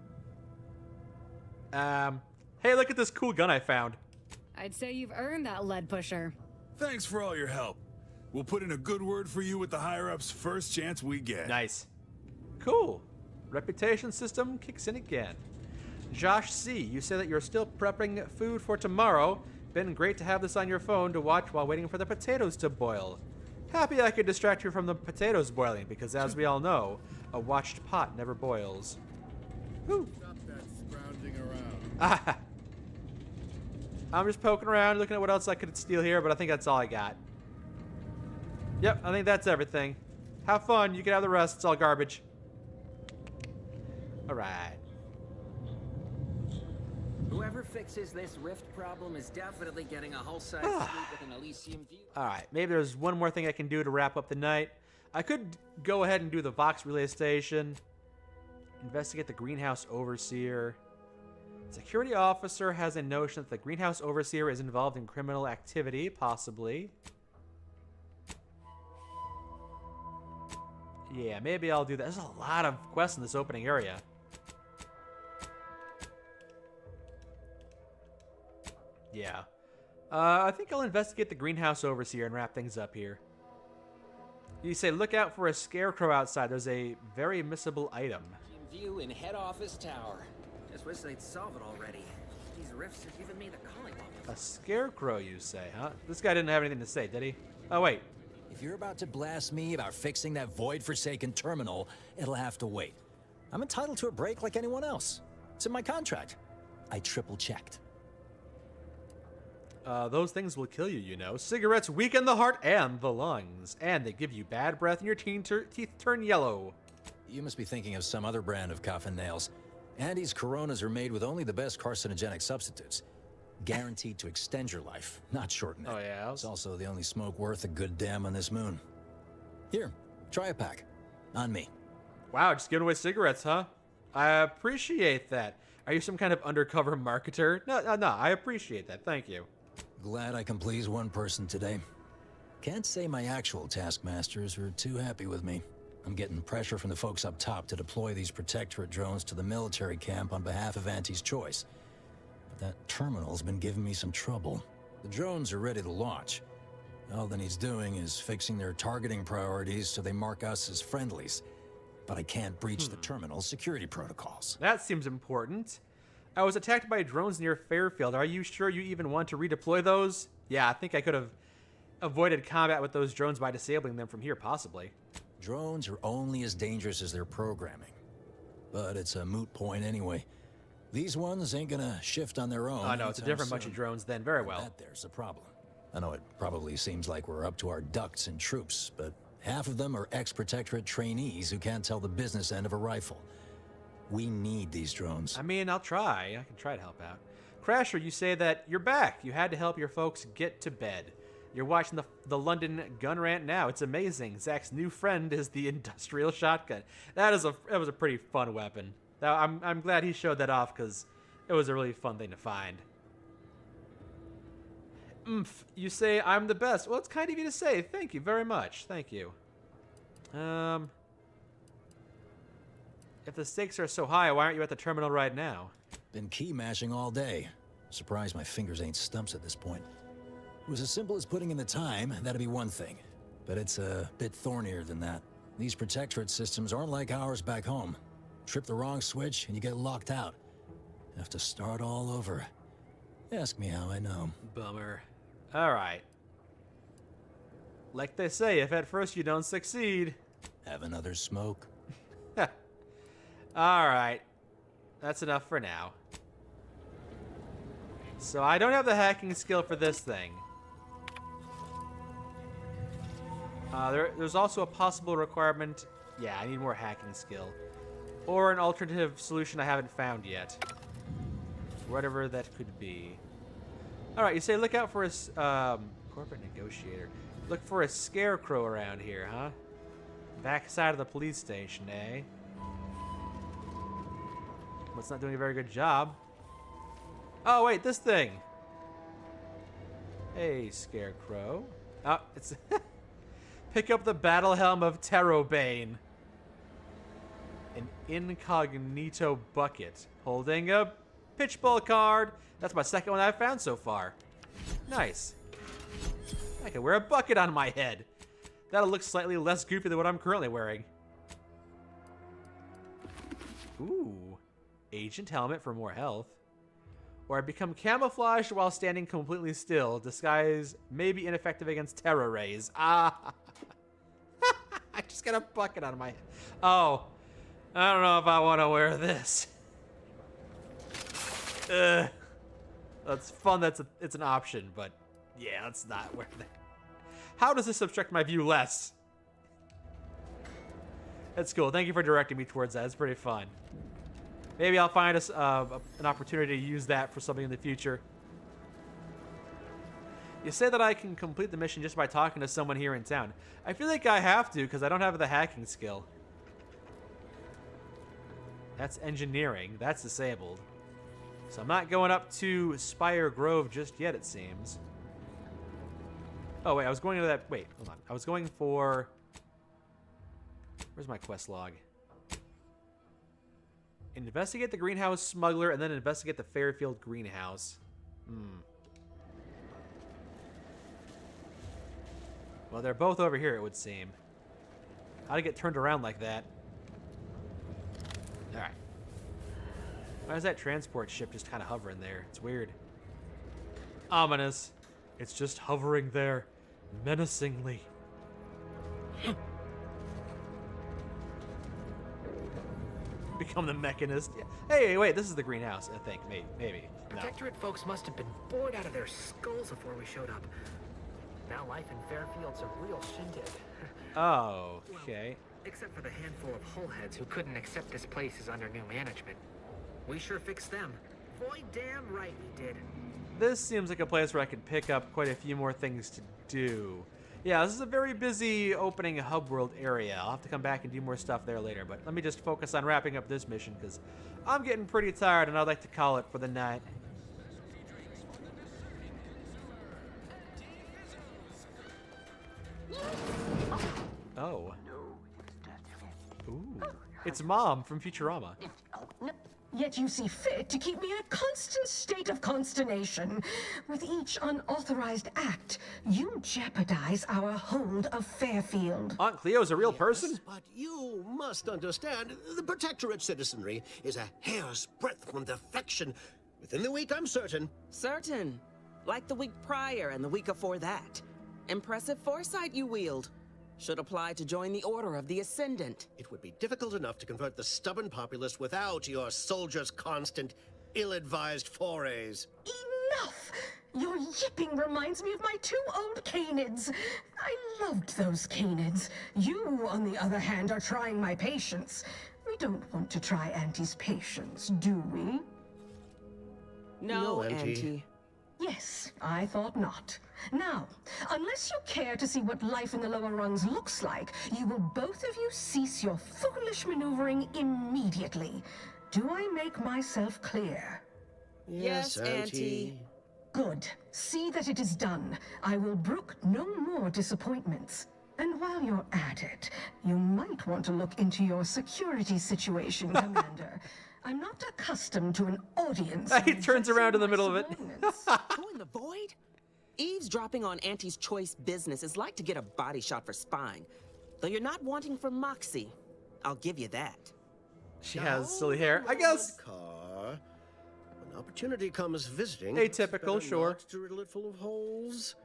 Hey, look at this cool gun I found. I'd say you've earned that lead pusher. Thanks for all your help. We'll put in a good word for you with the higher-ups first chance we get. Nice. Cool. Reputation system kicks in again. Josh C., you say that you're still prepping food for tomorrow. Been great to have this on your phone to watch while waiting for the potatoes to boil. Happy I could distract you from the potatoes boiling, because as we all know, a watched pot never boils. Whew. Stop that scrounging around. Ah. I'm just poking around, looking at what else I could steal here, but I think that's all I got. Yep, I think that's everything. Have fun, you can have the rest, it's all garbage. Alright. Whoever fixes this rift problem is definitely getting a whole-size suite with an Elysium view. Alright, maybe there's one more thing I can do to wrap up the night. I could go ahead and do the Vox Relay Station. Investigate the Greenhouse Overseer. Security officer has a notion that the Greenhouse Overseer is involved in criminal activity, possibly. Yeah, maybe I'll do that. There's a lot of quests in this opening area. Yeah. I think I'll investigate the Greenhouse Overseer and wrap things up here. You say, look out for a scarecrow outside. There's a very missable item. View in head office tower. Just wish they'd solve it already. These rifts are giving me the calling bubbles. A scarecrow, you say, huh? This guy didn't have anything to say, did he? Oh, wait. If you're about to blast me about fixing that void-forsaken terminal, it'll have to wait. I'm entitled to a break like anyone else. It's in my contract. I triple-checked. Those things will kill you, you know. Cigarettes weaken the heart and the lungs. And they give you bad breath and your teeth turn yellow. You must be thinking of some other brand of coffin nails. Andy's Coronas are made with only the best carcinogenic substitutes. Guaranteed to extend your life, not shorten it. Oh, yeah? It's also the only smoke worth a good damn on this moon. Here, try a pack. On me. Wow, just giving away cigarettes, huh? I appreciate that. Are you some kind of undercover marketer? No, I appreciate that. Thank you. Glad I can please one person today. Can't say my actual taskmasters are too happy with me. I'm getting pressure from the folks up top to deploy these Protectorate drones to the military camp on behalf of Auntie's Choice. But that terminal's been giving me some trouble. The drones are ready to launch. All that he's doing is fixing their targeting priorities so they mark us as friendlies. But I can't breach the terminal's security protocols. That seems important. I was attacked by drones near Fairfield. Are you sure you even want to redeploy those? Yeah, I think I could have avoided combat with those drones by disabling them from here, possibly. Drones are only as dangerous as their programming. But it's a moot point anyway. These ones ain't gonna shift on their own. Oh, no, it's a different bunch of drones then. Very well. That there's a problem. I know it probably seems like we're up to our ducks in troops, but half of them are ex-Protectorate trainees who can't tell the business end of a rifle. We need these drones. I mean, I'll try. I can try to help out. Crasher, you say that you're back. You had to help your folks get to bed. You're watching the London gun rant now. It's amazing. Zach's new friend is the industrial shotgun. That was a pretty fun weapon. Now, I'm glad he showed that off because it was a really fun thing to find. You say I'm the best. Well, it's kind of you to say. Thank you very much. Thank you. If the stakes are so high, why aren't you at the terminal right now? Been key mashing all day. Surprised my fingers ain't stumps at this point. It was as simple as putting in the time, that'd be one thing. But it's a bit thornier than that. These Protectorate systems aren't like ours back home. Trip the wrong switch and you get locked out. Have to start all over. Ask me how I know. Bummer. Alright. Like they say, if at first you don't succeed... Have another smoke? Alright. That's enough for now. So I don't have the hacking skill for this thing. There's also a possible requirement. Yeah, I need more hacking skill. Or an alternative solution I haven't found yet. Whatever that could be. Alright, you say look out for a corporate negotiator. Look for a scarecrow around here, huh? Backside of the police station, eh? Well, it's not doing a very good job. Oh, wait, this thing. Hey, scarecrow. Oh, it's... Pick up the battle helm of Terrobane. An incognito bucket. Holding a pitchball card. That's my second one I've found so far. Nice. I can wear a bucket on my head. That'll look slightly less goofy than what I'm currently wearing. Ooh. Agent helmet for more health. Or I become camouflaged while standing completely still. Disguise may be ineffective against terror rays. Ah. I just got a bucket on my head. Oh. I don't know if I want to wear this. That's fun. It's an option, but yeah, let's not wear that. How does this obstruct my view less? That's cool. Thank you for directing me towards that. It's pretty fun. Maybe I'll find us an opportunity to use that for something in the future. You say that I can complete the mission just by talking to someone here in town. I feel like I have to because I don't have the hacking skill. That's engineering. That's disabled. So I'm not going up to Spire Grove just yet, it seems. Oh, wait. I was going to that... Wait, hold on. I was going for... Where's my quest log? Investigate the greenhouse smuggler and then investigate the Fairfield greenhouse. Well, they're both over here, it would seem. How'd I get turned around like that? Alright. Why is that transport ship just kind of hovering there? It's weird. Ominous. It's just hovering there, menacingly. Become the mechanist. Yeah. Hey, wait, this is the greenhouse, I think. Maybe. No. Protectorate folks must have been bored out of their skulls before we showed up. Now life in Fairfield's a real shindig. Oh, okay. Well, except for the handful of hullheads who couldn't accept this place is under new management. We sure fixed them. Boy, damn right we did. This seems like a place where I could pick up quite a few more things to do. Yeah, this is a very busy opening hub world area. I'll have to come back and do more stuff there later, but let me just focus on wrapping up this mission because I'm getting pretty tired and I'd like to call it for the night. Oh. Ooh. It's Mom from Futurama. Yet you see fit to keep me in a constant state of consternation. With each unauthorized act, you jeopardize our hold of Fairfield. Aunt Cleo's a real person? But you must understand, the Protectorate citizenry is a hair's breadth from defection. Within the week, I'm certain. Certain. Like the week prior and the week before that. Impressive foresight you wield. Should apply to join the Order of the Ascendant. It would be difficult enough to convert the stubborn populace without your soldiers' constant, ill-advised forays. Enough! Your yipping reminds me of my 2 old canids. I loved those canids. You, on the other hand, are trying my patience. We don't want to try Auntie's patience, do we? No, Auntie. Yes, I thought not. Now, unless you care to see what life in the lower rungs looks like, you will both of you cease your foolish maneuvering immediately. Do I make myself clear? Yes, Auntie. Good. See that it is done. I will brook no more disappointments. And while you're at it, you might want to look into your security situation, Commander. I'm not accustomed to an audience. He turns around in the middle of it. Join the void? Eavesdropping on Auntie's choice business is like to get a body shot for spying. Though you're not wanting for Moxie. I'll give you that. She has silly hair, I guess. Car. When opportunity comes visiting. Atypical, sure. To riddle it full of holes.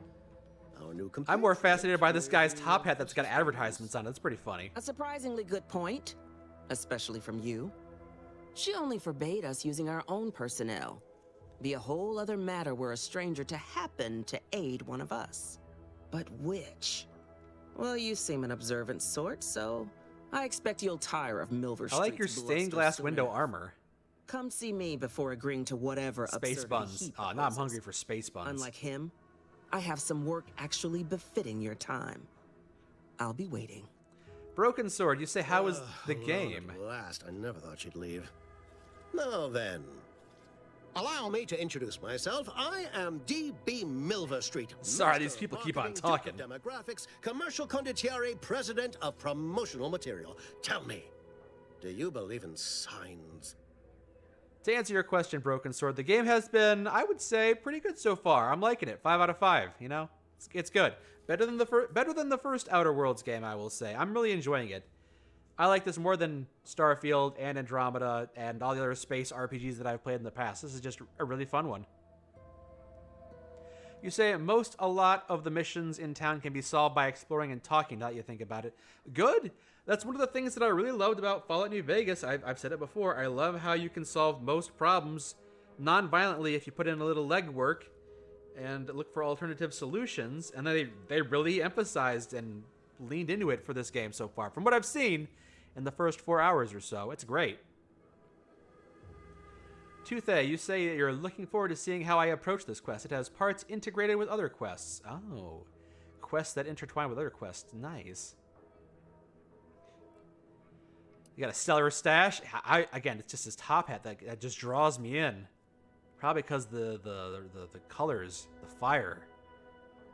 Our new I'm more fascinated by this guy's top hat that's got advertisements on it. It's pretty funny. A surprisingly good point. Especially from you. She only forbade us using our own personnel. Be a whole other matter were a stranger to happen to aid one of us. But which? Well, you seem an observant sort, so I expect you'll tire of Milver Street's I like your stained glass window armor. Come see me before agreeing to whatever Space absurdity buns. he Now I'm proposes. hungry for space buns. Unlike him, I have some work actually befitting your time. I'll be waiting. Broken Sword, you say, how was the Lord, game? at last, I never thought you'd leave. Now then, allow me to introduce myself. I am D.B. Milver Street. Sorry, Master these people of keep on Marketing, talking. Duke of Demographics, Commercial Condottiere, President of Promotional Material. Tell me, do you believe in signs? To answer your question, Broken Sword, the game has been, I would say, pretty good so far. I'm liking it. 5 out of 5. You know, it's good. Better than the first Outer Worlds game, I will say. I'm really enjoying it. I like this more than Starfield and Andromeda and all the other space RPGs that I've played in the past. This is just a really fun one. You say a lot of the missions in town can be solved by exploring and talking, now that you think about it. Good! That's one of the things that I really loved about Fallout New Vegas. I've said it before. I love how you can solve most problems non-violently if you put in a little legwork and look for alternative solutions. And they really emphasized and leaned into it for this game so far. From what I've seen in the first 4 hours or so, it's great. Toothay, you say that you're looking forward to seeing how I approach this quest. It has parts integrated with other quests. Oh, quests that intertwine with other quests. Nice. You got a stellar stash. Again, it's just this top hat that just draws me in. Probably because the colors, the fire.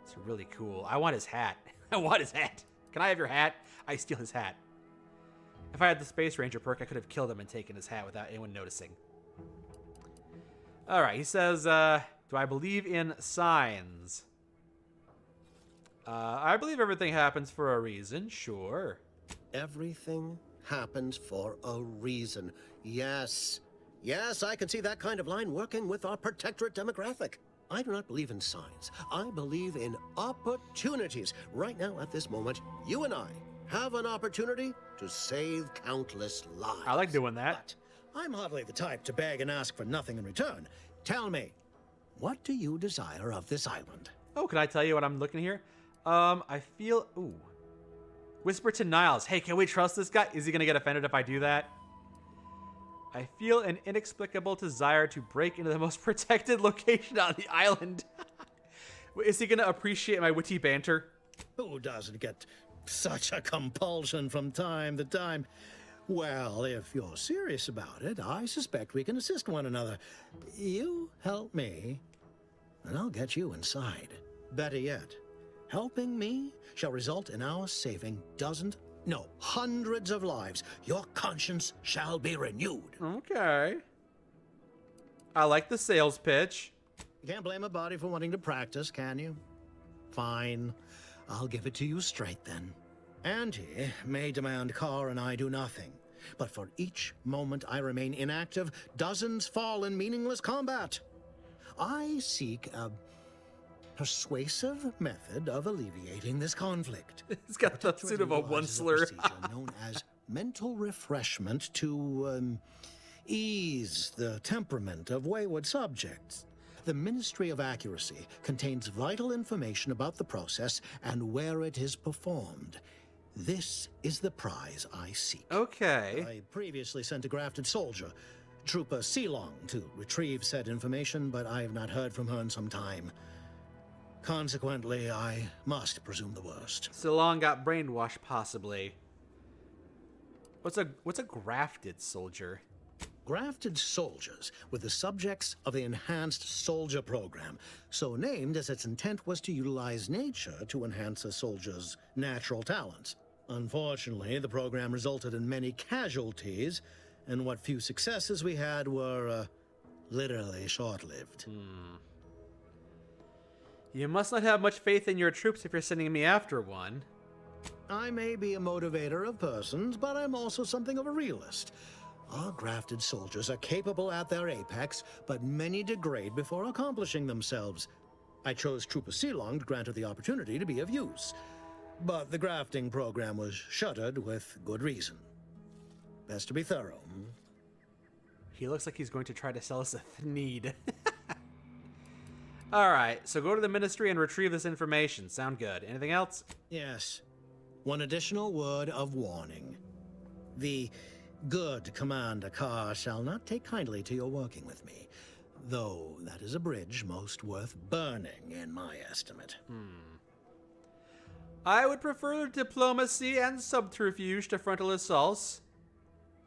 It's really cool. I want his hat. I want his hat. Can I have your hat? I steal his hat. If I had the Space Ranger perk, I could have killed him and taken his hat without anyone noticing. All right, he says, do I believe in signs? I believe everything happens for a reason, sure. Everything happens for a reason. Yes. Yes, I can see that kind of line working with our protectorate demographic. I do not believe in signs. I believe in opportunities. Right now, at this moment, you and I have an opportunity to save countless lives. I like doing that. But I'm hardly the type to beg and ask for nothing in return. Tell me, what do you desire of this island? Oh, can I tell you what I'm looking here? I feel... Ooh. Whisper to Niles. Hey, can we trust this guy? Is he going to get offended if I do that? I feel an inexplicable desire to break into the most protected location on the island. Is he going to appreciate my witty banter? Who doesn't get such a compulsion from time to time? Well, if you're serious about it, I suspect we can assist one another. You help me, and I'll get you inside. Better yet, helping me shall result in our saving hundreds of lives. Your conscience shall be renewed. Okay. I like the sales pitch. You can't blame a body for wanting to practice, can you? Fine. I'll give it to you straight then. Auntie may demand Carr and I do nothing, but for each moment I remain inactive, dozens fall in meaningless combat. I seek a persuasive method of alleviating this conflict. He's got the suit of a one-slur. Known as mental refreshment to ease the temperament of wayward subjects. The Ministry of Accuracy contains vital information about the process and where it is performed. This is the prize I seek. Okay. I previously sent a grafted soldier, Trooper Sealong, to retrieve said information, but I have not heard from her in some time. Consequently, I must presume the worst. Sealong got brainwashed, possibly. What's a grafted soldier? Grafted soldiers were the subjects of the Enhanced Soldier Program, so named as its intent was to utilize nature to enhance a soldier's natural talents. Unfortunately, the program resulted in many casualties, and what few successes we had were literally short-lived. You must not have much faith in your troops if you're sending me after one. I may be a motivator of persons, but I'm also something of a realist. Our grafted soldiers are capable at their apex, but many degrade before accomplishing themselves. I chose Trooper Sealong to grant her the opportunity to be of use. But the grafting program was shuttered with good reason. Best to be thorough. He looks like he's going to try to sell us a Thneed. Alright, so go to the Ministry and retrieve this information. Sound good. Anything else? Yes. one additional word of warning. The good Commander Carr shall not take kindly to your working with me, though that is a bridge most worth burning in my estimate. I would prefer diplomacy and subterfuge to frontal assaults.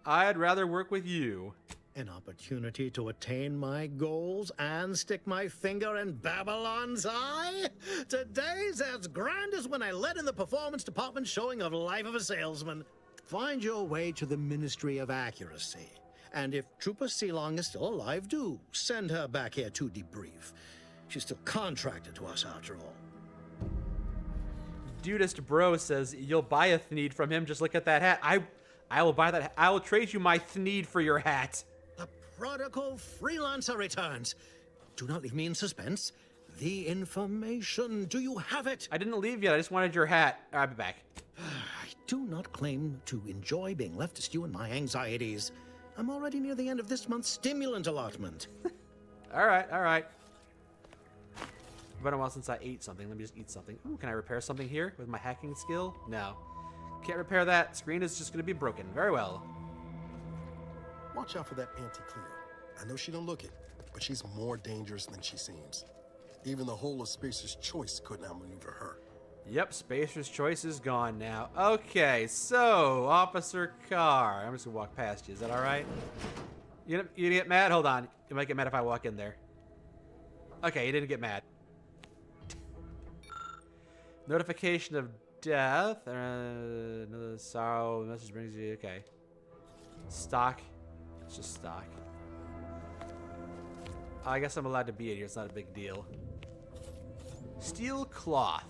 I'd rather work with you. An opportunity to attain my goals and stick my finger in Babylon's eye? Today's as grand as when I led in the performance department showing of Life of a Salesman. Find your way to the Ministry of Accuracy. And if Trooper Sealong is still alive, do send her back here to debrief. She's still contracted to us after all. Dudist Bro says you'll buy a Thneed from him. Just look at that hat. I will buy that. I will trade you my Thneed for your hat. The prodigal freelancer returns. Do not leave me in suspense. The information, do you have it? I didn't leave yet. I just wanted your hat. I'll be back. I do not claim to enjoy being left to stew in my anxieties. I'm already near the end of this month's stimulant allotment. All right, all right. It's been a while since I ate something. Let me just eat something. Ooh, can I repair something here with my hacking skill? No. Can't repair that. Screen is just going to be broken. Very well. Watch out for that Auntie Cleo. I know she don't look it, but she's more dangerous than she seems. Even the whole of Spacer's Choice couldn't outmaneuver her. Yep, Spacer's Choice is gone now. Okay, so, Officer Carr. I'm just going to walk past you. Is that all right? You get mad? Hold on. You might get mad if I walk in there. Okay, you didn't get mad. Notification of death. Another sorrow message brings you. Okay. Stock. It's just stock. I guess I'm allowed to be in here. It's not a big deal. Steel cloth.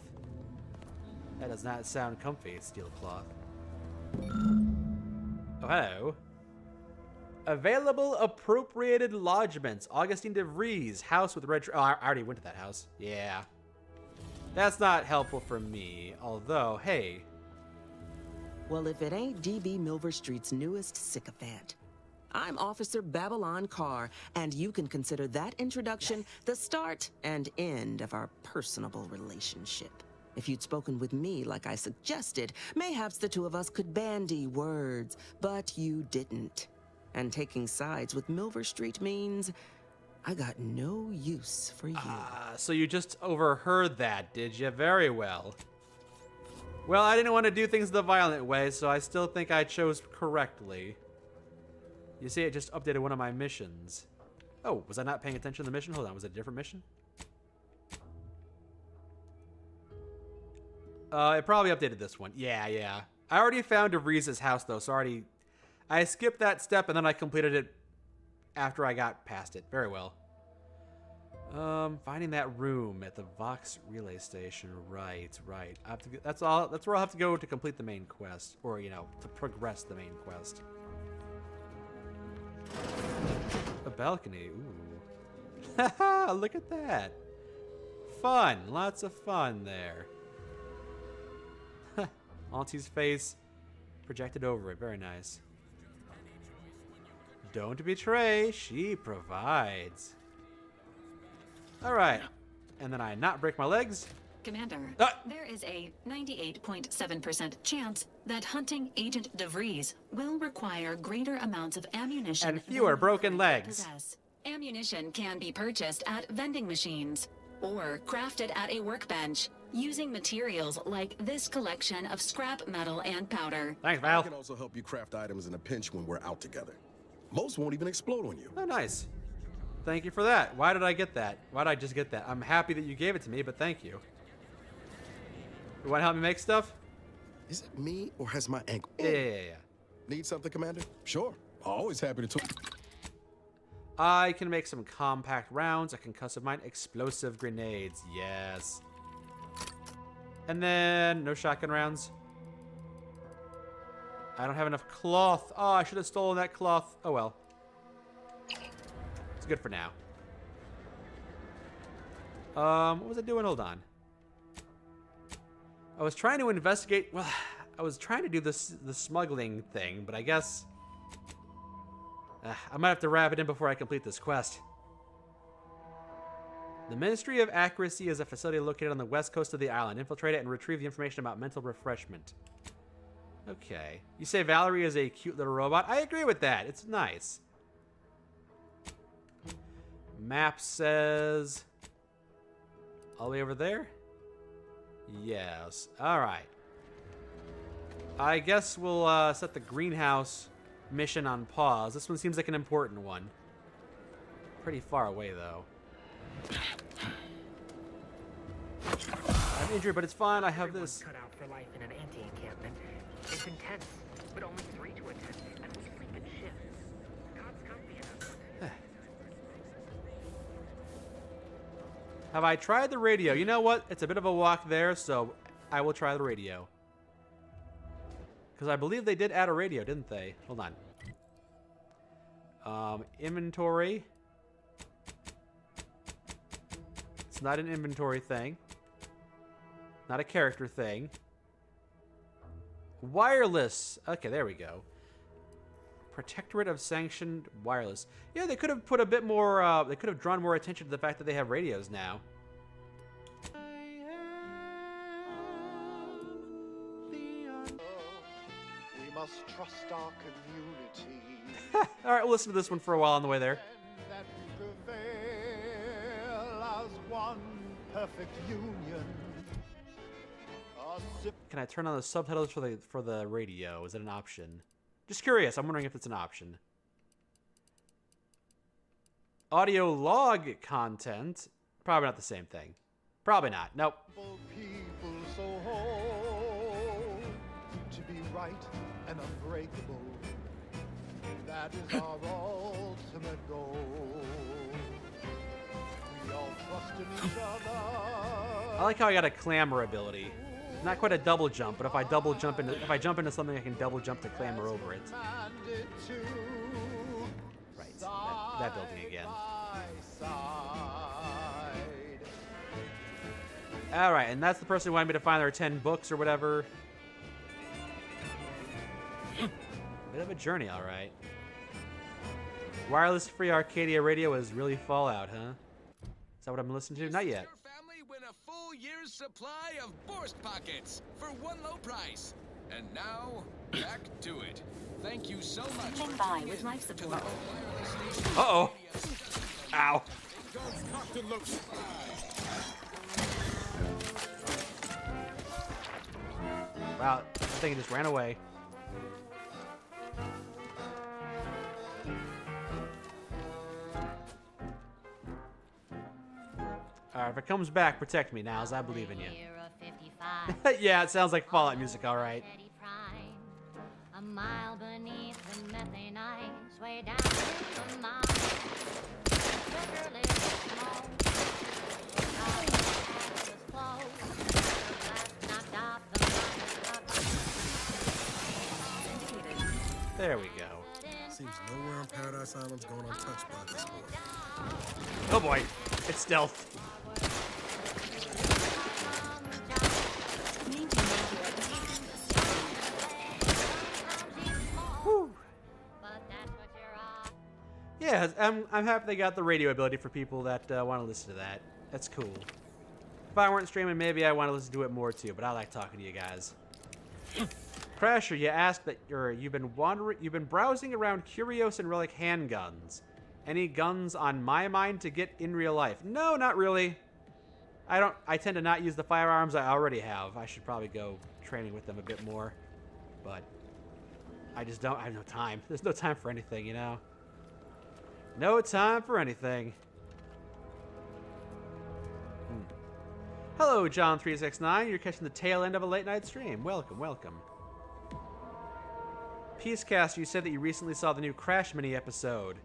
That does not sound comfy. Steel cloth. Oh, hello. Available appropriated lodgements. Augustine DeVries. House with red... Oh, I already went to that house. Yeah. That's not helpful for me, although, hey. Well, if it ain't DB Milver Street's newest sycophant. I'm Officer Babylon Carr, and you can consider that introduction the start and end of our personable relationship. If you'd spoken with me like I suggested, mayhaps the two of us could bandy words, but you didn't. And taking sides with Milver Street means I got no use for you. So you just overheard that, did you? Very well. Well, I didn't want to do things the violent way, so I still think I chose correctly. You see, it just updated one of my missions. Oh, was I not paying attention to the mission? Hold on, was it a different mission? It probably updated this one. Yeah. I already found DeVries' house, though, so I skipped that step, and then I completed it after I got past it. Very well. Finding that room at the Vox relay station. Right. I have to. That's all. That's where I'll have to go to complete the main quest, or to progress the main quest. A balcony. Ooh. Haha! Look at that. Fun. Lots of fun there. Auntie's face projected over it. Very nice. Don't betray, she provides. All right. And then I not break my legs. Commander, there is a 98.7% chance that hunting Agent DeVries will require greater amounts of ammunition and fewer broken legs. Possess. Ammunition can be purchased at vending machines or crafted at a workbench using materials like this collection of scrap metal and powder. Thanks, Val. I can also help you craft items in a pinch when we're out together. Most won't even explode on you. Oh, nice. Thank you for that. Why did I get that? Why did I just get that? I'm happy that you gave it to me, but thank you. You want to help me make stuff? Is it me, or has my ankle... Yeah. Need something, Commander? Sure. Always happy to talk. I can make some compact rounds, a concussive mine, explosive grenades. Yes. And then, no shotgun rounds. I don't have enough cloth. Oh, I should have stolen that cloth. Oh, well. It's good for now. What was I doing? Hold on. I was trying to investigate. Well, I was trying to do the smuggling thing, but I guess I might have to wrap it in before I complete this quest. The Ministry of Accuracy is a facility located on the west coast of the island. Infiltrate it and retrieve the information about mental refreshment. Okay. You say Valerie is a cute little robot? I agree with that. It's nice. Map says... all the way over there? Yes. Alright. I guess we'll set the greenhouse mission on pause. This one seems like an important one. Pretty far away, though. I'm injured, but it's fine. I have this. Cut out for life in an anti-encampment. It's intense, but only 3 to attend, and we sleep in shifts. God's comfy enough. Have I tried the radio? You know what? It's a bit of a walk there, so I will try the radio. Because I believe they did add a radio, didn't they? Hold on. Inventory. It's not an inventory thing. Not a character thing. Wireless. Okay, there we go. Protectorate of Sanctioned Wireless. Yeah, they could have put a bit more, they could have drawn more attention to the fact that they have radios now. We must trust our community. Alright, we'll listen to this one for a while on the way there. That prevail as one perfect union. Can I turn on the subtitles for the radio? Is it an option? Just curious. I'm wondering if it's an option. Audio log content. Probably not the same thing. Probably not. Nope. People so hold to be right and unbreakable. That is our ultimate goal. We all trust in each other. I like how I got a clamor ability. Not quite a double jump, but if I jump into something, I can double jump to clamber over it. Right, that building again. All right, and that's the person who wanted me to find their 10 books or whatever. Bit of a journey, all right. Wireless free Arcadia radio is really Fallout, huh? Is that what I'm listening to? Not yet. Win a full year's supply of Borst Pockets for one low price. And now, back to it. Thank you so much for by with life support. Uh-oh. Ow. Wow, that thing just ran away. Alright, if it comes back, protect me now, as I believe in you. Yeah, it sounds like Fallout music, alright. A mile beneath the methane ice, way down in the mountains. Sugar lives small. There we go. Seems nowhere on Paradise Island's going untouched by this war. Oh boy, it's stealth. Whew. Yeah, I'm happy they got the radio ability for people that want to listen to that. That's cool. If I weren't streaming, maybe I want to listen to it more too, but I like talking to you guys. Crasher, you asked that you've been browsing around Curios and Relic handguns. Any guns on my mind to get in real life? No, not really. I tend to not use the firearms I already have. I should probably go training with them a bit more. But I just don't. I have no time. There's no time for anything, you know? No time for anything. Hello, John369. You're catching the tail end of a late night stream. Welcome, welcome. Peacecaster, you said that you recently saw the new Crash mini episode.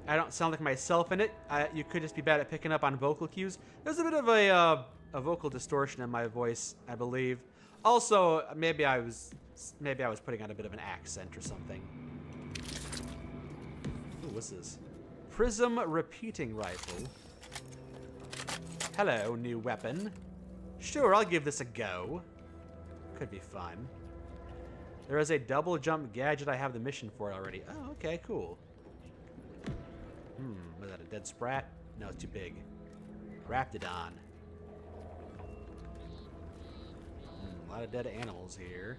I don't sound like myself in it. You could just be bad at picking up on vocal cues. There's a bit of a vocal distortion in my voice, I believe. Also, maybe I was putting on a bit of an accent or something. Ooh, what's this? Prism repeating rifle. Hello, new weapon. Sure, I'll give this a go. Could be fun. There is a double jump gadget. I have the mission for it already. Oh, okay, cool. Was that a dead sprat? No, it's too big. Raptidon. A lot of dead animals here.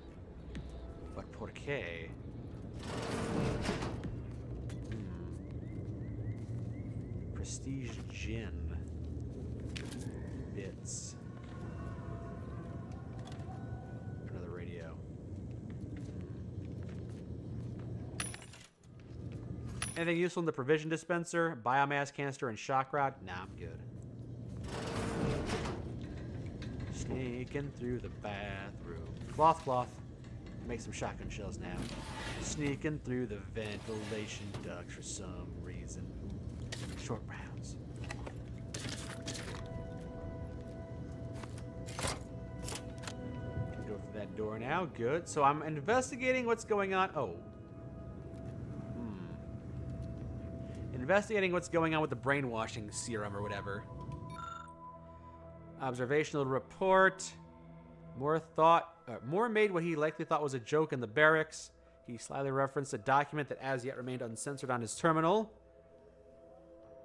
But por qué? Prestige gin. Bits. Another radio. Anything useful in the provision dispenser? Biomass canister and shock rod? Nah, I'm good. Sneaking through the bathroom. Cloth. Make some shotgun shells now. Sneaking through the ventilation ducts for some reason. Short rounds. Can go for that door now. Good. So I'm investigating what's going on. Oh. Investigating what's going on with the brainwashing serum or whatever. Observational report. Moore made what he likely thought was a joke in the barracks. He slyly referenced a document that as yet remained uncensored on his terminal.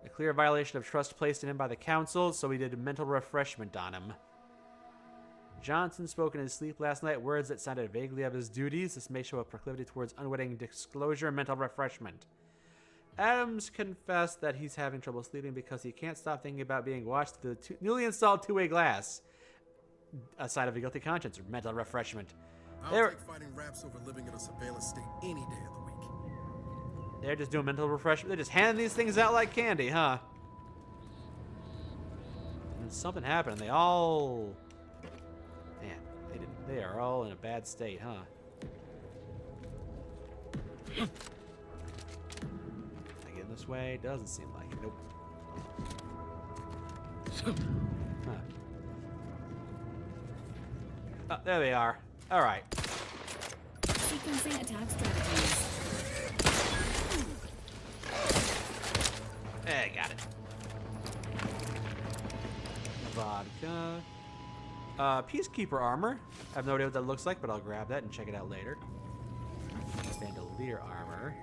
A clear violation of trust placed in him by the council, so he did a mental refreshment on him. Johnson spoke in his sleep last night words that sounded vaguely of his duties. This may show a proclivity towards unwitting disclosure and mental refreshment. Adams confessed that he's having trouble sleeping because he can't stop thinking about being watched through the newly installed two-way glass. A sign of a guilty conscience or mental refreshment. I'll take fighting raps over living in a surveillance state any day of the week. They're just doing mental refreshment. They're just handing these things out like candy, huh? And something happened. They all... Man, they are all in a bad state, huh? This way? Doesn't seem like it. Nope. Huh. Oh, there they are. All right. Sequencing attack strategies. Hey, got it. Vodka. Peacekeeper armor. I have no idea what that looks like, but I'll grab that and check it out later. Bandolier armor.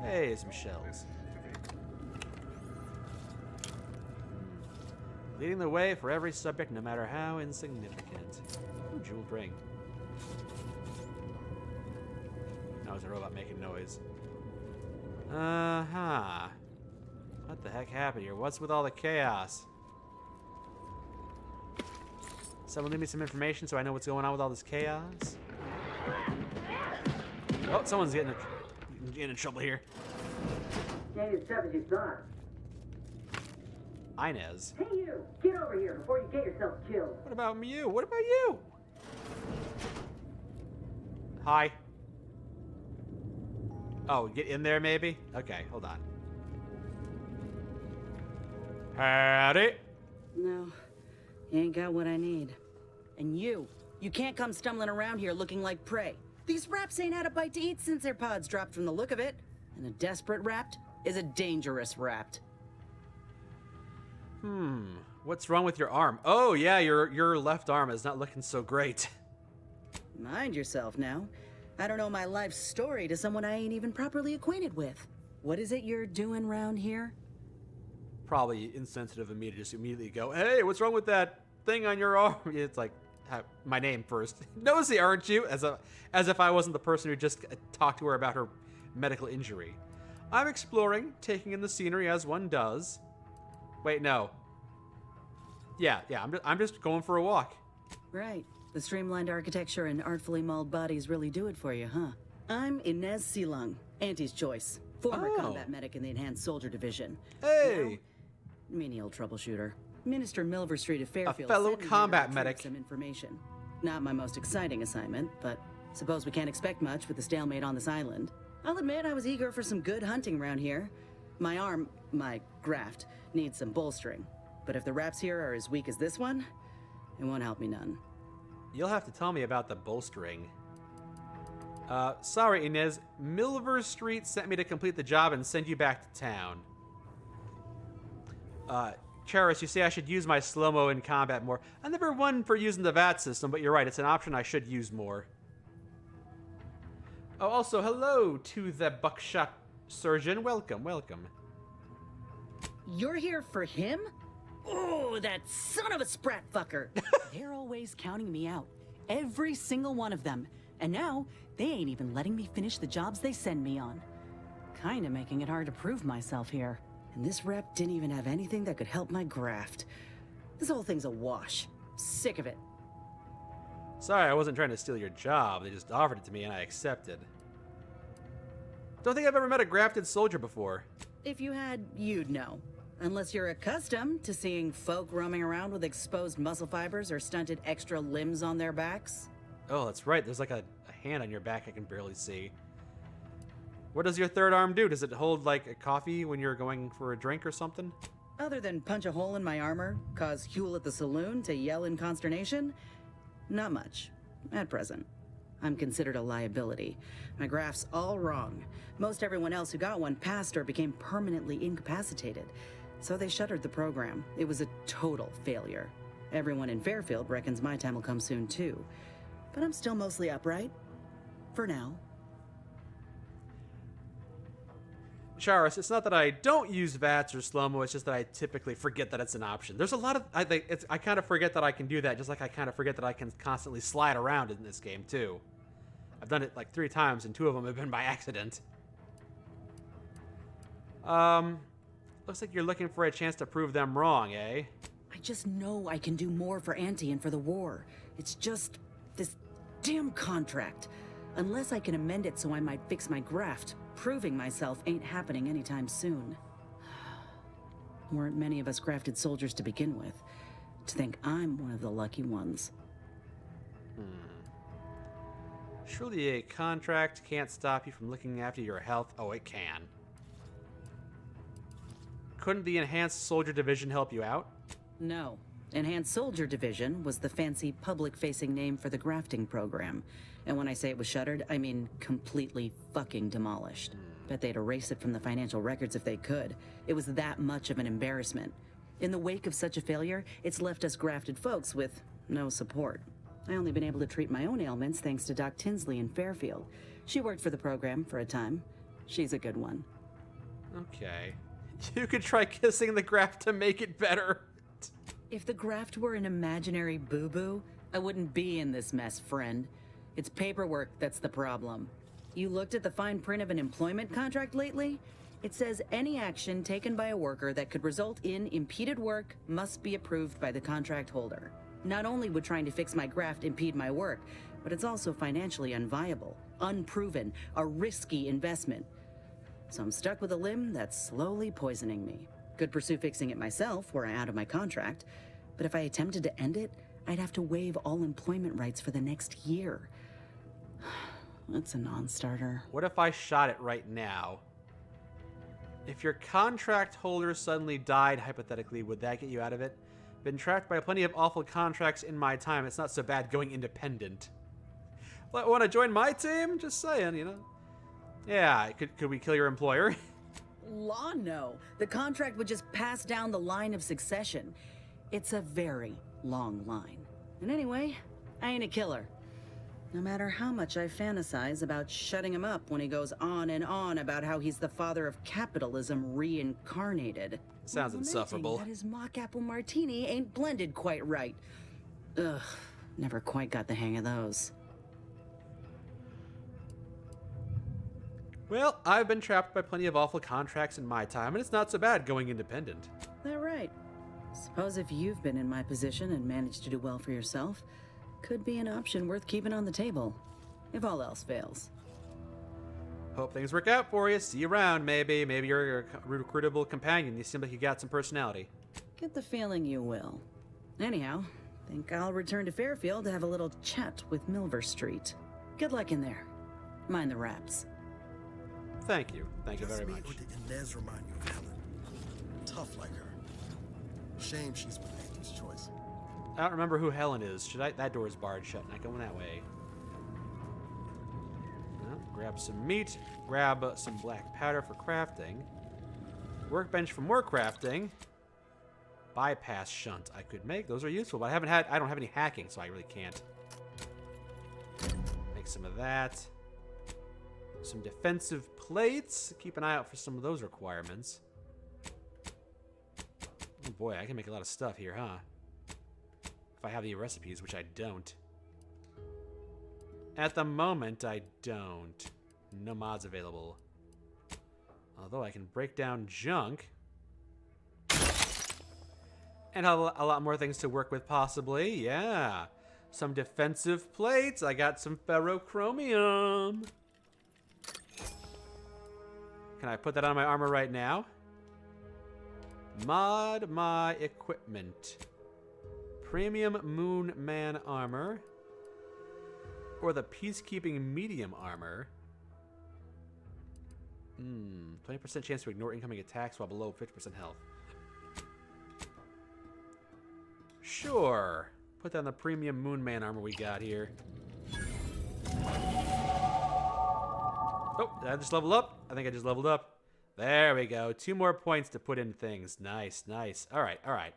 Hey, some shells. Leading the way for every subject, no matter how insignificant. Ooh, jeweled ring. That was a robot making noise. Uh-huh. What the heck happened here? What's with all the chaos? Someone leave me some information so I know what's going on with all this chaos. Oh, someone's getting in trouble here. Ain't as tough as you thought. Inez. Hey you! Get over here before you get yourself killed. What about you? What about you? Hi. Oh, get in there maybe? Okay, hold on. Howdy. No, you ain't got what I need. And you can't come stumbling around here looking like prey. These raps ain't had a bite to eat since their pods dropped from the look of it. And a desperate rapt is a dangerous rapt. What's wrong with your arm? Oh yeah, your left arm is not looking so great. Mind yourself now. I don't know my life story to someone I ain't even properly acquainted with. What is it you're doing round here? Probably insensitive of me to just immediately go, hey, what's wrong with that thing on your arm? It's like, my name first. Nosy, aren't you? As if I wasn't the person who just talked to her about her medical injury. I'm exploring, taking in the scenery as one does. Wait, no. Yeah, I'm just going for a walk. Right. The streamlined architecture and artfully mauled bodies really do it for you, huh? I'm Inez Silung, Auntie's choice. Former combat medic in the Enhanced Soldier Division. Hey! Now, menial troubleshooter. Minister Milver Street of Fairfield. A fellow sent me combat here to medic. retrieve some information. Not my most exciting assignment, but suppose we can't expect much with the stalemate on this island. I'll admit I was eager for some good hunting around here. My arm, my graft, needs some bolstering. But if the raps here are as weak as this one, it won't help me none. You'll have to tell me about the bolstering. Sorry, Inez. Milver Street sent me to complete the job and send you back to town. Charis, you say I should use my slow-mo in combat more. I'm never one for using the VAT system, but you're right. It's an option I should use more. Oh, also, hello to the buckshot surgeon. Welcome, welcome. You're here for him? Oh, that son of a sprat fucker. They're always counting me out. Every single one of them. And now, they ain't even letting me finish the jobs they send me on. Kinda making it hard to prove myself here. And this rep didn't even have anything that could help my graft. This whole thing's a wash. Sick of it. Sorry, I wasn't trying to steal your job. They just offered it to me and I accepted. Don't think I've ever met a grafted soldier before. If you had, you'd know. Unless you're accustomed to seeing folk roaming around with exposed muscle fibers or stunted extra limbs on their backs. Oh, that's right. There's like a hand on your back I can barely see. What does your third arm do? Does it hold like a coffee when you're going for a drink or something? Other than punch a hole in my armor, cause Huel at the saloon to yell in consternation? Not much, at present. I'm considered a liability. My graft's all wrong. Most everyone else who got one passed or became permanently incapacitated. So they shuttered the program. It was a total failure. Everyone in Fairfield reckons my time will come soon too. But I'm still mostly upright. For now. Charis, it's not that I don't use VATS or slow-mo, it's just that I typically forget that it's an option. There's a lot of... I kind of forget that I can do that, just like I kind of forget that I can constantly slide around in this game, too. I've done it like 3 times, and 2 of them have been by accident. Looks like you're looking for a chance to prove them wrong, eh? I just know I can do more for Auntie and for the war. It's just... this damn contract. Unless I can amend it so I might fix my graft, proving myself ain't happening anytime soon. Weren't many of us grafted soldiers to begin with. To think I'm one of the lucky ones. Surely a contract can't stop you from looking after your health. Oh, it can. Couldn't the Enhanced Soldier Division help you out? No. Enhanced Soldier Division was the fancy public-facing name for the grafting program. And when I say it was shuttered, I mean completely fucking demolished. Bet they'd erase it from the financial records if they could. It was that much of an embarrassment. In the wake of such a failure, it's left us grafted folks with no support. I only been able to treat my own ailments thanks to Doc Tinsley in Fairfield. She worked for the program for a time. She's a good one. Okay. You could try kissing the graft to make it better. If the graft were an imaginary boo-boo, I wouldn't be in this mess, friend. It's paperwork that's the problem. You looked at the fine print of an employment contract lately? It says any action taken by a worker that could result in impeded work must be approved by the contract holder. Not only would trying to fix my graft impede my work, but it's also financially unviable, unproven, a risky investment. So I'm stuck with a limb that's slowly poisoning me. Could pursue fixing it myself were I out of my contract, but if I attempted to end it, I'd have to waive all employment rights for the next year. That's a non-starter. What if I shot it right now? If your contract holder suddenly died, hypothetically, would that get you out of it? Been trapped by plenty of awful contracts in my time. It's not so bad going independent. Want to join my team? Just saying, you know. Yeah, could we kill your employer? Law, no. The contract would just pass down the line of succession. It's a very long line. And anyway, I ain't a killer. No matter how much I fantasize about shutting him up when he goes on and on about how he's the father of capitalism reincarnated. Sounds insufferable. That his mock apple martini ain't blended quite right. Ugh, never quite got the hang of those. Well, I've been trapped by plenty of awful contracts in my time, and it's not so bad going independent. That right. Suppose if you've been in my position and managed to do well for yourself, could be an option worth keeping on the table, if all else fails. Hope things work out for you. See you around, maybe. Maybe you're a recruitable companion. You seem like you got some personality. Get the feeling you will. Anyhow, think I'll return to Fairfield to have a little chat with Milver Street. Good luck in there. Mind the wraps. Thank you. Thank you very much. Or did Inez remind you of Helen? Tough like her. Shame she's with Andy's choice. I don't remember who Helen is. That door is barred shut. Not going that way. Well, grab some meat. Grab some black powder for crafting. Workbench for more crafting. Bypass shunt I could make. Those are useful, but I don't have any hacking, so I really can't. Make some of that. Some defensive plates. Keep an eye out for some of those requirements. Oh boy, I can make a lot of stuff here, huh? If I have the recipes, which I don't. At the moment, I don't. No mods available. Although I can break down junk. And have a lot more things to work with, possibly. Yeah. Some defensive plates. I got some ferrochromium. Can I put that on my armor right now? Mod my equipment. Premium Moon Man armor. Or the Peacekeeping Medium armor. 20% chance to ignore incoming attacks while below 50% health. Sure. Put down the Premium Moon Man armor we got here. Oh, did I just level up? I think I just leveled up. There we go. 2 more points to put in things. Nice, nice. All right, all right.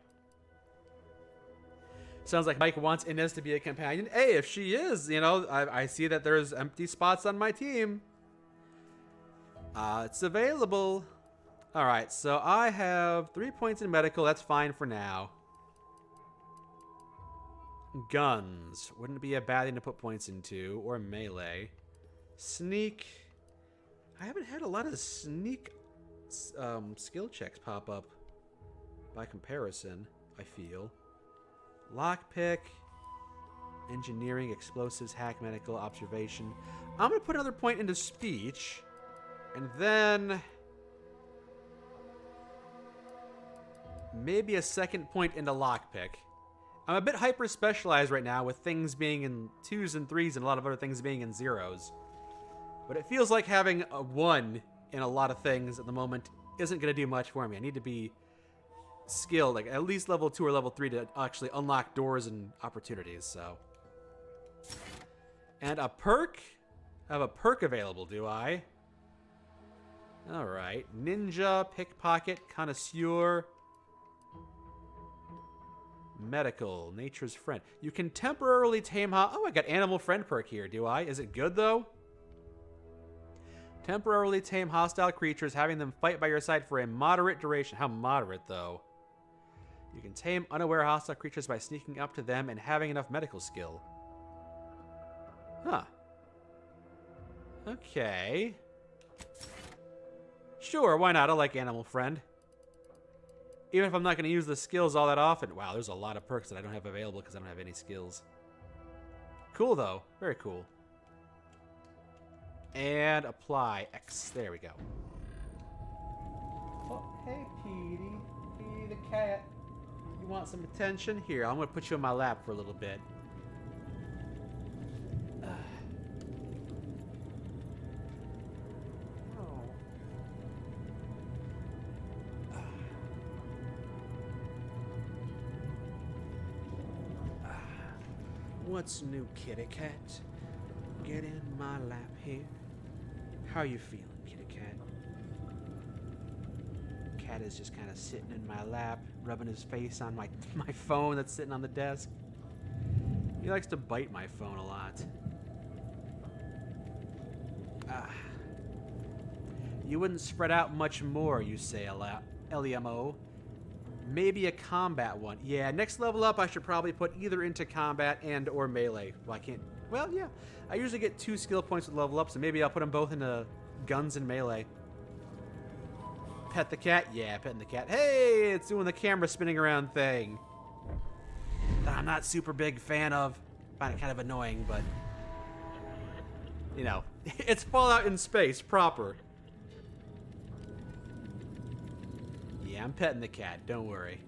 Sounds like Mike wants Inez to be a companion. Hey, if she is, you know, I see that there's empty spots on my team. It's available. All right, so I have 3 points in medical. That's fine for now. Guns. Wouldn't be a bad thing to put points into. Or melee. Sneak. I haven't had a lot of sneak skill checks pop up by comparison, I feel. Lockpick. Engineering, explosives, hack, medical, observation. I'm going to put another point into speech. And then maybe a second point into lockpick. I'm a bit hyper specialized right now with things being in 2s and 3s and a lot of other things being in 0s. But it feels like having a 1 in a lot of things at the moment isn't going to do much for me. I need to be skilled, like at least level 2 or level 3 to actually unlock doors and opportunities, so. And a perk? I have a perk available, do I? Alright. Ninja, pickpocket, connoisseur. Medical, nature's friend. You can temporarily tame Oh, I got animal friend perk here, do I? Is it good, though? Temporarily tame hostile creatures, having them fight by your side for a moderate duration. How moderate, though? You can tame unaware hostile creatures by sneaking up to them and having enough medical skill. Huh. Okay. Sure, why not? I like animal friend. Even if I'm not going to use the skills all that often. Wow, there's a lot of perks that I don't have available because I don't have any skills. Cool, though. Very cool. And apply X. There we go. Oh, hey, Petey. Petey the cat. You want some attention? Here, I'm going to put you in my lap for a little bit. What's new, kitty cat? Get in my lap here. How you feeling, kitty cat? Cat is just kind of sitting in my lap, rubbing his face on my phone that's sitting on the desk. He likes to bite my phone a lot. You wouldn't spread out much more, you say, LEMO. Maybe a combat one. Yeah, next level up I should probably put either into combat and or melee. Well, I can't. Well, yeah. I usually get 2 skill points with level up, so maybe I'll put them both into guns and melee. Pet the cat? Yeah, petting the cat. Hey, it's doing the camera spinning around thing. That I'm not super big fan of. I find it kind of annoying, but you know, it's Fallout in space proper. Yeah, I'm petting the cat, don't worry.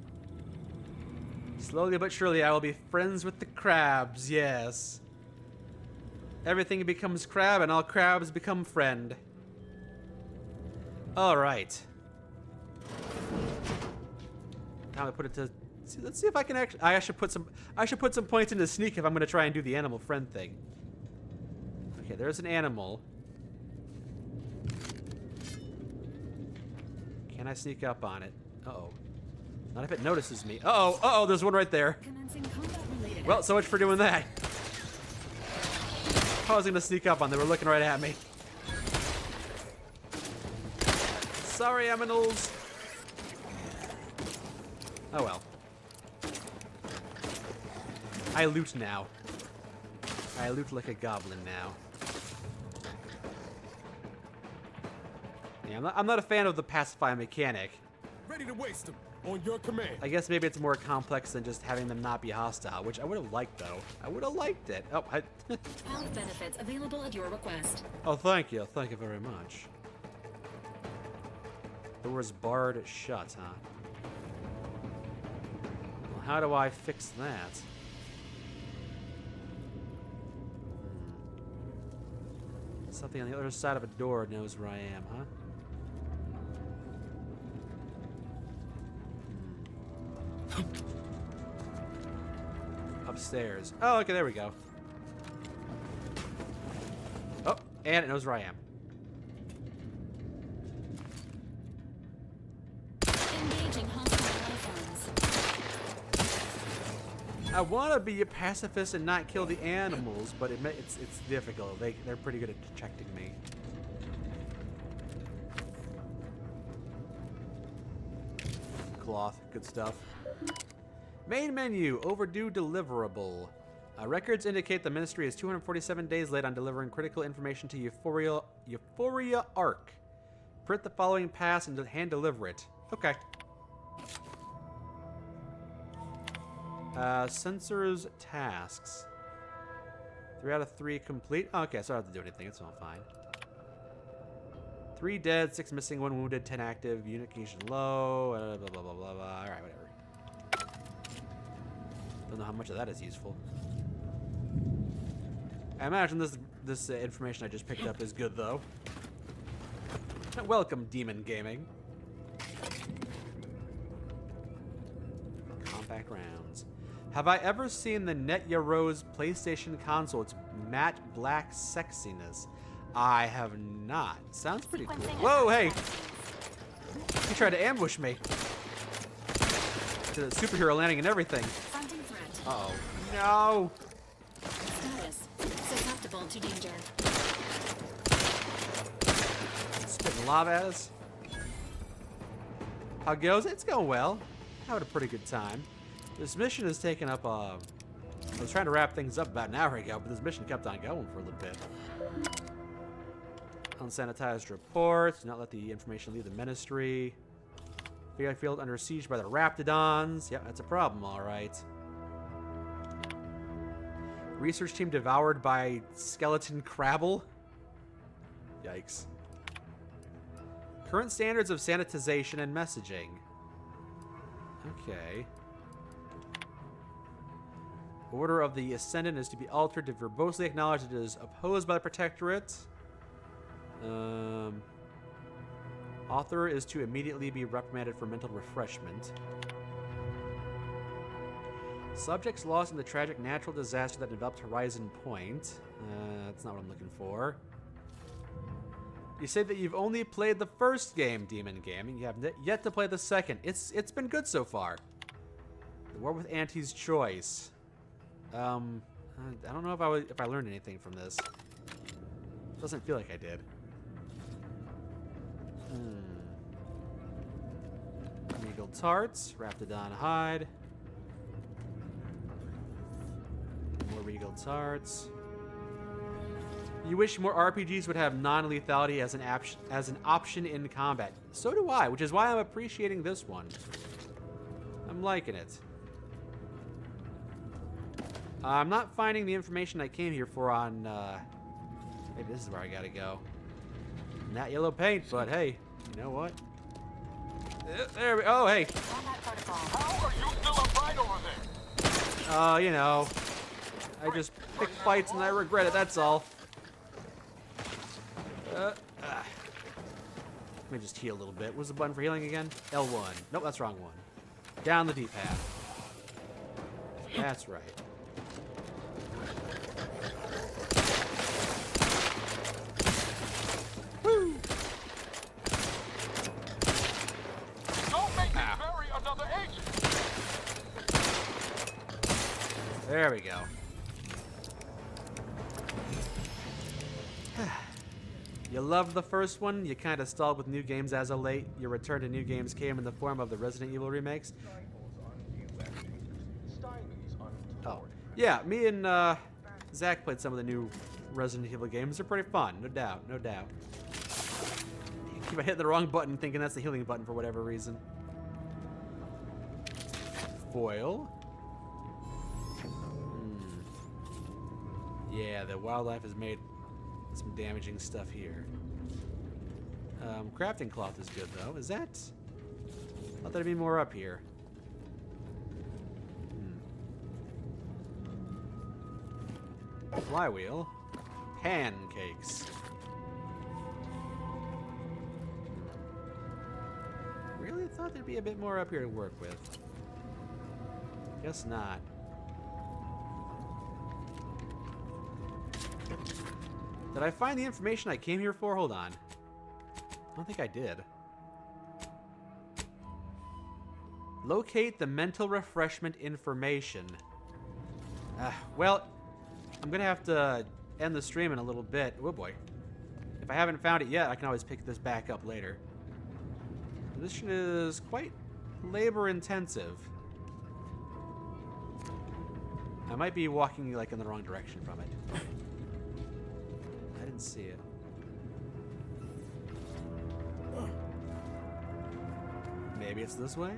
Slowly but surely I will be friends with the crabs, yes. Everything becomes crab and all crabs become friend. Alright. Time to put it to let's see if I can actually I should put some points into sneak if I'm gonna try and do the animal friend thing. Okay, there's an animal. Can I sneak up on it? Uh-oh. Not if it notices me. Uh-oh, uh-oh, there's one right there. Well, so much for doing that. I was gonna sneak up on them. They were looking right at me. Sorry, aminals. Oh well. I loot now. I loot like a goblin now. Yeah, I'm not a fan of the pacify mechanic. Ready to waste them on your command. I guess maybe it's more complex than just having them not be hostile, which I would have liked, though. I would have liked it. Oh, Health benefits available at your request. Oh, thank you. Thank you very much. Doors barred shut, huh? Well, how do I fix that? Something on the other side of a door knows where I am, huh? Upstairs. Oh, okay, there we go. Oh, and it knows where I am. Engaging hostile life I want to be a pacifist and not kill the animals, but it's difficult. They're pretty good at detecting me. Cloth, good stuff. Main menu, overdue deliverable. Records indicate the ministry is 247 days late on delivering critical information to Euphoria Arc. Print the following pass and hand deliver it. Okay. Sensors tasks. 3 out of 3 complete. Oh, okay, so I don't have to do anything. It's all fine. 3 dead, 6 missing, 1 wounded, 10 active. Unit condition low. Blah blah blah blah blah. All right, whatever. Don't know how much of that is useful. I imagine this information I just picked up is good though. Welcome, Demon Gaming. Compact rounds. Have I ever seen the Netya Rose PlayStation console? It's matte black sexiness. I have not. Sounds pretty cool. Whoa, hey! He tried to ambush me. The superhero landing and everything. Uh-oh. No! Status. Susceptible to danger. Spitting lava at us. How goes? It's going well. Having a pretty good time. This mission has taken up, I was trying to wrap things up about an hour ago, but this mission kept on going for a little bit. Unsanitized reports. Do not let the information leave the ministry. Field under siege by the Raptidons. Yep, that's a problem, alright. Research team devoured by skeleton crabble. Yikes. Current standards of sanitization and messaging. Okay. Order of the Ascendant is to be altered to verbosely acknowledge that it is opposed by the Protectorate. Author is to immediately be reprimanded for mental refreshment. Subjects lost in the tragic natural disaster that developed Horizon Point. That's not what I'm looking for. You say that you've only played the first game, Demon Gaming. You have yet to play the second. It's been good so far. The War with Auntie's Choice. I don't know if I learned anything from this. Doesn't feel like I did. Regal Tarts, Raptidon Hide. More Regal Tarts. You wish more RPGs would have non-lethality as an option in combat. So do I, which is why I'm appreciating this one. I'm liking it. I'm not finding the information I came here for on, maybe this is where I gotta go. Not yellow paint, but hey, you know what? There we oh, hey. How are you still upright over there? You know, I just pick fights and I regret it, that's all. Let me just heal a little bit. What's the button for healing again? L1. Nope, that's the wrong one. Down the D-pad. That's right. Woo! Don't make me bury another agent. There we go. You loved the first one, you kind of stalled with new games as of late. Your return to new games came in the form of the Resident Evil remakes. Oh. Yeah, me and Zach played some of the new Resident Evil games. They're pretty fun, no doubt, no doubt. Keep hitting the wrong button thinking that's the healing button for whatever reason. Foil. Yeah, the wildlife has made some damaging stuff here. Crafting cloth is good, though. Is that... I thought there'd be more up here. Flywheel. Pancakes. Really thought there'd be a bit more up here to work with. Guess not. Did I find the information I came here for? Hold on. I don't think I did. Locate the mental refreshment information. Well, I'm gonna have to end the stream in a little bit. Oh boy. If I haven't found it yet, I can always pick this back up later. This is quite labor intensive. I might be walking like in the wrong direction from it. I didn't see it. Maybe it's this way?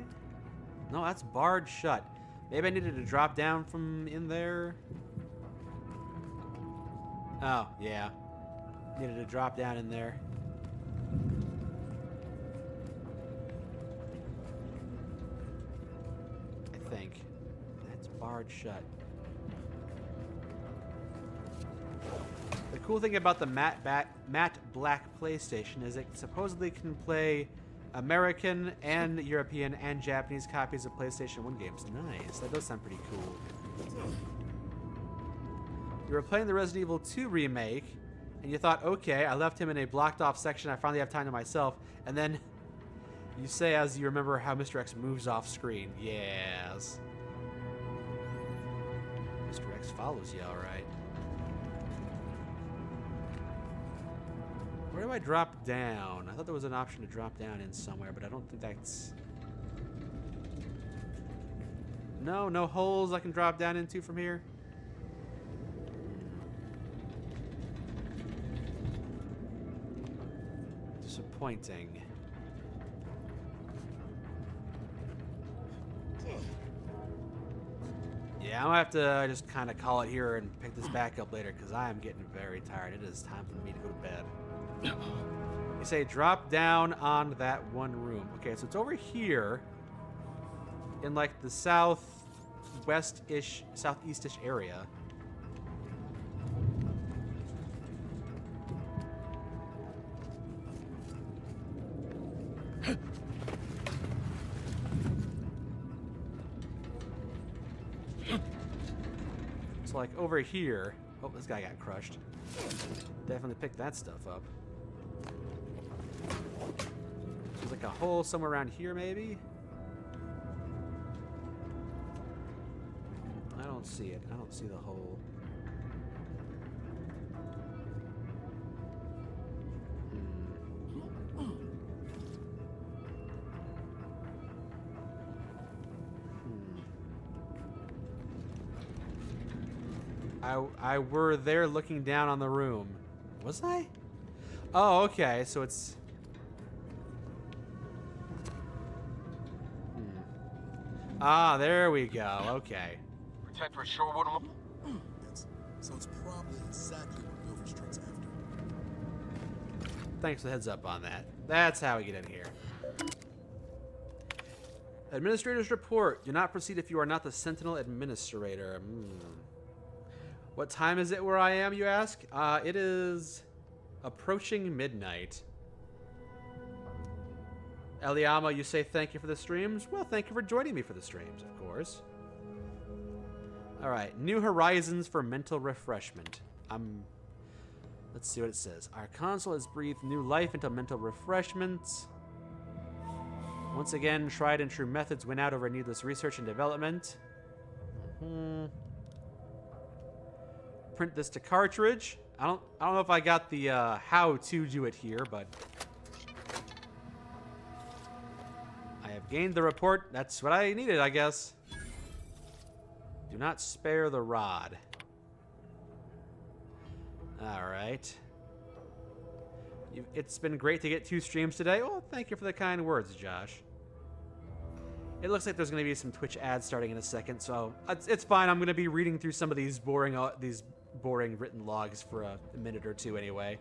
No, that's barred shut. Maybe I needed to drop down from in there. Oh, yeah. Needed to drop down in there. I think. That's barred shut. The cool thing about the matte black PlayStation is it supposedly can play American and European and Japanese copies of PlayStation 1 games. Nice. That does sound pretty cool. You were playing the Resident Evil 2 remake, and you thought, okay, I left him in a blocked off section. I finally have time to myself. And then you say as you remember how Mr. X moves off screen. Yes. Mr. X follows you, all right. Where do I drop down? I thought there was an option to drop down in somewhere, but I don't think that's... No, no holes I can drop down into from here? Disappointing. Yeah, I'm gonna have to just kind of call it here and pick this back up later because I am getting very tired. It is time for me to go to bed. You say drop down on that one room. Okay, so it's over here in like the southwest-ish, southeast-ish area. So like over here. Oh, this guy got crushed. Definitely picked that stuff up. There's like a hole somewhere around here, maybe? I don't see it. I don't see the hole. I were there looking down on the room. Was I? Oh, okay. So it's... Ah, there we go. Okay. Protectorate sure wouldn't... So it's probably exactly what Milver Street's after. Thanks for the heads up on that. That's how we get in here. Administrator's report. Do not proceed if you are not the Sentinel Administrator. What time is it where I am, you ask? It is approaching midnight. Eliama, you say thank you for the streams? Well, thank you for joining me for the streams, of course. All right, New Horizons for mental refreshment. Let's see what it says. Our console has breathed new life into mental refreshments. Once again, tried and true methods win out over needless research and development. Print this to cartridge. I don't know if I got the how to do it here, but I have gained the report. That's what I needed, I guess. Do not spare the rod. Alright. It's been great to get 2 streams today. Oh, thank you for the kind words, Josh. It looks like there's going to be some Twitch ads starting in a second, so it's fine. I'm going to be reading through some of these boring written logs for a minute or two anyway.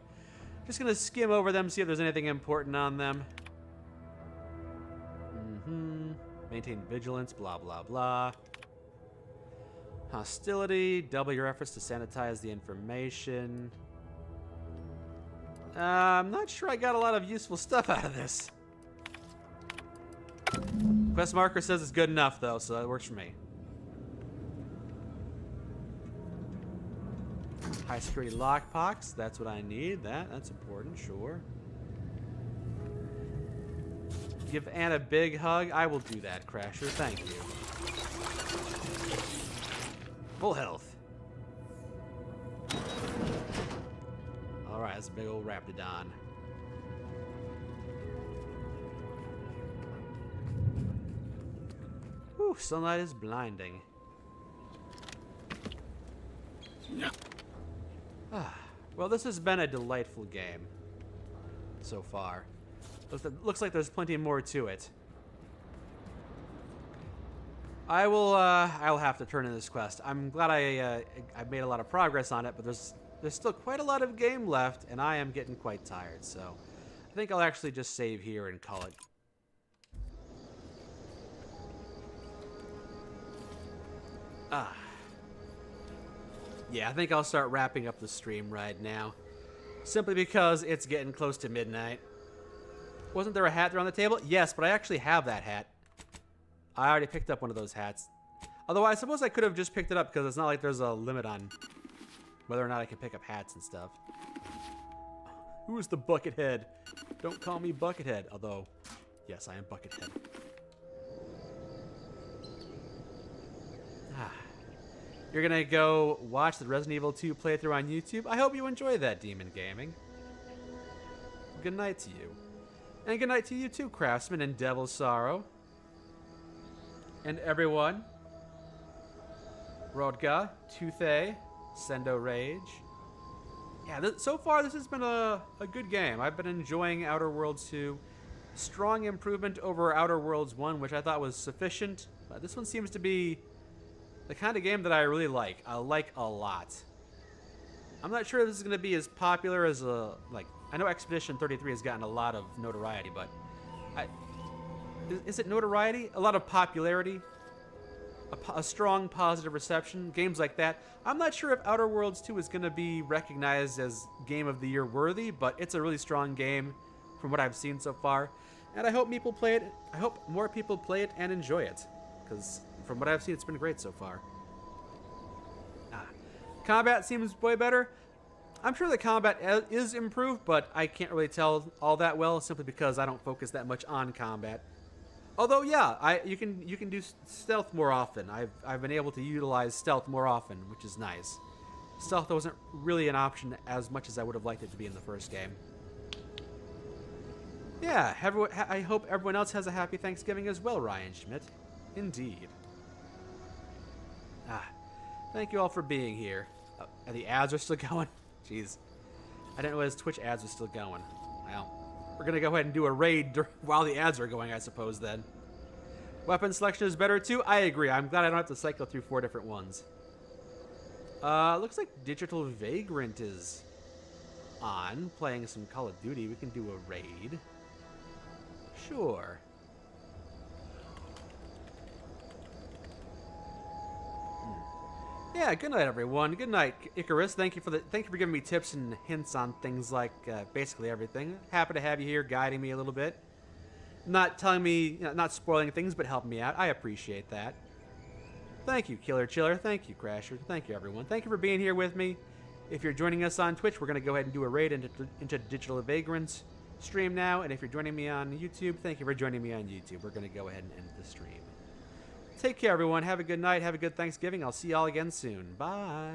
Just going to skim over them, see if there's anything important on them. Maintain vigilance, blah, blah, blah. Hostility, double your efforts to sanitize the information. I'm not sure I got a lot of useful stuff out of this. Quest marker says it's good enough, though, so that works for me. High security lockpicks, that's what I need. That's important, sure. Give Anne a big hug. I will do that, Crasher. Thank you. Full health. Alright, that's a big old Raptidon. Whew, sunlight is blinding. Well, this has been a delightful game so far. Looks like there's plenty more to it. I'll have to turn in this quest. I'm glad I made a lot of progress on it, but there's still quite a lot of game left, and I am getting quite tired, so I think I'll actually just save here and call it. Yeah, I think I'll start wrapping up the stream right now, simply because it's getting close to midnight. Wasn't there a hat there on the table? Yes, but I actually have that hat. I already picked up one of those hats. Although I suppose I could have just picked it up because it's not like there's a limit on whether or not I can pick up hats and stuff. Who is the Buckethead? Don't call me Buckethead. Although, yes, I am Buckethead. You're gonna go watch the Resident Evil 2 playthrough on YouTube? I hope you enjoy that, Demon Gaming. Good night to you. And good night to you too, Craftsman and Devil's Sorrow. And everyone. Rodga, Toothay, Sendo Rage. Yeah, so far this has been a good game. I've been enjoying Outer Worlds 2. Strong improvement over Outer Worlds 1, which I thought was sufficient. But this one seems to be the kind of game that I really like. I like a lot. I'm not sure if this is going to be as popular as I know Expedition 33 has gotten a lot of notoriety, but is it notoriety? A lot of popularity? A strong positive reception? Games like that. I'm not sure if Outer Worlds 2 is going to be recognized as Game of the Year worthy, but it's a really strong game from what I've seen so far. And I hope people play it. I hope more people play it and enjoy it, because from what I've seen, it's been great so far. Combat seems way better. I'm sure the combat is improved, but I can't really tell all that well simply because I don't focus that much on combat. Although, yeah, you can do stealth more often. I've been able to utilize stealth more often, which is nice. Stealth wasn't really an option as much as I would have liked it to be in the first game. Yeah, I hope everyone else has a happy Thanksgiving as well, Ryan Schmidt. Indeed. Thank you all for being here. The ads are still going? Jeez. I didn't realize Twitch ads were still going. Well, we're going to go ahead and do a raid while the ads are going, I suppose, then. Weapon selection is better, too? I agree. I'm glad I don't have to cycle through 4 different ones. Looks like Digital Vagrant is on, playing some Call of Duty. We can do a raid. Sure. Yeah, good night, everyone. Good night, Icarus. Thank you for giving me tips and hints on things like basically everything. Happy to have you here, guiding me a little bit. Not telling me, not spoiling things, but helping me out. I appreciate that. Thank you, Killer Chiller. Thank you, Crasher. Thank you, everyone. Thank you for being here with me. If you're joining us on Twitch, we're going to go ahead and do a raid into Digital Vagrant's stream now. And if you're joining me on YouTube, thank you for joining me on YouTube. We're going to go ahead and end the stream. Take care, everyone. Have a good night. Have a good Thanksgiving. I'll see y'all again soon. Bye.